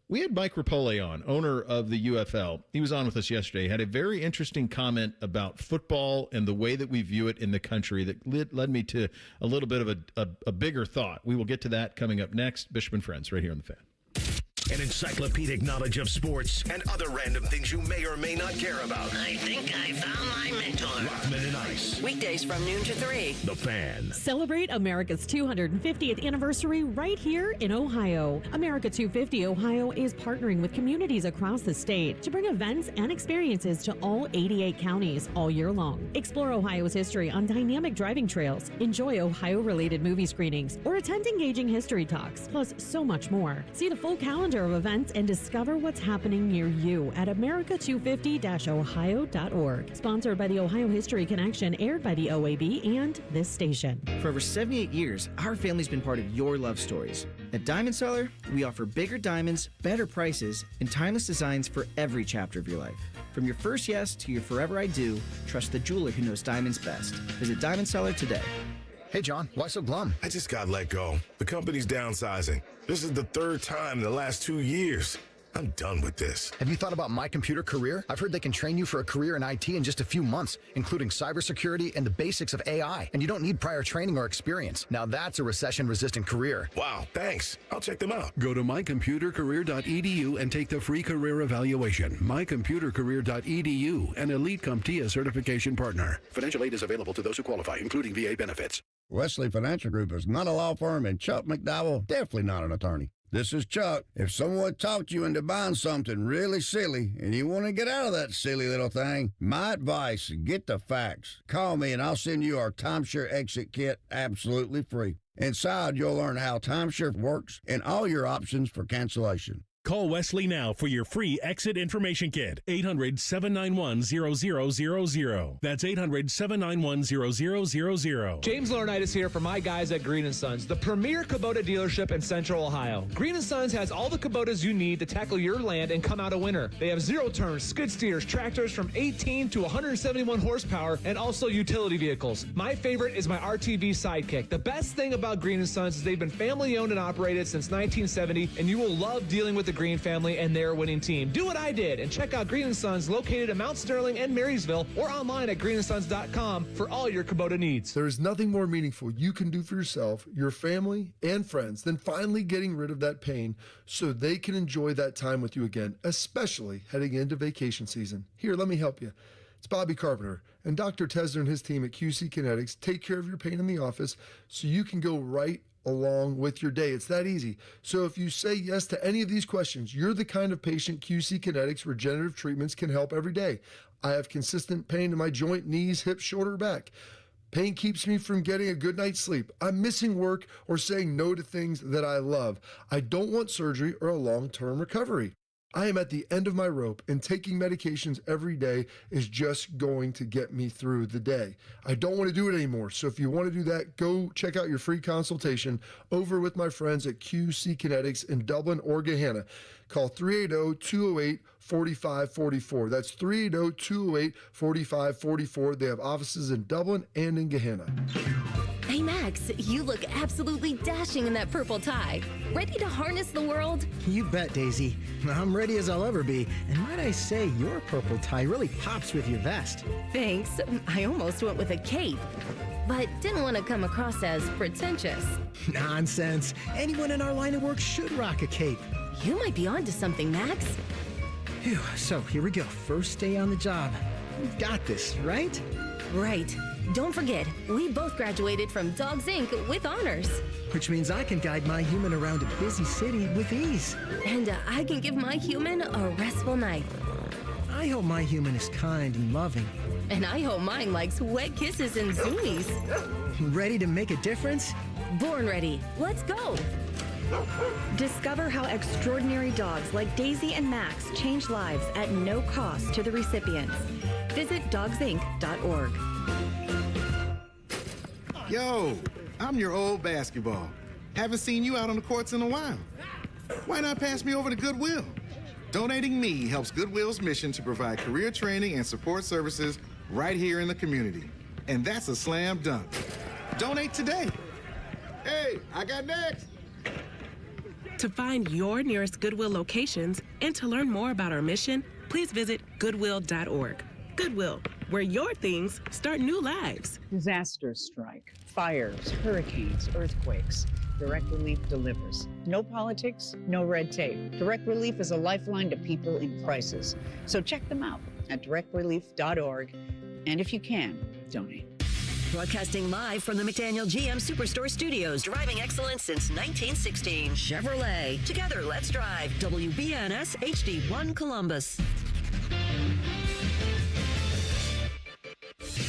We had Mike Rapoli on, owner of the UFL. He was on with us yesterday. He had a very interesting comment about football and the way that we view it in the country that led me to a little bit of a bigger thought. We will get to that coming up next. Bishop and Friends right here on The Fan. An encyclopedic knowledge of sports and other random things you may or may not care about. I think I found my mentor. Rockman and Ice. Weekdays from noon to 3. The Fan. Celebrate America's 250th anniversary right here in Ohio. America 250 Ohio is partnering with communities across the state to bring events and experiences to all 88 counties all year long. Explore Ohio's history on dynamic driving trails, enjoy Ohio-related movie screenings, or attend engaging history talks, plus so much more. See the full calendar of events and discover what's happening near you at america250-ohio.org. Sponsored by the Ohio History Connection, aired by the OAB and this station. For over 78 years, our family's been part of your love stories. At Diamond Seller, we offer bigger diamonds, better prices, and timeless designs for every chapter of your life. From your first yes to your forever I do, trust the jeweler who knows diamonds best. Visit Diamond Seller today. Hey, John, why so glum? I just got let go. The company's downsizing. This is the third time in the last 2 years. I'm done with this. Have you thought about My Computer Career? I've heard they can train you for a career in IT in just a few months, including cybersecurity and the basics of AI. And you don't need prior training or experience. Now that's a recession-resistant career. Wow, thanks. I'll check them out. Go to mycomputercareer.edu and take the free career evaluation. Mycomputercareer.edu, an Elite CompTIA certification partner. Financial aid is available to those who qualify, including VA benefits. Wesley Financial Group is not a law firm, and Chuck McDowell, definitely not an attorney. This is Chuck. If someone talked you into buying something really silly and you want to get out of that silly little thing, my advice, get the facts. Call me and I'll send you our timeshare exit kit absolutely free. Inside, you'll learn how timeshare works and all your options for cancellation. Call Wesley now for your free exit information kit. 800-791-0000. That's 800-791-0000. James Laurinaitis here for my guys at Green & Sons, the premier Kubota dealership in Central Ohio. Green & Sons has all the Kubotas you need to tackle your land and come out a winner. They have zero-turns, skid steers, tractors from 18 to 171 horsepower, and also utility vehicles. My favorite is my RTV Sidekick. The best thing about Green & Sons is they've been family-owned and operated since 1970, and you will love dealing with the Green family and their winning team. Do what I did and check out Green & Sons located in Mount Sterling and Marysville, or online at greenandsons.com for all your Kubota needs. There is nothing more meaningful you can do for yourself, your family, and friends than finally getting rid of that pain so they can enjoy that time with you again, especially heading into vacation season. Here, let me help you. It's Bobby Carpenter, and Dr. Tesler and his team at QC Kinetics take care of your pain in the office so you can go right along with your day. It's that easy. So if you say yes to any of these questions, you're the kind of patient QC Kinetics regenerative treatments can help every day. I have consistent pain in my joint, knees, hips, shoulder, back. Pain keeps me from getting a good night's sleep. I'm missing work or saying no to things that I love. I don't want surgery or a long-term recovery. I am at the end of my rope, and taking medications every day is just going to get me through the day. I don't want to do it anymore. So if you want to do that, go check out your free consultation over with my friends at QC Kinetics in Dublin or Gahanna. Call 380-208-4544. That's 380-208-4544. They have offices in Dublin and in Gahanna. Hey, Max, you look absolutely dashing in that purple tie. Ready to harness the world? You bet, Daisy. I'm ready as I'll ever be. And might I say, your purple tie really pops with your vest. Thanks. I almost went with a cape, but didn't want to come across as pretentious. Nonsense. Anyone in our line of work should rock a cape. You might be onto something, Max. Phew, so here we go. First day on the job. We've got this, right? Right. Don't forget, we both graduated from Dogs Inc. with honors. Which means I can guide my human around a busy city with ease. And I can give my human a restful night. I hope my human is kind and loving. And I hope mine likes wet kisses and zoomies. Ready to make a difference? Born ready. Let's go. Discover how extraordinary dogs like Daisy and Max change lives at no cost to the recipients. Visit dogsinc.org. Yo, I'm your old basketball. Haven't seen you out on the courts in a while. Why not pass me over to Goodwill? Donating me helps Goodwill's mission to provide career training and support services right here in the community. And that's a slam dunk. Donate today. Hey, I got next. To find your nearest Goodwill locations and to learn more about our mission, please visit goodwill.org. Goodwill, where your things start new lives. Disasters strike, fires, hurricanes, earthquakes. Direct Relief delivers. No politics, no red tape. Direct Relief is a lifeline to people in crisis. So check them out at directrelief.org. And if you can, donate. Broadcasting live from the McDaniel GM Superstore Studios. Driving excellence since 1916. Chevrolet. Together, let's drive. WBNS HD1 Columbus.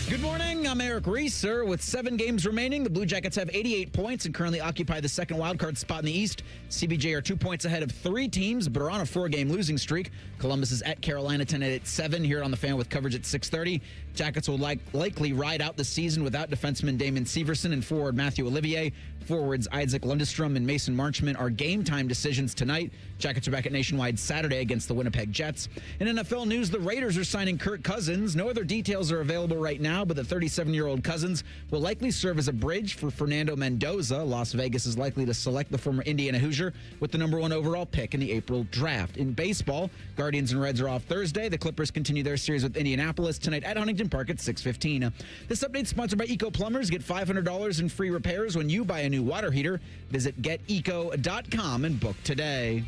Good morning. I'm Eric Reeser. With 7 games remaining, the Blue Jackets have 88 points and currently occupy the second wildcard spot in the East. CBJ are 2 points ahead of 3 teams, but are on a 4-game losing streak. Columbus is at Carolina tonight at 7 here on the Fan with coverage at 6:30. Jackets will likely ride out the season without defenseman Damon Severson and forward Matthew Olivier. Forwards Isaac Lundestrom and Mason Marchment are game-time decisions tonight. Jackets are back at Nationwide Saturday against the Winnipeg Jets. In NFL news, the Raiders are signing Kirk Cousins. No other details are available right now, but the 37-year-old Cousins will likely serve as a bridge for Fernando Mendoza. Las Vegas is likely to select the former Indiana Hoosier with the number 1 overall pick in the April draft. In baseball, Guardians and Reds are off Thursday. The Clippers continue their series with Indianapolis tonight at Huntington Park at 6:15. This update is sponsored by Eco Plumbers. Get $500 in free repairs when you buy a new water heater. Visit geteco.com and book today.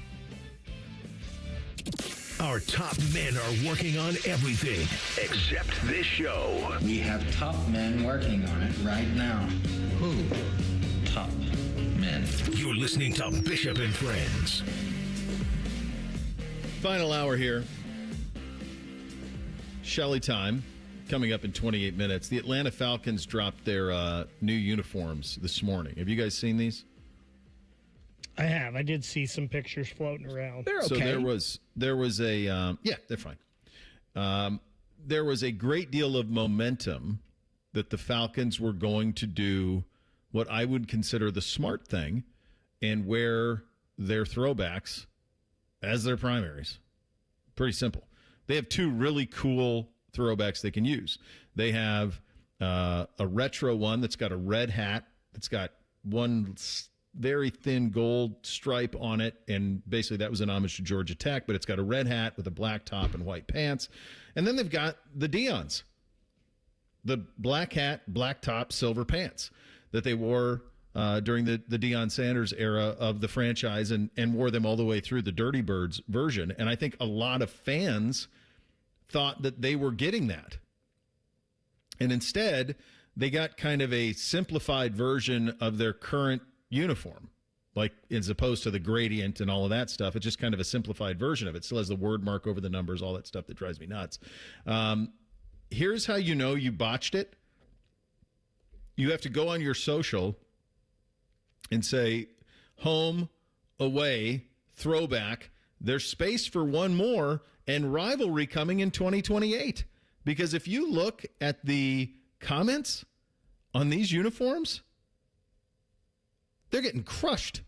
Our top men are working on everything except this show. We have top men working on it right now. Who? Top men. You're listening to Bishop and Friends. Final hour here. Shelley time coming up in 28 minutes. The Atlanta Falcons dropped their new uniforms this morning. Have you guys seen these? I have. I did see some pictures floating around. They're okay. So there was a yeah, they're fine. There was a great deal of momentum that the Falcons were going to do what I would consider the smart thing and wear their throwbacks as their primaries. Pretty simple. They have 2 really cool throwbacks they can use. They have a retro one that's got a red hat that's got one very thin gold stripe on it, and basically that was an homage to Georgia Tech, but it's got a red hat with a black top and white pants. And then they've got the Deons, the black hat, black top, silver pants that they wore during the Deion Sanders era of the franchise and wore them all the way through the Dirty Birds version. And I think a lot of fans thought that they were getting that. And instead, they got kind of a simplified version of their current uniform, like as opposed to the gradient and all of that stuff. It's just kind of a simplified version of it. Still has the word mark over the numbers, all that stuff that drives me nuts. Here's how you know you botched it. You have to go on your social and say home, away, throwback, there's space for one more and rivalry coming in 2028. Because if you look at the comments on these uniforms, they're getting crushed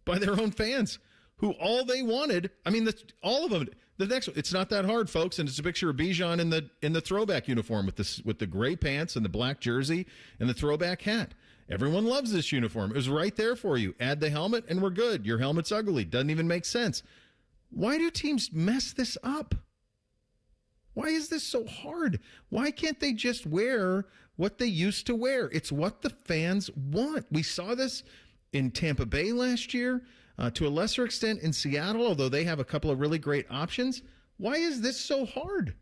by their own fans who all they wanted. I mean, all of them. The next one, it's not that hard, folks, and it's a picture of Bijan in the throwback uniform with the gray pants and the black jersey and the throwback hat. Everyone loves this uniform. It was right there for you. Add the helmet, and we're good. Your helmet's ugly. Doesn't even make sense. Why do teams mess this up? Why is this so hard? Why can't they just wear what they used to wear? It's what the fans want. We saw this in Tampa Bay last year, to a lesser extent in Seattle, although they have a couple of really great options. Why is this so hard?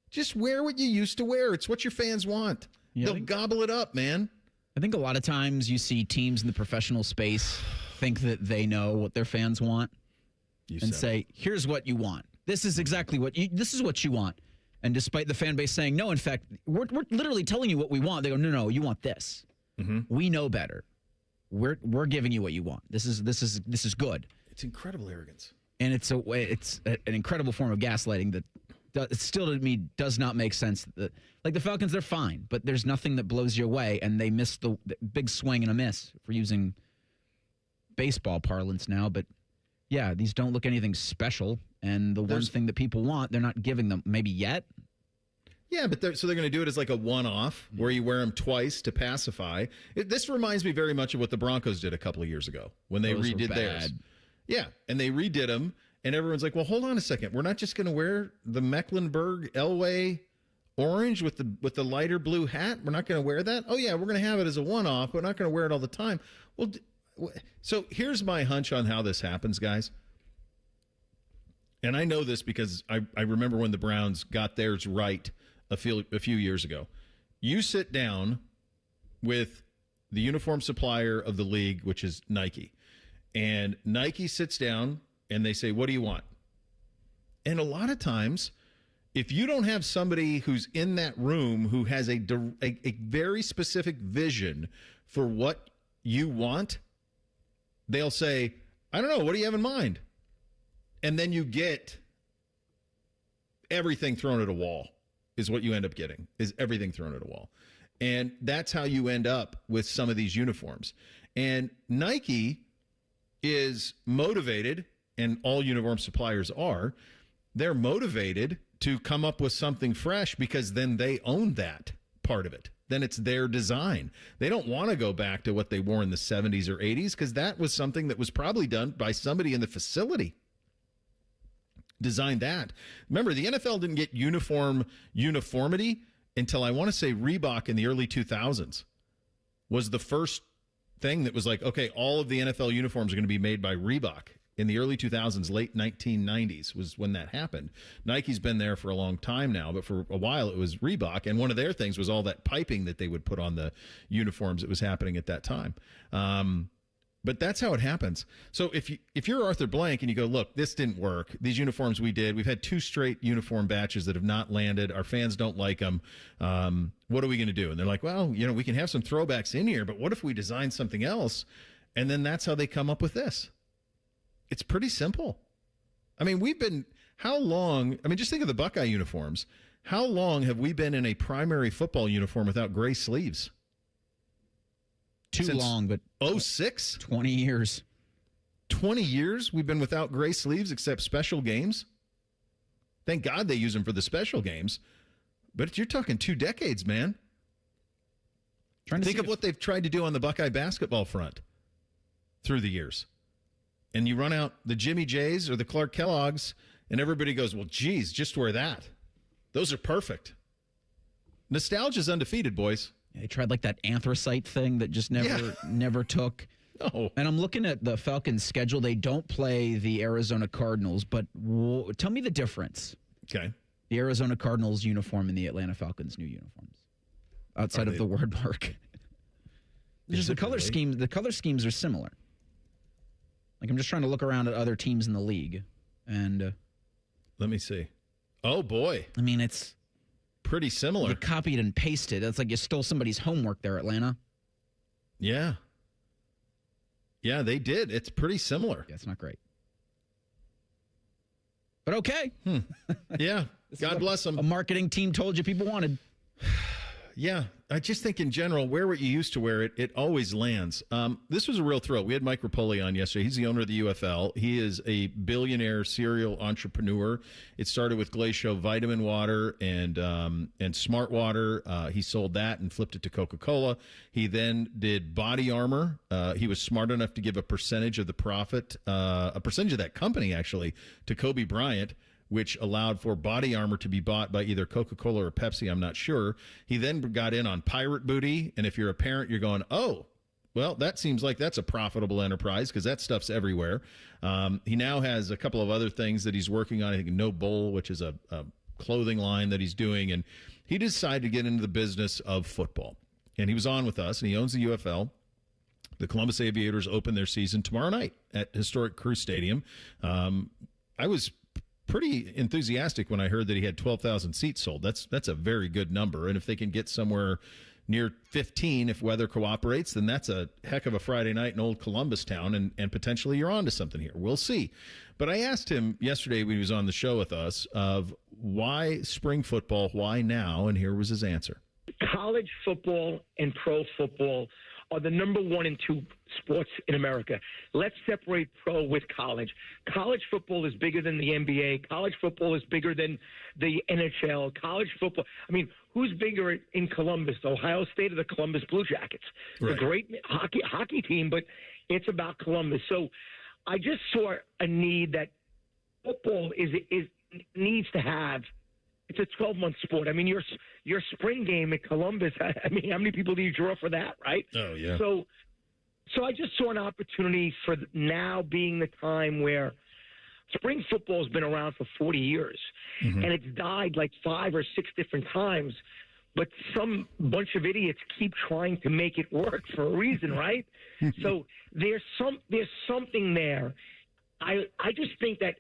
Just wear what you used to wear. It's what your fans want. Yeah, they'll gobble it up, man. I think a lot of times you see teams in the professional space think that they know what their fans want and say, here's what you want. This is exactly this is what you want. And despite the fan base saying, no, in fact, we're literally telling you what we want. They go, no, you want this. Mm-hmm. We know better. We're giving you what you want. This is good. It's incredible arrogance. And it's an incredible form of gaslighting that still to me does not make sense. Like the Falcons, they're fine, but there's nothing that blows you away, and they missed the big swing and a miss, for using baseball parlance now. But yeah, these don't look anything special, and one thing that people want, they're not giving them maybe yet. Yeah, but they're going to do it as like a one-off where you wear them twice to pacify. This reminds me very much of what the Broncos did a couple of years ago when they redid theirs. Yeah, and they redid them, and everyone's like, well, hold on a second. We're not just going to wear the Mecklenburg Elway orange with the lighter blue hat. We're not going to wear that? Oh, yeah, we're going to have it as a one-off. We're not going to wear it all the time. Well, so here's my hunch on how this happens, guys. And I know this because I remember when the Browns got theirs right a few years ago. You sit down with the uniform supplier of the league, which is Nike, and Nike sits down and they say, what do you want? And a lot of times, if you don't have somebody who's in that room who has a very specific vision for what you want, they'll say, I don't know, what do you have in mind? And then you get everything thrown at a wall. Is what you end up getting, is everything thrown at a wall. And that's how you end up with some of these uniforms. And Nike is motivated, and all uniform suppliers are, they're motivated to come up with something fresh because then they own that part of it. Then it's their design. They don't want to go back to what they wore in the 70s or 80s because that was something that was probably done by somebody in the facility. Designed that. Remember, the NFL didn't get uniformity until I want to say Reebok in the early 2000s was the first thing that was like, okay, all of the NFL uniforms are going to be made by Reebok. In the early 2000s, late 1990s was when that happened. Nike's been there for a long time now, but for a while it was Reebok. And one of their things was all that piping that they would put on the uniforms that was happening at that time. But that's how it happens. So if you're Arthur Blank and you go, look, this didn't work. These uniforms we've had 2 straight uniform batches that have not landed. Our fans don't like them. What are we going to do? And they're like, well, we can have some throwbacks in here, but what if we design something else? And then that's how they come up with this. It's pretty simple. I mean, how long? I mean, just think of the Buckeye uniforms. How long have we been in a primary football uniform without gray sleeves? Too long, but 06? 20 years. 20 years we've been without gray sleeves except special games. Thank God they use them for the special games. But you're talking 2 decades, man. Think of what they've tried to do on the Buckeye basketball front through the years. And you run out the Jimmy J's or the Clark Kellogg's, and everybody goes, well, geez, just wear that. Those are perfect. Nostalgia's undefeated, boys. They tried like that anthracite thing that just never took. No. And I'm looking at the Falcons' schedule. They don't play the Arizona Cardinals, but tell me the difference. Okay. The Arizona Cardinals uniform and the Atlanta Falcons' new uniforms. Outside of the word mark. Just the color schemes. The color schemes are similar. Like, I'm just trying to look around at other teams in the league. And let me see. Oh, boy. I mean, it's pretty similar. You copied and pasted. It's like you stole somebody's homework there, Atlanta. Yeah. Yeah, they did. It's pretty similar. Yeah, it's not great. But okay. Yeah, God bless them. A marketing team told you people wanted. Yeah, I just think in general, wear what you used to wear. It always lands. This was a real thrill. We had Mike Rapoli on yesterday. He's the owner of the UFL. He is a billionaire serial entrepreneur. It started with Glacier Vitamin Water and Smart Water. He sold that and flipped it to Coca-Cola. He then did Body Armor. He was smart enough to give a percentage of the profit, a percentage of that company actually, to Kobe Bryant, which allowed for Body Armor to be bought by either Coca-Cola or Pepsi. I'm not sure. He then got in on Pirate Booty. And if you're a parent, you're going, oh, well, that seems like that's a profitable enterprise because that stuff's everywhere. He now has a couple of other things that he's working on. I think No Bull, which is a clothing line that he's doing. And he decided to get into the business of football. And he was on with us, and he owns the UFL. The Columbus Aviators open their season tomorrow night at historic Crew Stadium. I was pretty enthusiastic when I heard that he had 12,000 seats sold. That's a very good number. And if they can get somewhere near 15, if weather cooperates, then that's a heck of a Friday night in old Columbus town, and potentially you're on to something here. We'll see. But I asked him yesterday when he was on the show with us of why spring football, why now? And here was his answer. College football and pro football are the number 1 and 2 sports in America. Let's separate pro with college. College football is bigger than the NBA. College football is bigger than the NHL. College football, I mean, who's bigger in Columbus, Ohio State or the Columbus Blue Jackets? Right. It's a great hockey team, but it's about Columbus. So I just saw a need that football needs to have. It's a 12-month sport. I mean, your spring game at Columbus, I mean, how many people do you draw for that, right? Oh, yeah. So I just saw an opportunity for now being the time where spring football has been around for 40 years, and it's died like 5 or 6 different times, but some bunch of idiots keep trying to make it work for a reason, right? So there's something there. I just think that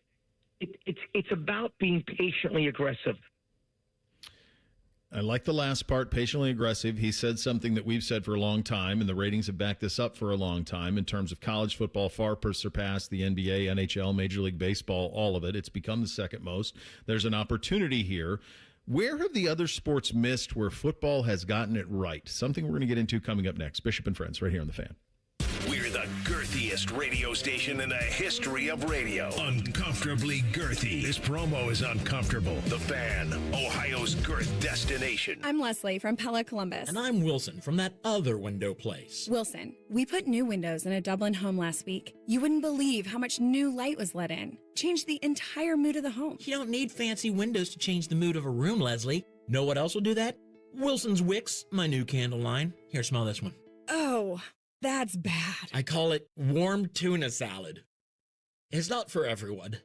it's about being patiently aggressive. I like the last part, patiently aggressive. He said something that we've said for a long time, and the ratings have backed this up for a long time in terms of college football, far surpassed the NBA, NHL, Major League Baseball, all of it. It's become the second most. There's an opportunity here. Where have the other sports missed where football has gotten it right? Something we're going to get into coming up next. Bishop and Friends, right here on The Fan. We're the girthiest radio station in the history of radio. Uncomfortably girthy. This promo is uncomfortable. The Fan, Ohio's girth destination. I'm Leslie from Pella Columbus. And I'm Wilson from that other window place. Wilson, we put new windows in a Dublin home last week. You wouldn't believe how much new light was let in. Changed the entire mood of the home. You don't need fancy windows to change the mood of a room, Leslie. Know what else will do that? Wilson's Wicks, my new candle line. Here, smell this one. Oh, that's bad. I call it warm tuna salad. It's not for everyone.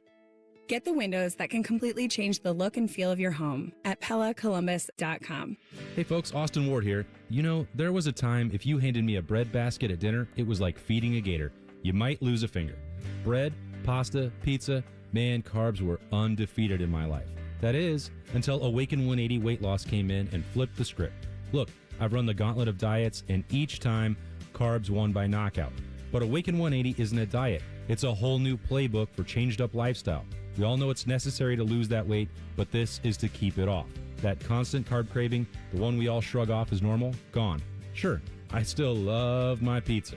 Get the windows that can completely change the look and feel of your home at PellaColumbus.com. Hey folks, Austin Ward here. You know, there was a time if you handed me a bread basket at dinner, it was like feeding a gator. You might lose a finger. Bread, pasta, pizza, man, carbs were undefeated in my life. That is, until Awaken 180 weight loss came in and flipped the script. Look, I've run the gauntlet of diets, and each time, carbs won by knockout. But Awaken 180 isn't a diet. It's a whole new playbook for changed up lifestyle. We all know it's necessary to lose that weight, but this is to keep it off. That constant carb craving, the one we all shrug off as normal, gone. Sure, I still love my pizza,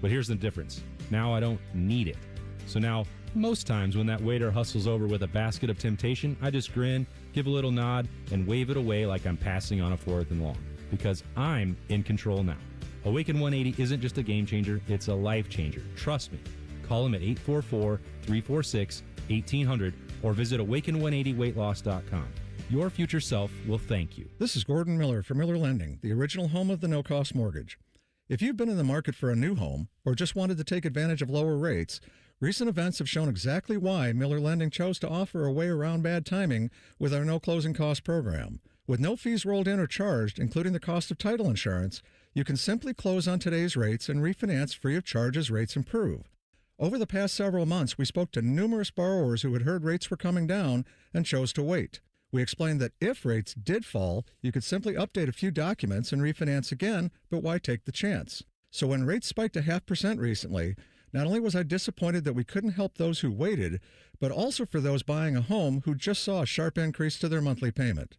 but here's the difference. Now I don't need it. So now, most times when that waiter hustles over with a basket of temptation, I just grin, give a little nod, and wave it away like I'm passing on a 4th and long. Because I'm in control now. Awaken 180 isn't just a game changer, it's a life changer. Trust me. Call them at 844-346-1800 or visit awaken180weightloss.com. Your future self will thank you. This is Gordon Miller from Miller Lending, the original home of the no-cost mortgage. If you've been in the market for a new home or just wanted to take advantage of lower rates, recent events have shown exactly why Miller Lending chose to offer a way around bad timing with our no closing cost program. With no fees rolled in or charged, including the cost of title insurance, you can simply close on today's rates and refinance free of charge as rates improve. Over the past several months, we spoke to numerous borrowers who had heard rates were coming down and chose to wait. We explained that if rates did fall, you could simply update a few documents and refinance again, but why take the chance? So when rates spiked a 0.5% recently, Not only was I disappointed that we couldn't help those who waited, but also for those buying a home who just saw a sharp increase to their monthly payment.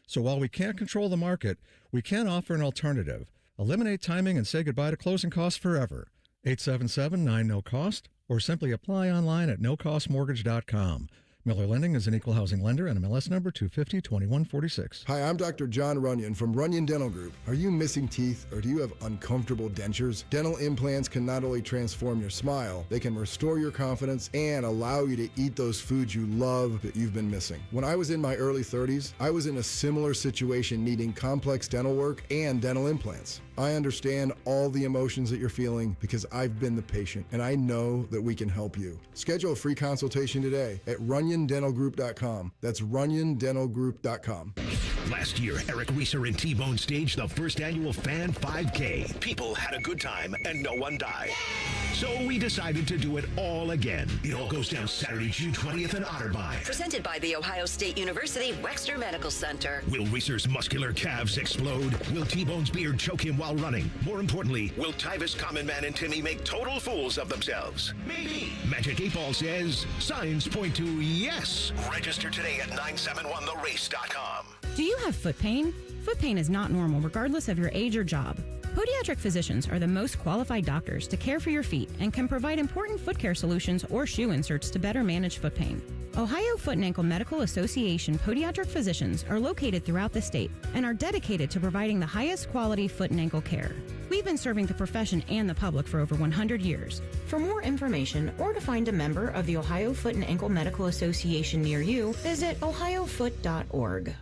So while we can't control the market, we can offer an alternative. Eliminate timing and say goodbye to closing costs forever. 877-9-NO-COST or simply apply online at nocostmortgage.com. Miller Lending is an equal housing lender and MLS number 250-2146. Hi, I'm Dr. John Runyon from Runyon Dental Group. Are you missing teeth or do you have uncomfortable dentures? Dental implants can not only transform your smile, they can restore your confidence and allow you to eat those foods you love that you've been missing. When I was in my early 30s, I was in a similar situation needing complex dental work and dental implants. I understand all the emotions that you're feeling because I've been the patient and I know that we can help you. Schedule a free consultation today at RunyonDentalGroup.com. That's RunyonDentalGroup.com. Last year, Eric Reeser and T-Bone staged the first annual Fan 5K. People had a good time and no one died. So we decided to do it all again. It all goes down Saturday, June 20th in Otterbein. Presented by the Ohio State University Wexner Medical Center. Will Reeser's muscular calves explode? Will T-Bone's beard choke him while running? More importantly, will Tyvis, Common Man, and Timmy make total fools of themselves? Maybe. Magic 8 Ball says signs point to yes. Register today at 971therace.com. Do you have foot pain? Foot pain is not normal regardless of your age or job. Podiatric physicians are the most qualified doctors to care for your feet and can provide important foot care solutions or shoe inserts to better manage foot pain. Ohio Foot and Ankle Medical Association podiatric physicians are located throughout the state and are dedicated to providing the highest quality foot and ankle care. We've been serving the profession and the public for over 100 years. For more information or to find a member of the Ohio Foot and Ankle Medical Association near you, visit ohiofoot.org.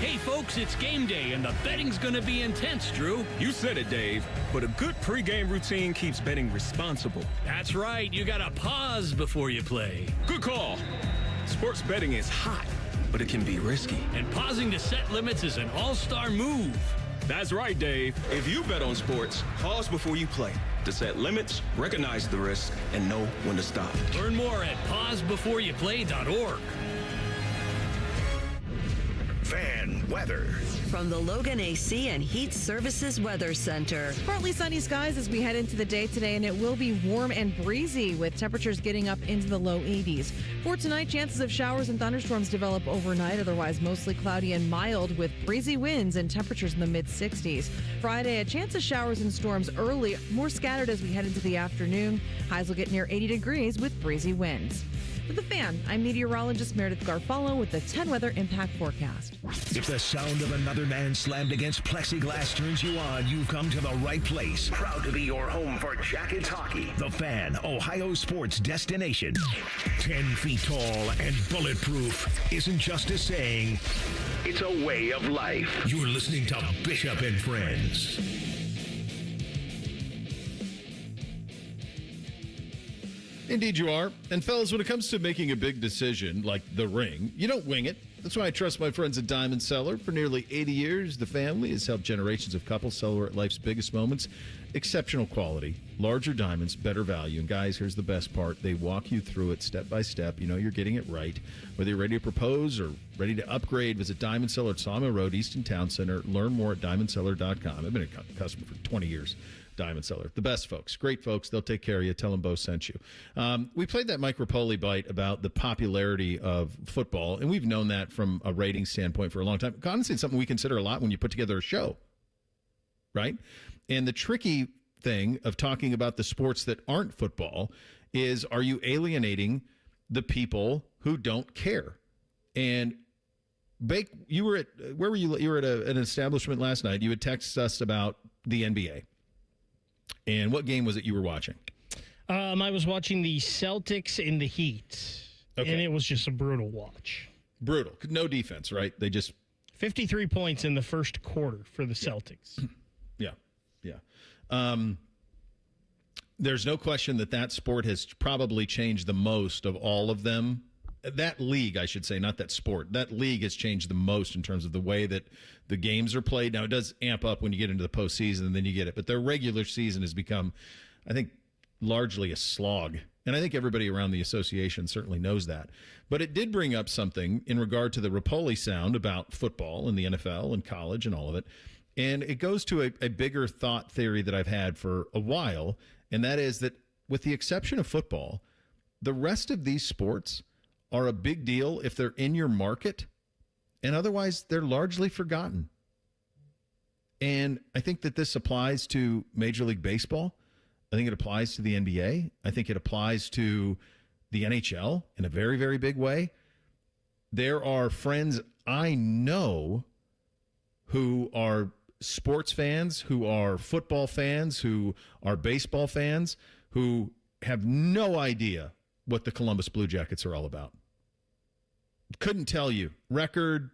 Hey folks, it's game day and the betting's gonna be intense, Drew. You said it, Dave, but a good pregame routine keeps betting responsible. That's right, you gotta pause before you play. Good call. Sports betting is hot, but it can be risky. And pausing to set limits is an all-star move. That's right, Dave. If you bet on sports, pause before you play to set limits, recognize the risk, and know when to stop. Learn more at pausebeforeyouplay.org. Fan weather. From the Logan AC and Heat Services Weather Center. Partly sunny skies as we head into the day today, and it will be warm and breezy with temperatures getting up into the low 80s. For tonight, chances of showers and thunderstorms develop overnight, otherwise mostly cloudy and mild with breezy winds and temperatures in the mid-60s. Friday, a chance of showers and storms early, more scattered as we head into the afternoon. Highs will get near 80 degrees with breezy winds. For The Fan, I'm meteorologist Meredith Garfalo with the 10 Weather Impact Forecast. If the sound of another man slammed against plexiglass turns you on, you've come to the right place. Proud to be your home for Jackets hockey. The Fan, Ohio sports destination. 10 feet tall and bulletproof isn't just a saying, it's a way of life. You're listening to Bishop and Friends. Indeed you are. And fellas, when it comes to making a big decision like the ring, you don't wing it. That's why I trust my friends at Diamond Cellar. For nearly 80 years, the family has helped generations of couples celebrate life's biggest moments. Exceptional quality, larger diamonds, better value. And guys, here's the best part. They walk you through it step by step. You know you're getting it right. Whether you're ready to propose or ready to upgrade, visit Diamond Cellar at Sawmill Road, Easton Town Center. Learn more at diamondcellar.com. I've been a customer for 20 years. Diamond Cellar. The best folks. Great folks. They'll take care of you. Tell them Bo sent you. We played that Mike Rapoli bite about the popularity of football, and we've known that from a rating standpoint for a long time. Honestly, it's something we consider a lot when you put together a show, right? And the tricky thing of talking about the sports that aren't football is, are you alienating the people who don't care? And Bake, you were at, where were you? You were at an establishment last night. You had texted us about the NBA. And what game was it you were watching? I was watching the Celtics in the Heat, and it was just a brutal watch. Brutal. No defense, right? They just... 53 points in the first quarter for the Celtics. Yeah. There's no question that sport has probably changed the most of all of them. That league, I should say, not that sport. That league has changed the most in terms of the way that the games are played. Now, it does amp up when you get into the postseason, and then you get it. But their regular season has become, I think, largely a slog. And I think everybody around the association certainly knows that. But it did bring up something in regard to the Rapoli sound about football and the NFL and college and all of it. And it goes to a bigger thought theory that I've had for a while, and that is that with the exception of football, the rest of these sports are a big deal if they're in your market, and otherwise they're largely forgotten. And I think that this applies to Major League Baseball. I think it applies to the NBA. I think it applies to the NHL in a very, very big way. There are friends I know who are sports fans, who are football fans, who are baseball fans, who have no idea what the Columbus Blue Jackets are all about. Couldn't tell you. Record.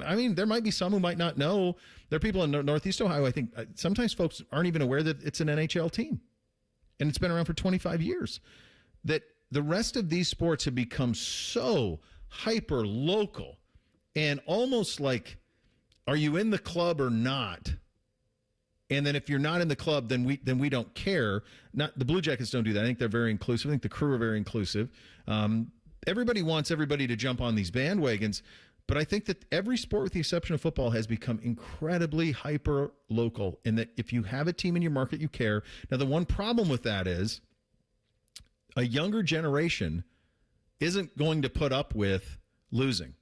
I mean, there might be some who might not know. There are people in Northeast Ohio, I think, sometimes folks aren't even aware that it's an NHL team. And it's been around for 25 years. That the rest of these sports have become so hyper-local and almost like, are you in the club or not? And then if you're not in the club, then we don't care. Not the Blue Jackets don't do that. I think they're very inclusive. I think the Crew are very inclusive. Everybody wants everybody to jump on these bandwagons. But I think that every sport, with the exception of football, has become incredibly hyper-local in that if you have a team in your market, you care. Now, the one problem with that is a younger generation isn't going to put up with losing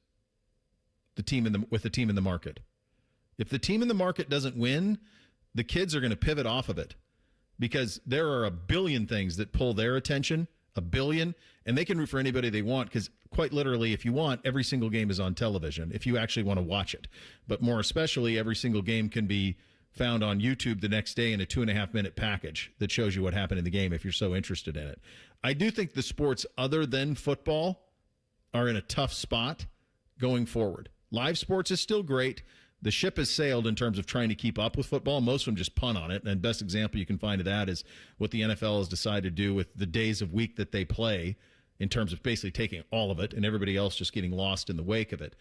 with the team in the market. If the team in the market doesn't win, the kids are going to pivot off of it because there are a billion things that pull their attention, a billion, and they can root for anybody they want because quite literally, if you want, every single game is on television if you actually want to watch it. But more especially, every single game can be found on YouTube the next day in a 2.5-minute package that shows you what happened in the game if you're so interested in it. I do think the sports other than football are in a tough spot going forward. Live sports is still great. The ship has sailed in terms of trying to keep up with football. Most of them just punt on it. And the best example you can find of that is what the NFL has decided to do with the days of week that they play in terms of basically taking all of it and everybody else just getting lost in the wake of it.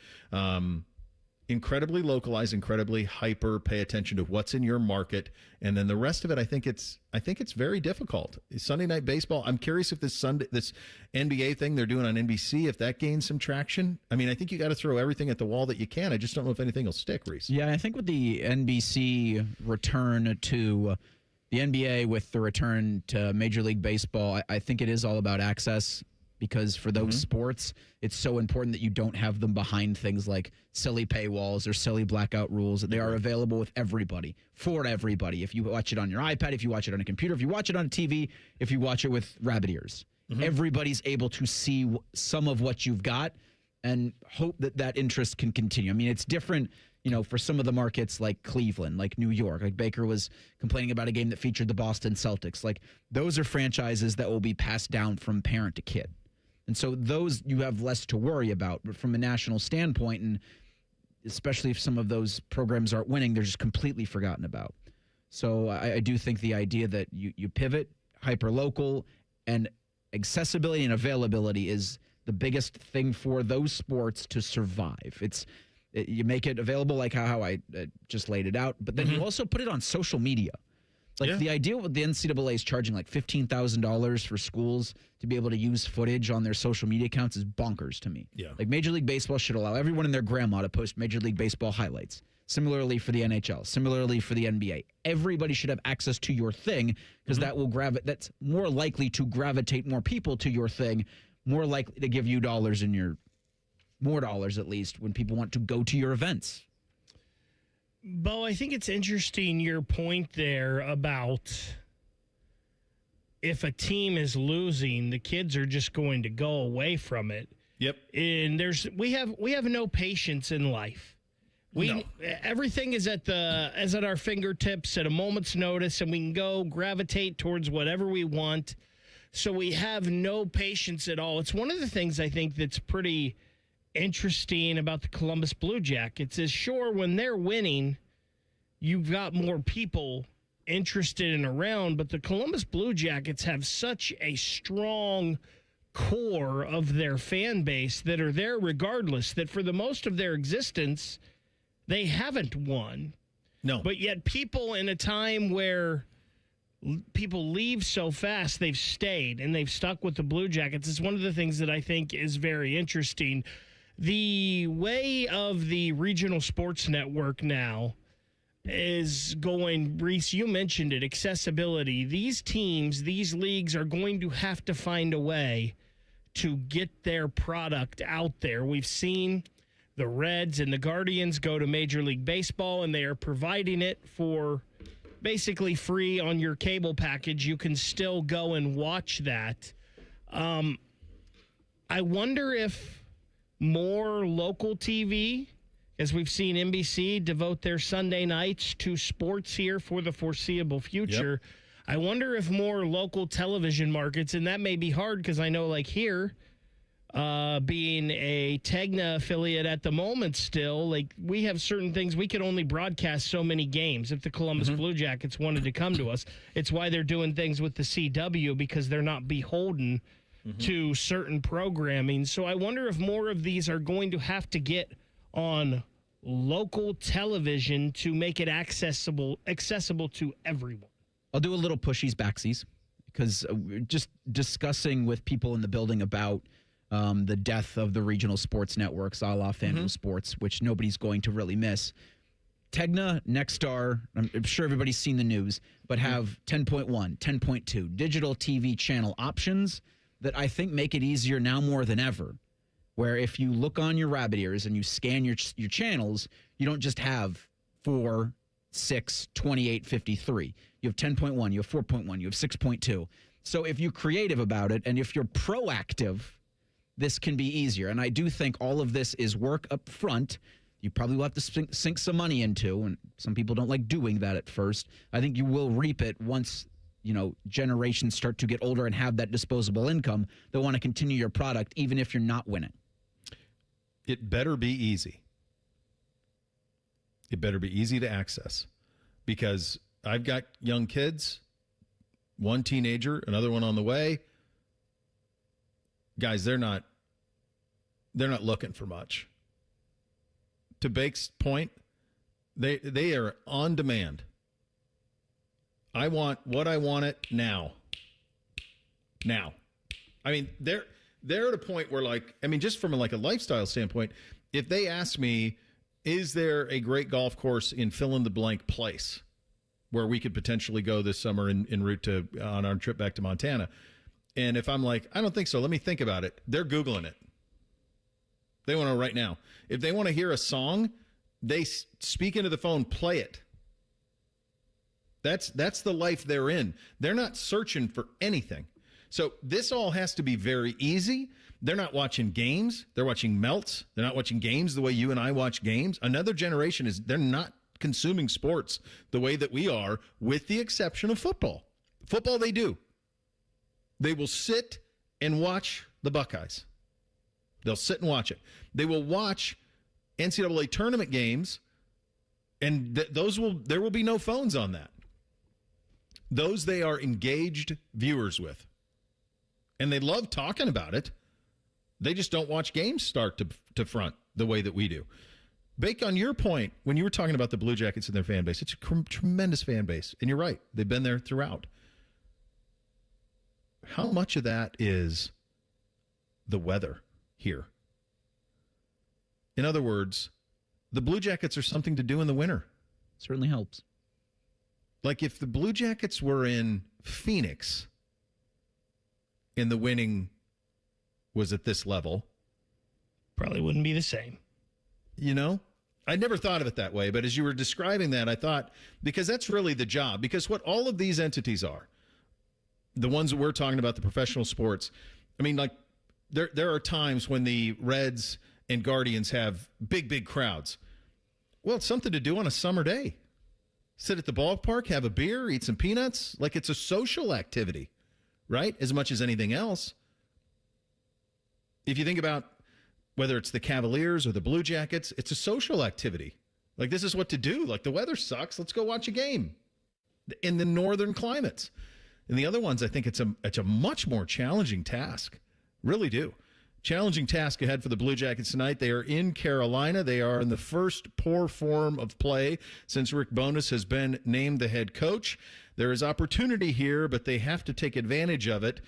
Incredibly localized, incredibly hyper, pay attention to what's in your market. And then the rest of it, I think it's very difficult. Sunday Night Baseball, I'm curious if this NBA thing they're doing on NBC, if that gains some traction. I mean, I think you got to throw everything at the wall that you can. I just don't know if anything will stick, Reese. Yeah, I think with the NBC return to the NBA, with the return to Major League Baseball, I think it is all about access. Because for those sports, it's so important that you don't have them behind things like silly paywalls or silly blackout rules. They are available with everybody, for everybody. If you watch it on your iPad, if you watch it on a computer, if you watch it on a TV, if you watch it with rabbit ears. Everybody's able to see some of what you've got and hope that that interest can continue. I mean, it's different, for some of the markets like Cleveland, like New York. Like Baker was complaining about a game that featured the Boston Celtics. Like those are franchises that will be passed down from parent to kid. And so those you have less to worry about. But from a national standpoint, and especially if some of those programs aren't winning, they're just completely forgotten about. So I do think the idea that you pivot, hyper-local, and accessibility and availability is the biggest thing for those sports to survive. You make it available like how I just laid it out, but then you also put it on social media. Like the idea with the NCAA is charging like $15,000 for schools to be able to use footage on their social media accounts is bonkers to me. Yeah. Like Major League Baseball should allow everyone and their grandma to post Major League Baseball highlights. Similarly for the NHL, similarly for the NBA. Everybody should have access to your thing because that will that's more likely to gravitate more people to your thing, more likely to give you more dollars at least when people want to go to your events. Bo, I think it's interesting your point there about if a team is losing, the kids are just going to go away from it. Yep. And we have no patience in life. Everything is at our fingertips at a moment's notice, and we can go gravitate towards whatever we want. So we have no patience at all. It's one of the things I think that's pretty interesting about the Columbus Blue Jackets is sure when they're winning, you've got more people interested and around, but the Columbus Blue Jackets have such a strong core of their fan base that are there regardless, that for the most of their existence, they haven't won. No. But yet people in a time where people leave so fast, they've stayed and they've stuck with the Blue Jackets. It's one of the things that I think is very interesting. The way of the regional sports network now, is going, Reese, you mentioned it, accessibility. These teams, these leagues are going to have to find a way to get their product out there. We've seen the Reds and the Guardians go to Major League Baseball, and they are providing it for basically free on your cable package. You can still go and watch that. I wonder if more local TV, as we've seen NBC devote their Sunday nights to sports here for the foreseeable future. Yep. I wonder if more local television markets, and that may be hard because I know like here, being a Tegna affiliate at the moment still, like we have certain things, we could only broadcast so many games if the Columbus Blue Jackets wanted to come to us. It's why they're doing things with the CW, because they're not beholden to certain programming. So I wonder if more of these are going to have to get on local television to make it accessible to everyone. I'll do a little pushies backsies, because just discussing with people in the building about the death of the regional sports networks, a la FanDuel Sports, which nobody's going to really miss. Tegna, Nexstar, I'm sure everybody's seen the news, but have 10.1, 10.2 digital TV channel options that I think make it easier now more than ever, where if you look on your rabbit ears and you scan your channels, you don't just have 4, 6, 28, 53. You have 10.1, you have 4.1, you have 6.2. So if you're creative about it and if you're proactive, this can be easier. And I do think all of this is work up front. You probably will have to sink some money into, and some people don't like doing that at first. I think you will reap it once, generations start to get older and have that disposable income. They'll want to continue your product even if you're not winning. It better be easy. It better be easy to access, because I've got young kids, one teenager, another one on the way. Guys, they're not looking for much. To Bake's point, they are on demand. I want what I want it now. Now. I mean, they're at a point where, just from a lifestyle standpoint, if they ask me, is there a great golf course in fill-in-the-blank place where we could potentially go this summer en route on our trip back to Montana? And if I'm like, I don't think so, let me think about it, they're Googling it. They want to right now. If they want to hear a song, they speak into the phone, play it. That's the life they're in. They're not searching for anything. So this all has to be very easy. They're not watching games. They're watching melts. They're not watching games the way you and I watch games. Another generation they're not consuming sports the way that we are, with the exception of football. Football they do. They will sit and watch the Buckeyes. They'll sit and watch it. They will watch NCAA tournament games, and there will be no phones on that. Those they are engaged viewers with. And they love talking about it. They just don't watch games start to front the way that we do. Bake, on your point, when you were talking about the Blue Jackets and their fan base, it's a tremendous fan base. And you're right. They've been there throughout. How much of that is the weather here? In other words, the Blue Jackets are something to do in the winter. Certainly helps. Like if the Blue Jackets were in Phoenix and the winning was at this level, probably wouldn't be the same. I never thought of it that way, but as you were describing that, I thought, because that's really the job, because what all of these entities are, the ones that we're talking about, the professional sports, there are times when the Reds and Guardians have big crowds. Well, it's something to do on a summer day. Sit at the ballpark, have a beer, eat some peanuts. Like it's a social activity, right? As much as anything else. If you think about whether it's the Cavaliers or the Blue Jackets, it's a social activity. Like this is what to do. Like the weather sucks. Let's go watch a game in the northern climates. And the other ones, I think it's a much more challenging task. Really do. Challenging task ahead for the Blue Jackets tonight. They are in Carolina. They are in the first poor form of play since Rick Bowness has been named the head coach. There is opportunity here, but they have to take advantage of it.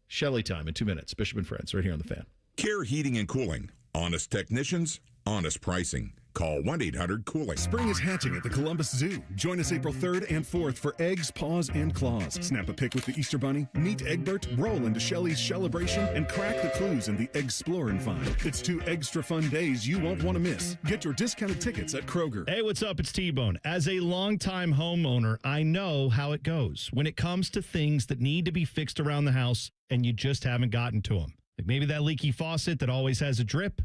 Shelley time in 2 minutes. Bishop and Friends right here on The Fan. Care Heating and Cooling. Honest technicians, honest pricing. Call 1-800-COOLING. Spring is hatching at the Columbus Zoo. Join us April 3rd and 4th for Eggs, Paws, and Claws. Snap a pic with the Easter Bunny, meet Egbert, roll into Shelley's Celebration, and crack the clues in the Explore and Find. It's 2 extra fun days you won't want to miss. Get your discounted tickets at Kroger. Hey, what's up? It's T-Bone. As a longtime homeowner, I know how it goes when it comes to things that need to be fixed around the house and you just haven't gotten to them. Like maybe that leaky faucet that always has a drip.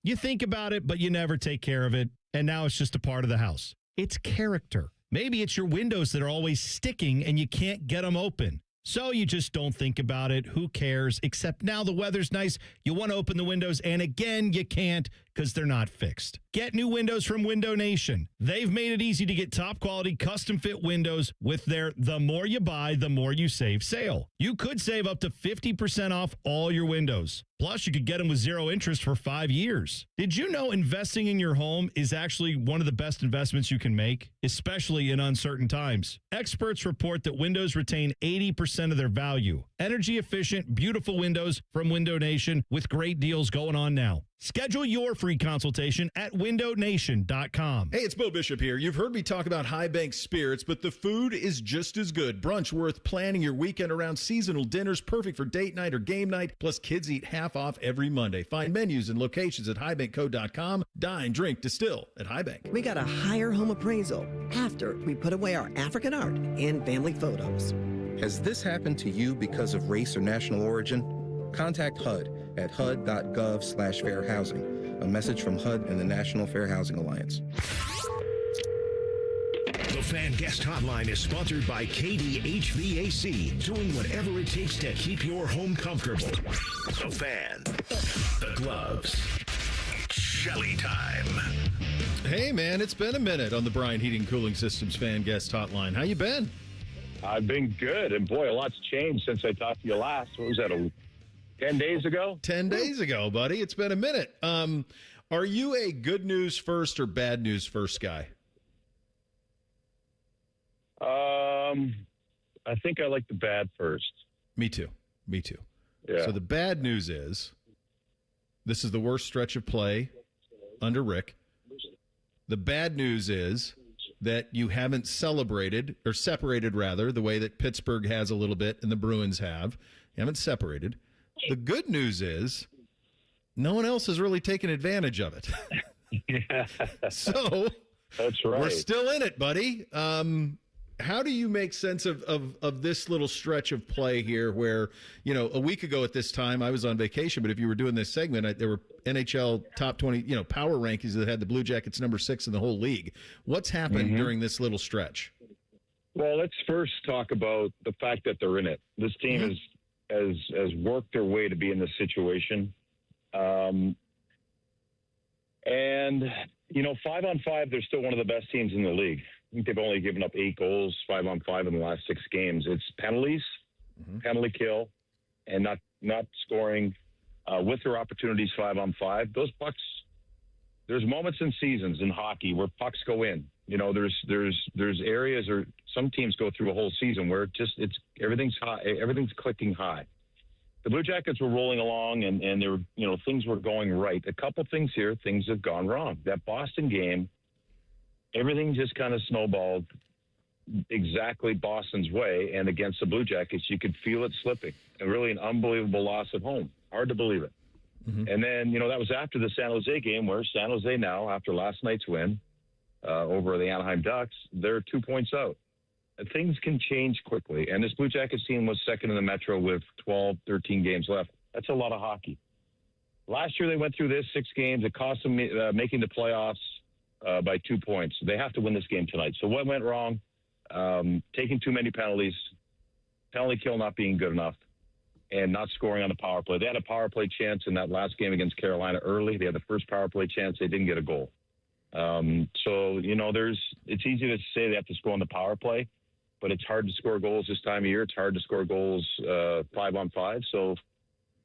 You think about it, but you never take care of it, and now it's just a part of the house. It's character. Maybe it's your windows that are always sticking and you can't get them open. So you just don't think about it. Who cares? Except now the weather's nice. You want to open the windows, and again, you can't because they're not fixed. Get new windows from Window Nation. They've made it easy to get top quality custom fit windows with their "the more you buy, the more you save" sale. You could save up to 50% off all your windows. Plus, you could get them with 0 interest for 5 years. Did you know investing in your home is actually one of the best investments you can make, especially in uncertain times? Experts report that windows retain 80% of their value. Energy efficient, beautiful windows from Window Nation with great deals going on now. Schedule your free consultation at windownation.com. Hey, it's Bo Bishop here. You've heard me talk about High Bank Spirits, but the food is just as good. Brunch worth planning your weekend around. Seasonal dinners perfect for date night or game night. Plus, kids eat half off every Monday. Find menus and locations at highbankco.com. Dine, drink, distill at High Bank. We got a higher home appraisal after we put away our African art and family photos. Has this happened to you because of race or national origin? Contact HUD at hud.gov/fair housing. A message from HUD and the National Fair Housing Alliance. The Fan Guest Hotline is sponsored by KDHVAC, doing whatever it takes to keep your home comfortable. The Fan, the gloves, Shelley time. Hey, man, it's been a minute on the Bryan Heating Cooling Systems Fan Guest Hotline. How you been? I've been good, and boy, a lot's changed since I talked to you last. What was that, 10 days ago? 10 days ago, buddy. It's been a minute. Are you a good news first or bad news first guy? I think I like the bad first. Me too. Yeah. So the bad news is this is the worst stretch of play under Rick. The bad news is that you haven't celebrated, or separated rather, the way that Pittsburgh has a little bit and the Bruins have. You haven't separated. The good news is no one else has really taken advantage of it. Yeah. So that's right. We're still in it, buddy. How do you make sense of this little stretch of play here where, you know, a week ago at this time I was on vacation, but if you were doing this segment, there were NHL top 20, power rankings that had the Blue Jackets number 6 in the whole league. What's happened during this little stretch? Well, let's first talk about the fact that they're in it. This team has worked their way to be in this situation. And, 5-on-5, they're still one of the best teams in the league. I think they've only given up 8 goals, 5-on-5 in the last 6 games. It's penalties, penalty kill, and not scoring with their opportunities 5-on-5. Those pucks, there's moments in seasons in hockey where pucks go in. There's areas, or some teams go through a whole season where everything's high, everything's clicking high. The Blue Jackets were rolling along, and they were, things were going right. A couple things here, things have gone wrong. That Boston game, everything just kind of snowballed exactly Boston's way, and against the Blue Jackets, you could feel it slipping. And really an unbelievable loss at home. Hard to believe it. And then, that was after the San Jose game, where San Jose now, after last night's win over the Anaheim Ducks, they're 2 points out. And things can change quickly. And this Blue Jackets team was second in the Metro with 12, 13 games left. That's a lot of hockey. Last year they went through this 6 games. It cost them making the playoffs by 2 points. They have to win this game tonight. So what went wrong? Taking too many penalties, penalty kill not being good enough, and not scoring on the power play. They had a power play chance in that last game against Carolina early. They had the first power play chance. They didn't get a goal. It's easy to say they have to score on the power play, but it's hard to score goals this time of year. It's hard to score goals 5-on-5. So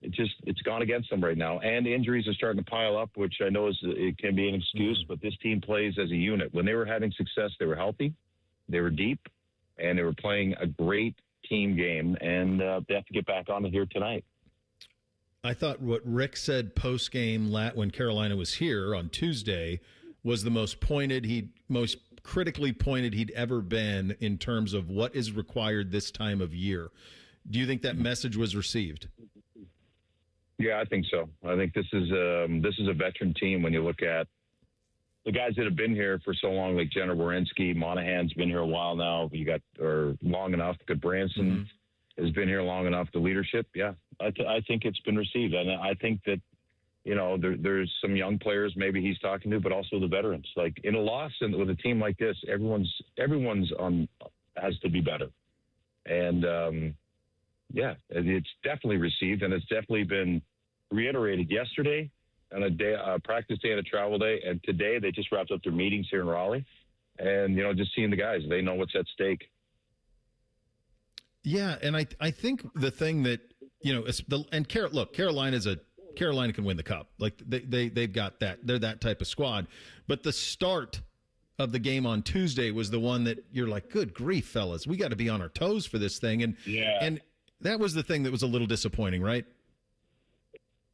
it's gone against them right now. And injuries are starting to pile up, which I know it can be an excuse, but this team plays as a unit. When they were having success, they were healthy, they were deep, and they were playing a great team game, and they have to get back on it here tonight. I thought what Rick said post-game when Carolina was here on Tuesday was the most critically pointed he'd ever been in terms of what is required this time of year. Do you think that message was received? Yeah, I think so. I think this is a veteran team. When you look at the guys that have been here for so long, like Jenner Werenski, Monahan's been here a while now. Long enough. Goodbranson has been here long enough. The leadership, yeah, I think it's been received, and I think that there's some young players maybe he's talking to, but also the veterans. Like in a loss and with a team like this, everyone's has to be better, and it's definitely received, and it's definitely been reiterated yesterday on a practice day and a travel day, and today they just wrapped up their meetings here in Raleigh, and just seeing the guys, they know what's at stake. Yeah, and I think the thing that Carolina can win the cup. Like they've got that. They're that type of squad. But the start of the game on Tuesday was the one that you're like, good grief, fellas, we got to be on our toes for this thing, and that was the thing that was a little disappointing, right?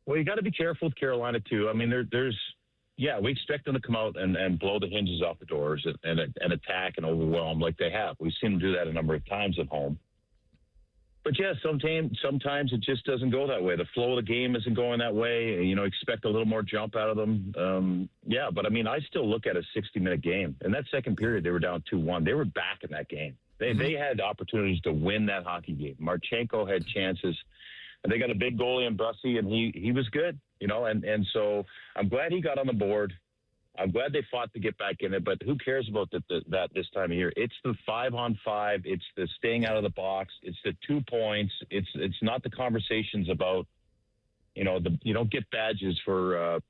Well, you got to be careful with Carolina too. I mean, we expect them to come out and blow the hinges off the doors and attack and overwhelm like they have. We've seen them do that a number of times at home. But yeah, sometimes it just doesn't go that way. The flow of the game isn't going that way. Expect a little more jump out of them. But I mean, I still look at a 60-minute game. In that second period, they were down 2-1. They were back in that game. They had opportunities to win that hockey game. Marchenko had chances. And they got a big goalie in Bussy, and he was good, and so I'm glad he got on the board. I'm glad they fought to get back in it, but who cares about that this time of year? It's the 5-on-5. It's the staying out of the box. It's the 2 points. It's not the conversations about, you don't get badges for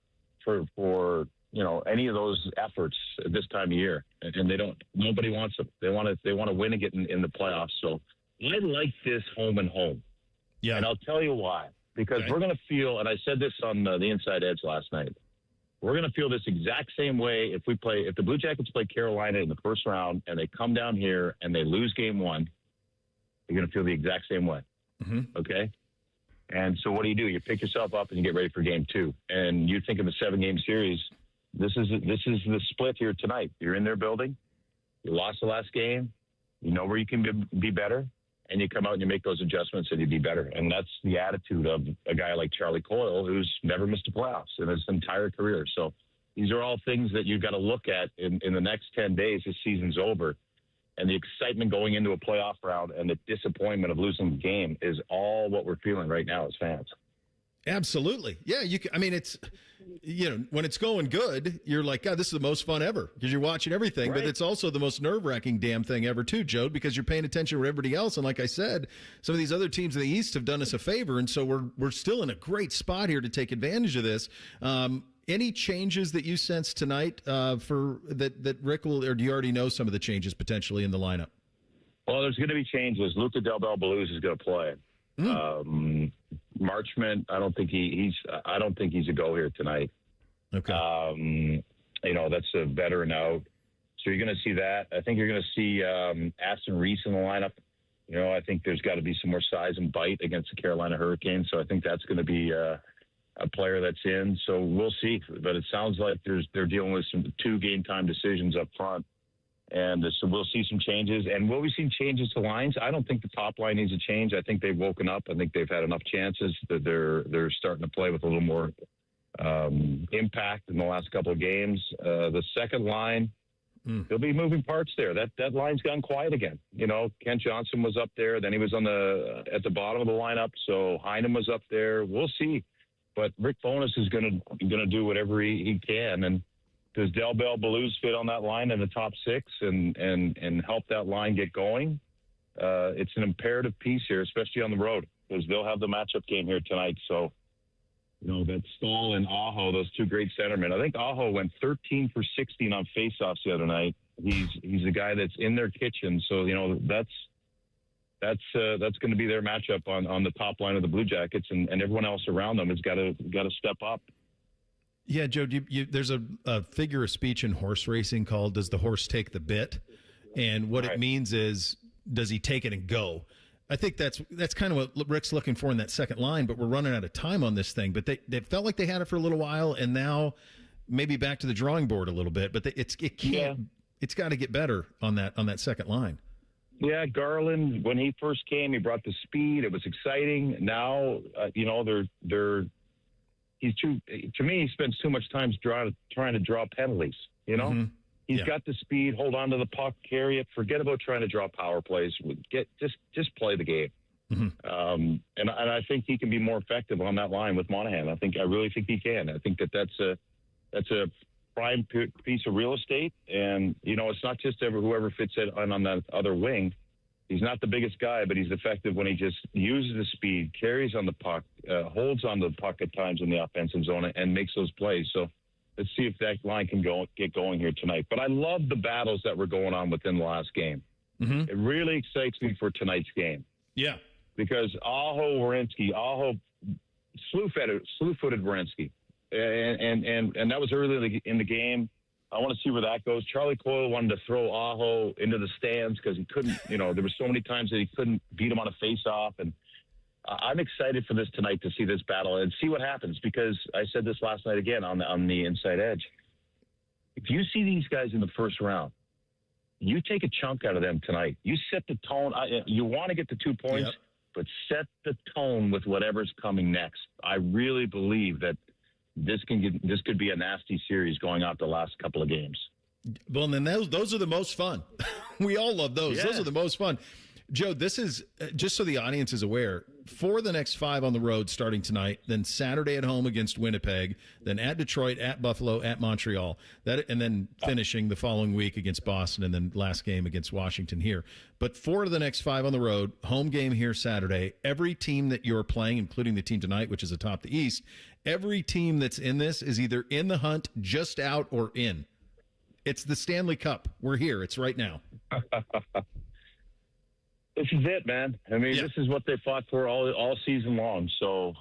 any of those efforts at this time of year, and nobody wants them. They want to win and get in the playoffs. So I like this home and home. Yeah, and I'll tell you why. Because we're going to feel, and I said this on the Inside Edge last night. We're going to feel this exact same way if the Blue Jackets play Carolina in the first round and they come down here and they lose game one. You're going to feel the exact same way. Mm-hmm. Okay. And so what do? You pick yourself up and you get ready for game two. And you think of a 7-game series. This is the split here tonight. You're in their building. You lost the last game. You know where you can be better. And you come out and you make those adjustments and you be better. And that's the attitude of a guy like Charlie Coyle, who's never missed a playoffs in his entire career. So these are all things that you've got to look at in the next 10 days. This season's over. And the excitement going into a playoff round and the disappointment of losing the game is all what we're feeling right now as fans. Absolutely. Yeah. It's, when it's going good, you're like, God, this is the most fun ever because you're watching everything. Right. But it's also the most nerve-wracking damn thing ever too, Joe, because you're paying attention to everybody else. And like I said, some of these other teams in the East have done us a favor. And so we're still in a great spot here to take advantage of this. Any changes that you sense tonight for that Rick will, or do you already know some of the changes potentially in the lineup? Well, there's going to be changes. Luca Del Bel-Belluz is going to play. Marchment, I don't think he's a go here tonight. Okay. That's a veteran out. So you're going to see that. I think you're going to see Aston Reese in the lineup. I think there's got to be some more size and bite against the Carolina Hurricanes. So I think that's going to be a player that's in. So we'll see. But it sounds like they're dealing with some 2 game time decisions up front. And so we'll see some changes. And will we see changes to lines? I don't think the top line needs a change. I think they've woken up. I think they've had enough chances that they're starting to play with a little more impact in the last couple of games. The second line, there'll be moving parts there. That line's gone quiet again. Kent Johnson was up there. Then he was at the bottom of the lineup. So Heinen was up there. We'll see. But Rick Bowness is going to do whatever he can. And does Del Bel-Belluz fit on that line in the top 6 and help that line get going? It's an imperative piece here, especially on the road, because they'll have the matchup game here tonight. So, that Stahl and Aho, those 2 great centermen. I think Aho went 13 for 16 on faceoffs the other night. He's a guy that's in their kitchen. So, that's going to be their matchup on the top line of the Blue Jackets, and everyone else around them has got to step up. Yeah, Joe, there's a figure of speech in horse racing called "Does the horse take the bit?" And what it means is, does he take it and go? I think that's kind of what Rick's looking for in that second line, but we're running out of time on this thing. But they felt like they had it for a little while, and now maybe back to the drawing board a little bit, but it's got to get better on that second line. Yeah, Garland, when he first came, he brought the speed. It was exciting. Now, he's to me, he spends too much time trying to draw penalties, you know? Mm-hmm. He's got the speed, hold on to the puck, carry it, forget about trying to draw power plays. Just play the game. Mm-hmm. And I think he can be more effective on that line with Monahan. I really think he can. I think that's a prime piece of real estate. And, it's not just whoever fits it on that other wing. He's not the biggest guy, but he's effective when he just uses the speed, carries on the puck, holds on the puck at times in the offensive zone, and makes those plays. So let's see if that line can get going here tonight. But I love the battles that were going on within the last game. Mm-hmm. It really excites me for tonight's game. Yeah. Because Werenski, slew-footed Werenski. And that was early in the game. I want to see where that goes. Charlie Coyle wanted to throw Aho into the stands because he couldn't, there were so many times that he couldn't beat him on a face-off. And I'm excited for this tonight to see this battle and see what happens, because I said this last night again on the Inside Edge. If you see these guys in the first round, you take a chunk out of them tonight. You set the tone. You want to get the 2 points, but set the tone with whatever's coming next. I really believe that this could be a nasty series going out the last couple of games. Well, and then those are the most fun. We all love those. Yeah. Those are the most fun. Joe, this is, just so the audience is aware, for the next 5 on the road starting tonight, then Saturday at home against Winnipeg, then at Detroit, at Buffalo, at Montreal, and then finishing the following week against Boston, and then last game against Washington here. But 4 of the next 5 on the road, home game here Saturday. Every team that you're playing, including the team tonight, which is atop the East, every team that's in this is either in the hunt, just out, or in. It's the Stanley Cup. We're here. It's right now. This is it, man. I mean, This is what they fought for all season long. So,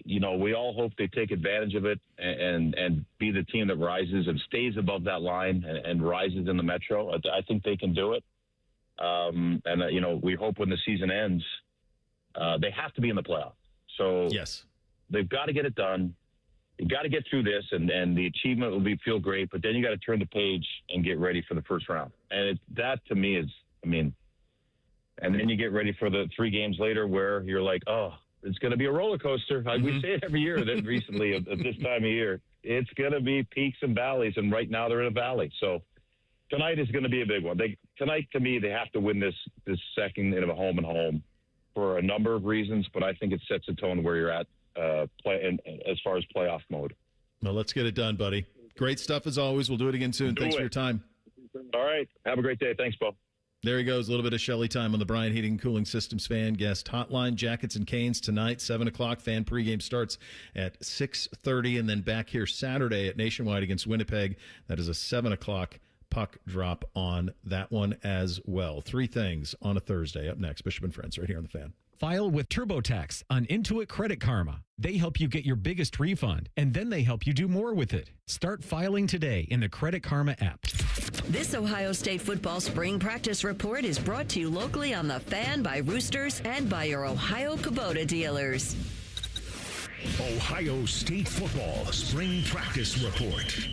we all hope they take advantage of it and be the team that rises and stays above that line and rises in the Metro. I think they can do it. We hope when the season ends, they have to be in the playoffs. So yes, they've got to get it done. You got to get through this, and the achievement will feel great. But then you got to turn the page and get ready for the first round. And that to me is, and then you get ready for the 3 games later where you're like, oh, it's going to be a roller coaster. We say it every year recently at this time of year. It's going to be peaks and valleys, and right now they're in a valley. So tonight is going to be a big one. Tonight, to me, they have to win this second in a home and home for a number of reasons, but I think it sets a tone where you're at as far as playoff mode. Well, let's get it done, buddy. Great stuff as always. We'll do it again soon. Thanks for your time. All right. Have a great day. Thanks, Bo. There he goes. A little bit of Shelley time on the Bryant Heating and Cooling Systems fan guest hotline. Jackets and Canes tonight, 7 o'clock. Fan pregame starts at 6:30, and then back here Saturday at Nationwide against Winnipeg. That is a 7 o'clock puck drop on that one as well. 3 things on a Thursday. Up next, Bishop and Friends right here on the Fan. File with TurboTax on Intuit Credit Karma. They help you get your biggest refund, and then they help you do more with it. Start filing today in the Credit Karma app. This Ohio State football spring practice report is brought to you locally on The Fan by Roosters and by your Ohio Kubota dealers. Ohio State football spring practice report.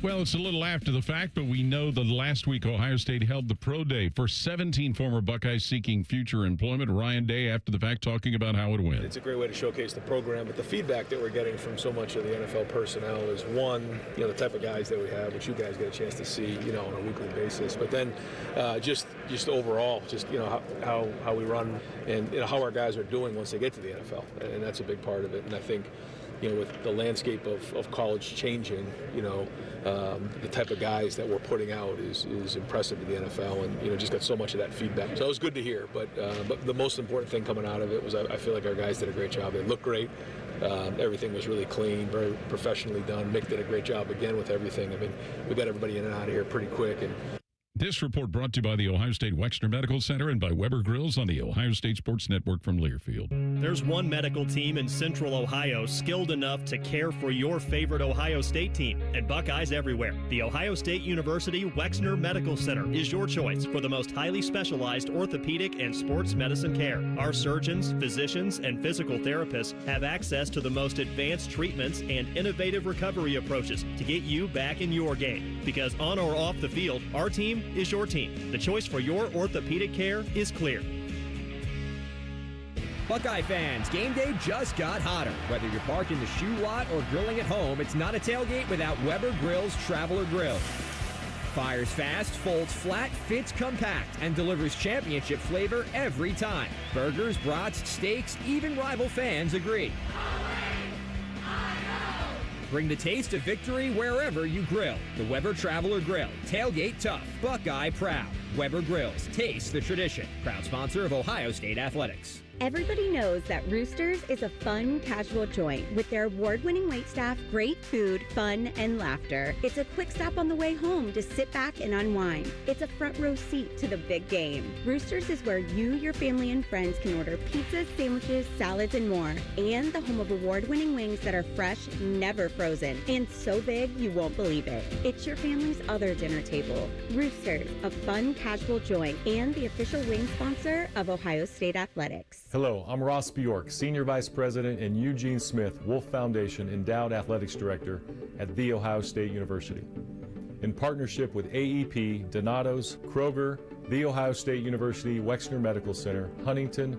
Well, it's a little after the fact, but we know that last week Ohio State held the Pro Day for 17 former Buckeyes seeking future employment. Ryan Day, after the fact, talking about how it went. It's a great way to showcase the program, but the feedback that we're getting from so much of the NFL personnel is, one, the type of guys that we have, which you guys get a chance to see, on a weekly basis. But then just overall, how we run and how our guys are doing once they get to the NFL, and that's a big part of it. And I think, with the landscape of college changing, the type of guys that we're putting out is impressive to the NFL, and just got so much of that feedback. So it was good to hear. But the most important thing coming out of it was I feel like our guys did a great job. They looked great. Everything was really clean, very professionally done. Mick did a great job again with everything. We got everybody in and out of here pretty quick. And this report brought to you by the Ohio State Wexner Medical Center and by Weber Grills on the Ohio State Sports Network from Learfield. There's one medical team in Central Ohio skilled enough to care for your favorite Ohio State team, and Buckeyes everywhere. The Ohio State University Wexner Medical Center is your choice for the most highly specialized orthopedic and sports medicine care. Our surgeons, physicians, and physical therapists have access to the most advanced treatments and innovative recovery approaches to get you back in your game. Because on or off the field, our team is your team. The choice for your orthopedic care is clear. Buckeye fans, game day just got hotter. Whether you're parked in the shoe lot or grilling at home, it's not a tailgate without Weber Grill's Traveler Grill. Fires fast, folds flat, fits compact, and delivers championship flavor every time. Burgers, brats, steaks, even rival fans agree. Bring the taste of victory wherever you grill. The Weber Traveler Grill. Tailgate tough, Buckeye proud. Weber Grills. Taste the tradition. Proud sponsor of Ohio State Athletics. Everybody knows that Roosters is a fun, casual joint with their award-winning waitstaff, great food, fun, and laughter. It's a quick stop on the way home to sit back and unwind. It's a front row seat to the big game. Roosters is where you, your family, and friends can order pizzas, sandwiches, salads, and more. And the home of award-winning wings that are fresh, never frozen, and so big you won't believe it. It's your family's other dinner table. Roosters, a fun, casual joint, and the official wing sponsor of Ohio State Athletics. Hello, I'm Ross Bjork, Senior Vice President and Eugene Smith, Wolf Foundation Endowed Athletics Director at The Ohio State University. In partnership with AEP, Donato's, Kroger, The Ohio State University Wexner Medical Center, Huntington,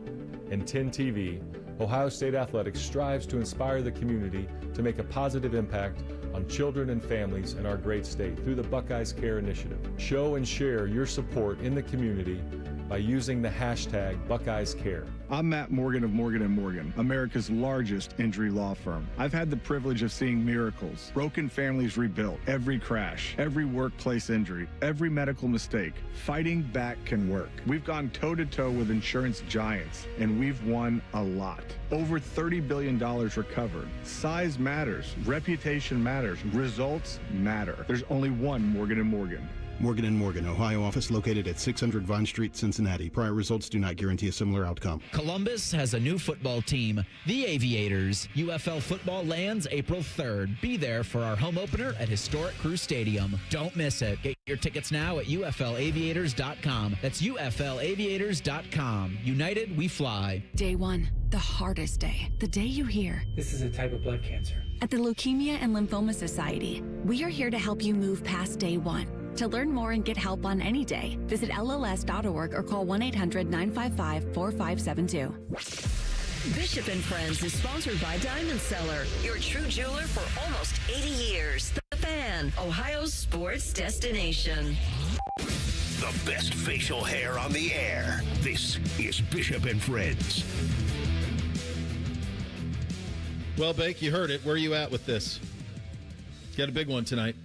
and 10 TV, Ohio State Athletics strives to inspire the community to make a positive impact on children and families in our great state through the Buckeyes Care Initiative. Show and share your support in the community by using the hashtag BuckeyesCare. I'm Matt Morgan of Morgan & Morgan, America's largest injury law firm. I've had the privilege of seeing miracles, broken families rebuilt, every crash, every workplace injury, every medical mistake. Fighting back can work. We've gone toe-to-toe with insurance giants, and we've won a lot. Over $30 billion recovered. Size matters. Reputation matters. Results matter. There's only one Morgan & Morgan. Morgan & Morgan, Ohio office located at 600 Vine Street, Cincinnati. Prior results do not guarantee a similar outcome. Columbus has a new football team, the Aviators. UFL football lands April 3rd. Be there for our home opener at historic Crew Stadium. Don't miss it. Get your tickets now at UFLaviators.com. That's UFLaviators.com. United, we fly. Day one, the hardest day. The day you hear, "This is a type of blood cancer." At the Leukemia and Lymphoma Society, we are here to help you move past day one. To learn more and get help on any day, visit LLS.org or call 1-800-955-4572. Bishop and Friends is sponsored by Diamond Seller, your true jeweler for almost 80 years. The Fan, Ohio's sports destination. The best facial hair on the air. This is Bishop and Friends. Well, Bake, you heard it. Where are you at with this? Got a big one tonight.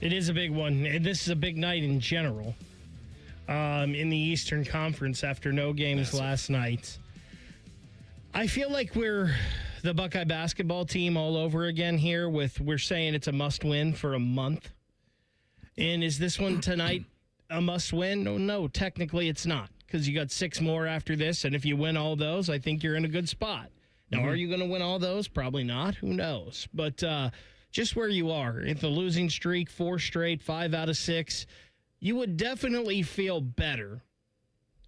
It is a big one. And this is a big night in general in the Eastern Conference after no games last night. I feel like we're the Buckeye basketball team all over again here we're saying it's a must-win for a month. And is this one tonight a must-win? No, technically it's not because you got 6 more after this. And if you win all those, I think you're in a good spot. Now, are you going to win all those? Probably not. Who knows? But just where you are, if the losing streak, 4 straight, 5 out of 6, you would definitely feel better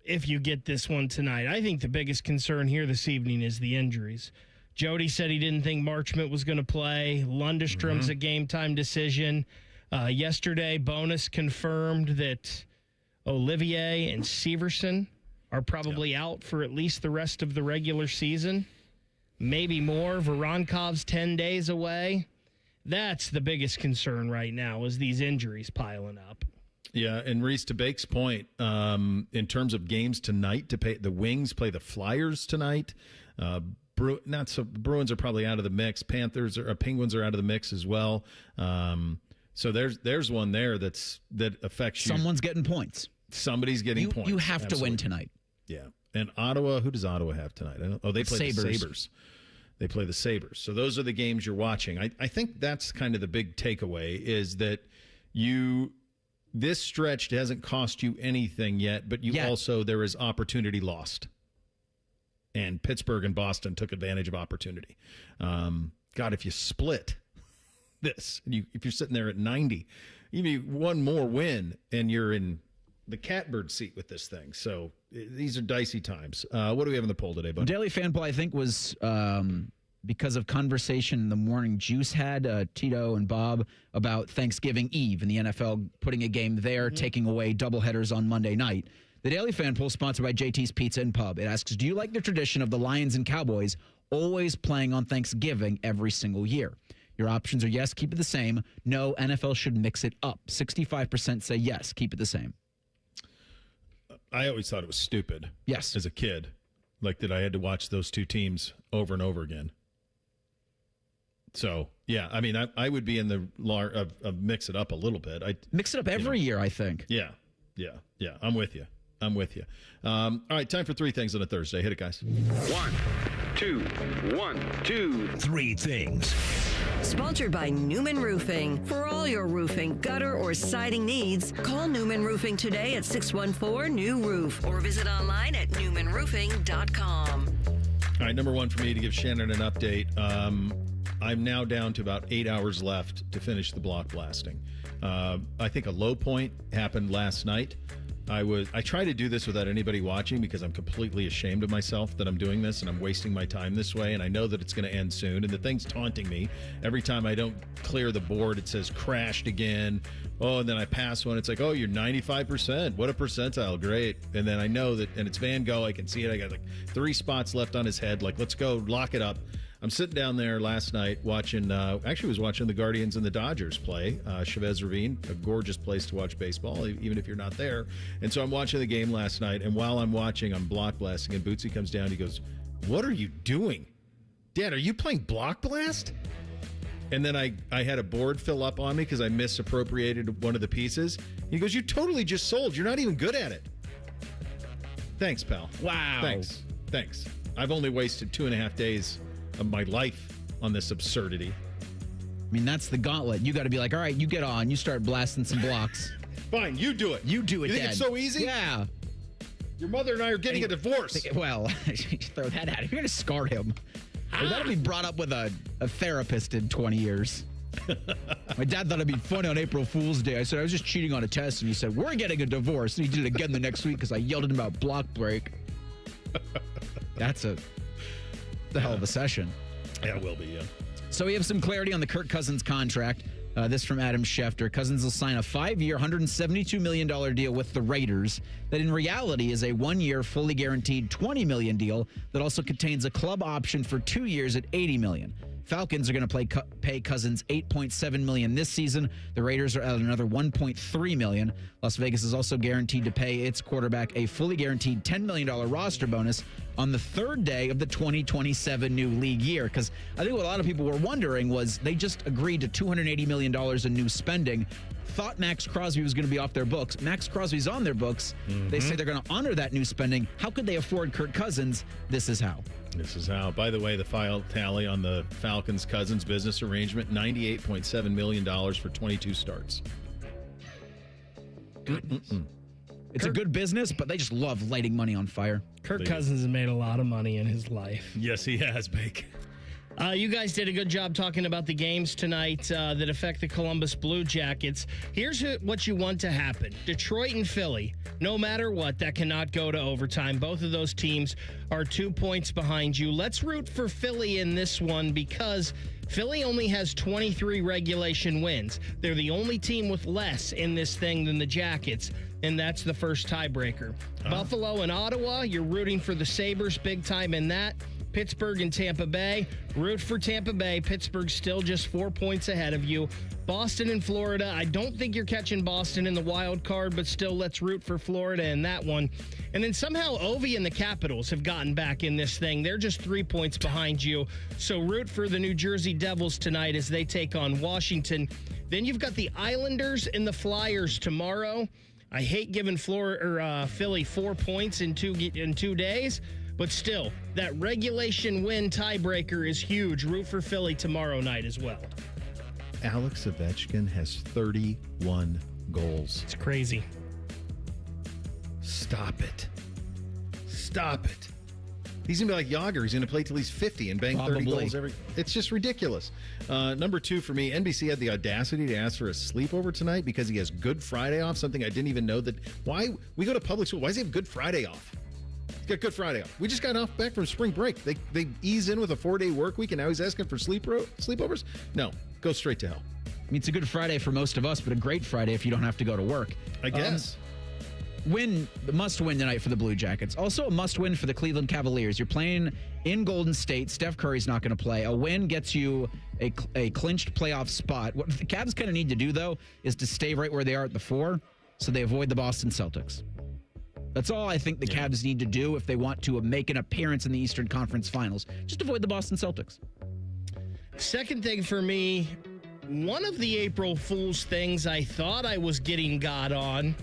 if you get this one tonight. I think the biggest concern here this evening is the injuries. Jody said he didn't think Marchment was going to play. Lundstrom's a game-time decision. Yesterday, Bonus confirmed that Olivier and Severson are probably out for at least the rest of the regular season. Maybe more. Voronkov's 10 days away. That's the biggest concern right now is these injuries piling up. Yeah, and Reese, to Bake's point, in terms of games tonight, the Wings play the Flyers tonight. Bruins are probably out of the mix. Penguins are out of the mix as well. So there's one there that affects you. Someone's getting points. Somebody's getting points. You have to win tonight. Yeah, and Ottawa. Who does Ottawa have tonight? They play the Sabres. They play the Sabres. So those are the games you're watching. I think that's kind of the big takeaway is that this stretch hasn't cost you anything yet, but there is opportunity lost. and Pittsburgh and Boston took advantage of opportunity. God, if you split this, if you're sitting there at 90, even one more win, and you're in the catbird seat with this thing. So these are dicey times. What do we have in the poll today, bud? Daily fan poll, I think, was because of conversation in the morning Juice had, Tito and Bob, about Thanksgiving Eve and the NFL putting a game there, taking away doubleheaders on Monday night. The Daily Fan Poll, sponsored by JT's Pizza and Pub. It asks, do you like the tradition of the Lions and Cowboys always playing on Thanksgiving every single year? Your options are yes, keep it the same. No, NFL should mix it up. 65% say yes, keep it the same. I always thought it was stupid. Yes. As a kid. Like that I had to watch those two teams over and over again. So, yeah, I mean, I would be in the mix it up a little bit. Mix it up every year, I think. Yeah. I'm with you. All right, time for 3 things on a Thursday. Hit it, guys. 1, 2, 3 things. Sponsored by Newman Roofing. For all your roofing, gutter, or siding needs, call Newman Roofing today at 614-NEW-ROOF or visit online at newmanroofing.com. All right, number one for me to give Shannon an update. I'm now down to about 8 hours left to finish the block blasting. I think a low point happened last night. I try to do this without anybody watching because I'm completely ashamed of myself that I'm doing this and I'm wasting my time this way, and I know that it's going to end soon, and the thing's taunting me. Every time I don't clear the board, it says crashed again. Oh, and then I pass one. It's like, oh, you're 95%. What a percentile. Great. And then I know that, and it's Van Gogh. I can see it. I got like 3 spots left on his head. Like, let's go lock it up. I'm sitting down there last night watching, was watching the Guardians and the Dodgers play. Chavez Ravine, a gorgeous place to watch baseball, even if you're not there. And so I'm watching the game last night, and while I'm watching, I'm block blasting, and Bootsy comes down, he goes, "What are you doing? Dad, are you playing block blast?" And then I had a board fill up on me because I misappropriated one of the pieces. He goes, "You totally just sold. You're not even good at it." Thanks, pal. Wow. Thanks. I've only wasted 2.5 days of my life on this absurdity. I mean, that's the gauntlet. You got to be like, all right, you get on. You start blasting some blocks. Fine, you do it. You do it, You think Dad. it's so easy? Yeah. Your mother and I are getting a divorce. Well, throw that at him. You're going to scar him. Well, that'll be brought up with a therapist in 20 years. My dad thought it'd be funny on April Fool's Day. I said, I was just cheating on a test, and he said, we're getting a divorce. And he did it again the next week because I yelled at him about block break. That's the hell of a session. Yeah, it will be, yeah. So we have some clarity on the Kirk Cousins contract. This from Adam Schefter. Cousins will sign a 5-year, $172 million deal with the Raiders that in reality is a 1-year, fully guaranteed $20 million deal that also contains a club option for 2 years at $80 million. Falcons are going to pay Cousins $8.7 million this season. The Raiders are at another $1.3 million. Las Vegas is also guaranteed to pay its quarterback a fully guaranteed $10 million roster bonus on the 3rd day of the 2027 new league year. Because I think what a lot of people were wondering was they just agreed to $280 million in new spending. Thought Max Crosby was going to be off their books. Max Crosby's on their books. Mm-hmm. They say they're going to honor that new spending. How could they afford Kirk Cousins? This is how. By the way, the file tally on the Falcons Cousins business arrangement, $98.7 million for 22 starts. Goodness. It's a good business, but they just love lighting money on fire. Kirk Cousins has made a lot of money in his life. Yes, he has, Bake. You guys did a good job talking about the games tonight that affect the Columbus Blue Jackets. Here's what you want to happen. Detroit and Philly, no matter what, that cannot go to overtime. Both of those teams are 2 points behind you. Let's root for Philly in this one because Philly only has 23 regulation wins. They're the only team with less in this thing than the Jackets, and that's the first tiebreaker. Buffalo and Ottawa, you're rooting for the Sabres big time in that. Pittsburgh and Tampa Bay. Root for Tampa Bay. Pittsburgh's still just 4 points ahead of you. Boston and Florida. I don't think you're catching Boston in the wild card, but still let's root for Florida in that one. And then somehow Ovi and the Capitals have gotten back in this thing. They're just 3 points behind you. So root for the New Jersey Devils tonight as they take on Washington. Then you've got the Islanders and the Flyers tomorrow. I hate giving Philly 4 points in 2 days. But still, that regulation win tiebreaker is huge. Root for Philly tomorrow night as well. Alex Ovechkin has 31 goals. It's crazy. Stop it. He's going to be like Yager. He's going to play till he's 50 and bang 30 Probably. goals every. It's just ridiculous. Number 2 for me, NBC had the audacity to ask for a sleepover tonight because he has Good Friday off, something I didn't even know that. Why? We go to public school. Why does he have Good Friday off? He's got Good Friday off. We just got back from spring break. They ease in with a 4-day work week, and now he's asking for sleepovers? No. Go straight to hell. I mean, it's a good Friday for most of us, but a great Friday if you don't have to go to work. I guess. Must-win tonight for the Blue Jackets. Also a must-win for the Cleveland Cavaliers. You're playing in Golden State. Steph Curry's not going to play. A win gets you a clinched playoff spot. What the Cavs kind of need to do, though, is to stay right where they are at the 4 so they avoid the Boston Celtics. That's all I think the Cavs need to do if they want to make an appearance in the Eastern Conference Finals. Just avoid the Boston Celtics. Second thing for me, one of the April Fool's things I thought I was getting got on,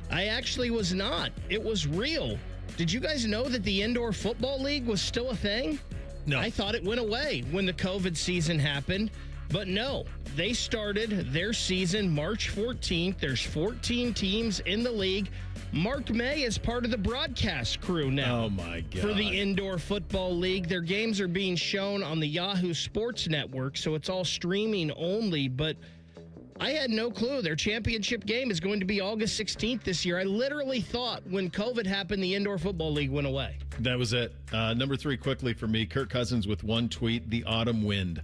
I actually was not. It was real. Did you guys know that the Indoor Football League was still a thing? No. I thought it went away when the COVID season happened, but no. They started their season March 14th. There's 14 teams in the league. Mark May is part of the broadcast crew now. Oh, my God. For the Indoor Football League. Their games are being shown on the Yahoo Sports Network, so it's all streaming only, but I had no clue. Their championship game is going to be August 16th this year. I literally thought when COVID happened, the Indoor Football League went away. That was it. Number 3 quickly for me, Kirk Cousins with one tweet, the autumn wind.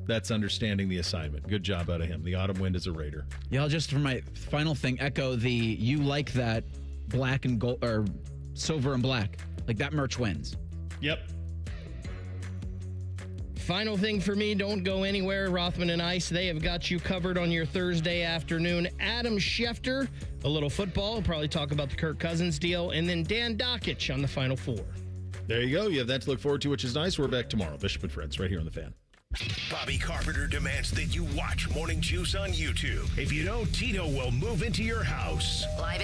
That's understanding the assignment. Good job out of him. The autumn wind is a Raider. Yeah, I'll just for my final thing, echo the you like that black and gold or silver and black. Like that merch wins. Yep. Final thing for me, don't go anywhere. Rothman and Ice, they have got you covered on your Thursday afternoon. Adam Schefter, a little football. We'll probably talk about the Kirk Cousins deal. And then Dan Dockich on the Final Four. There you go. You have that to look forward to, which is nice. We're back tomorrow. Bishop and Friends, right here on The Fan. Bobby Carpenter demands that you watch Morning Juice on YouTube. If you don't, Tito will move into your house. Live at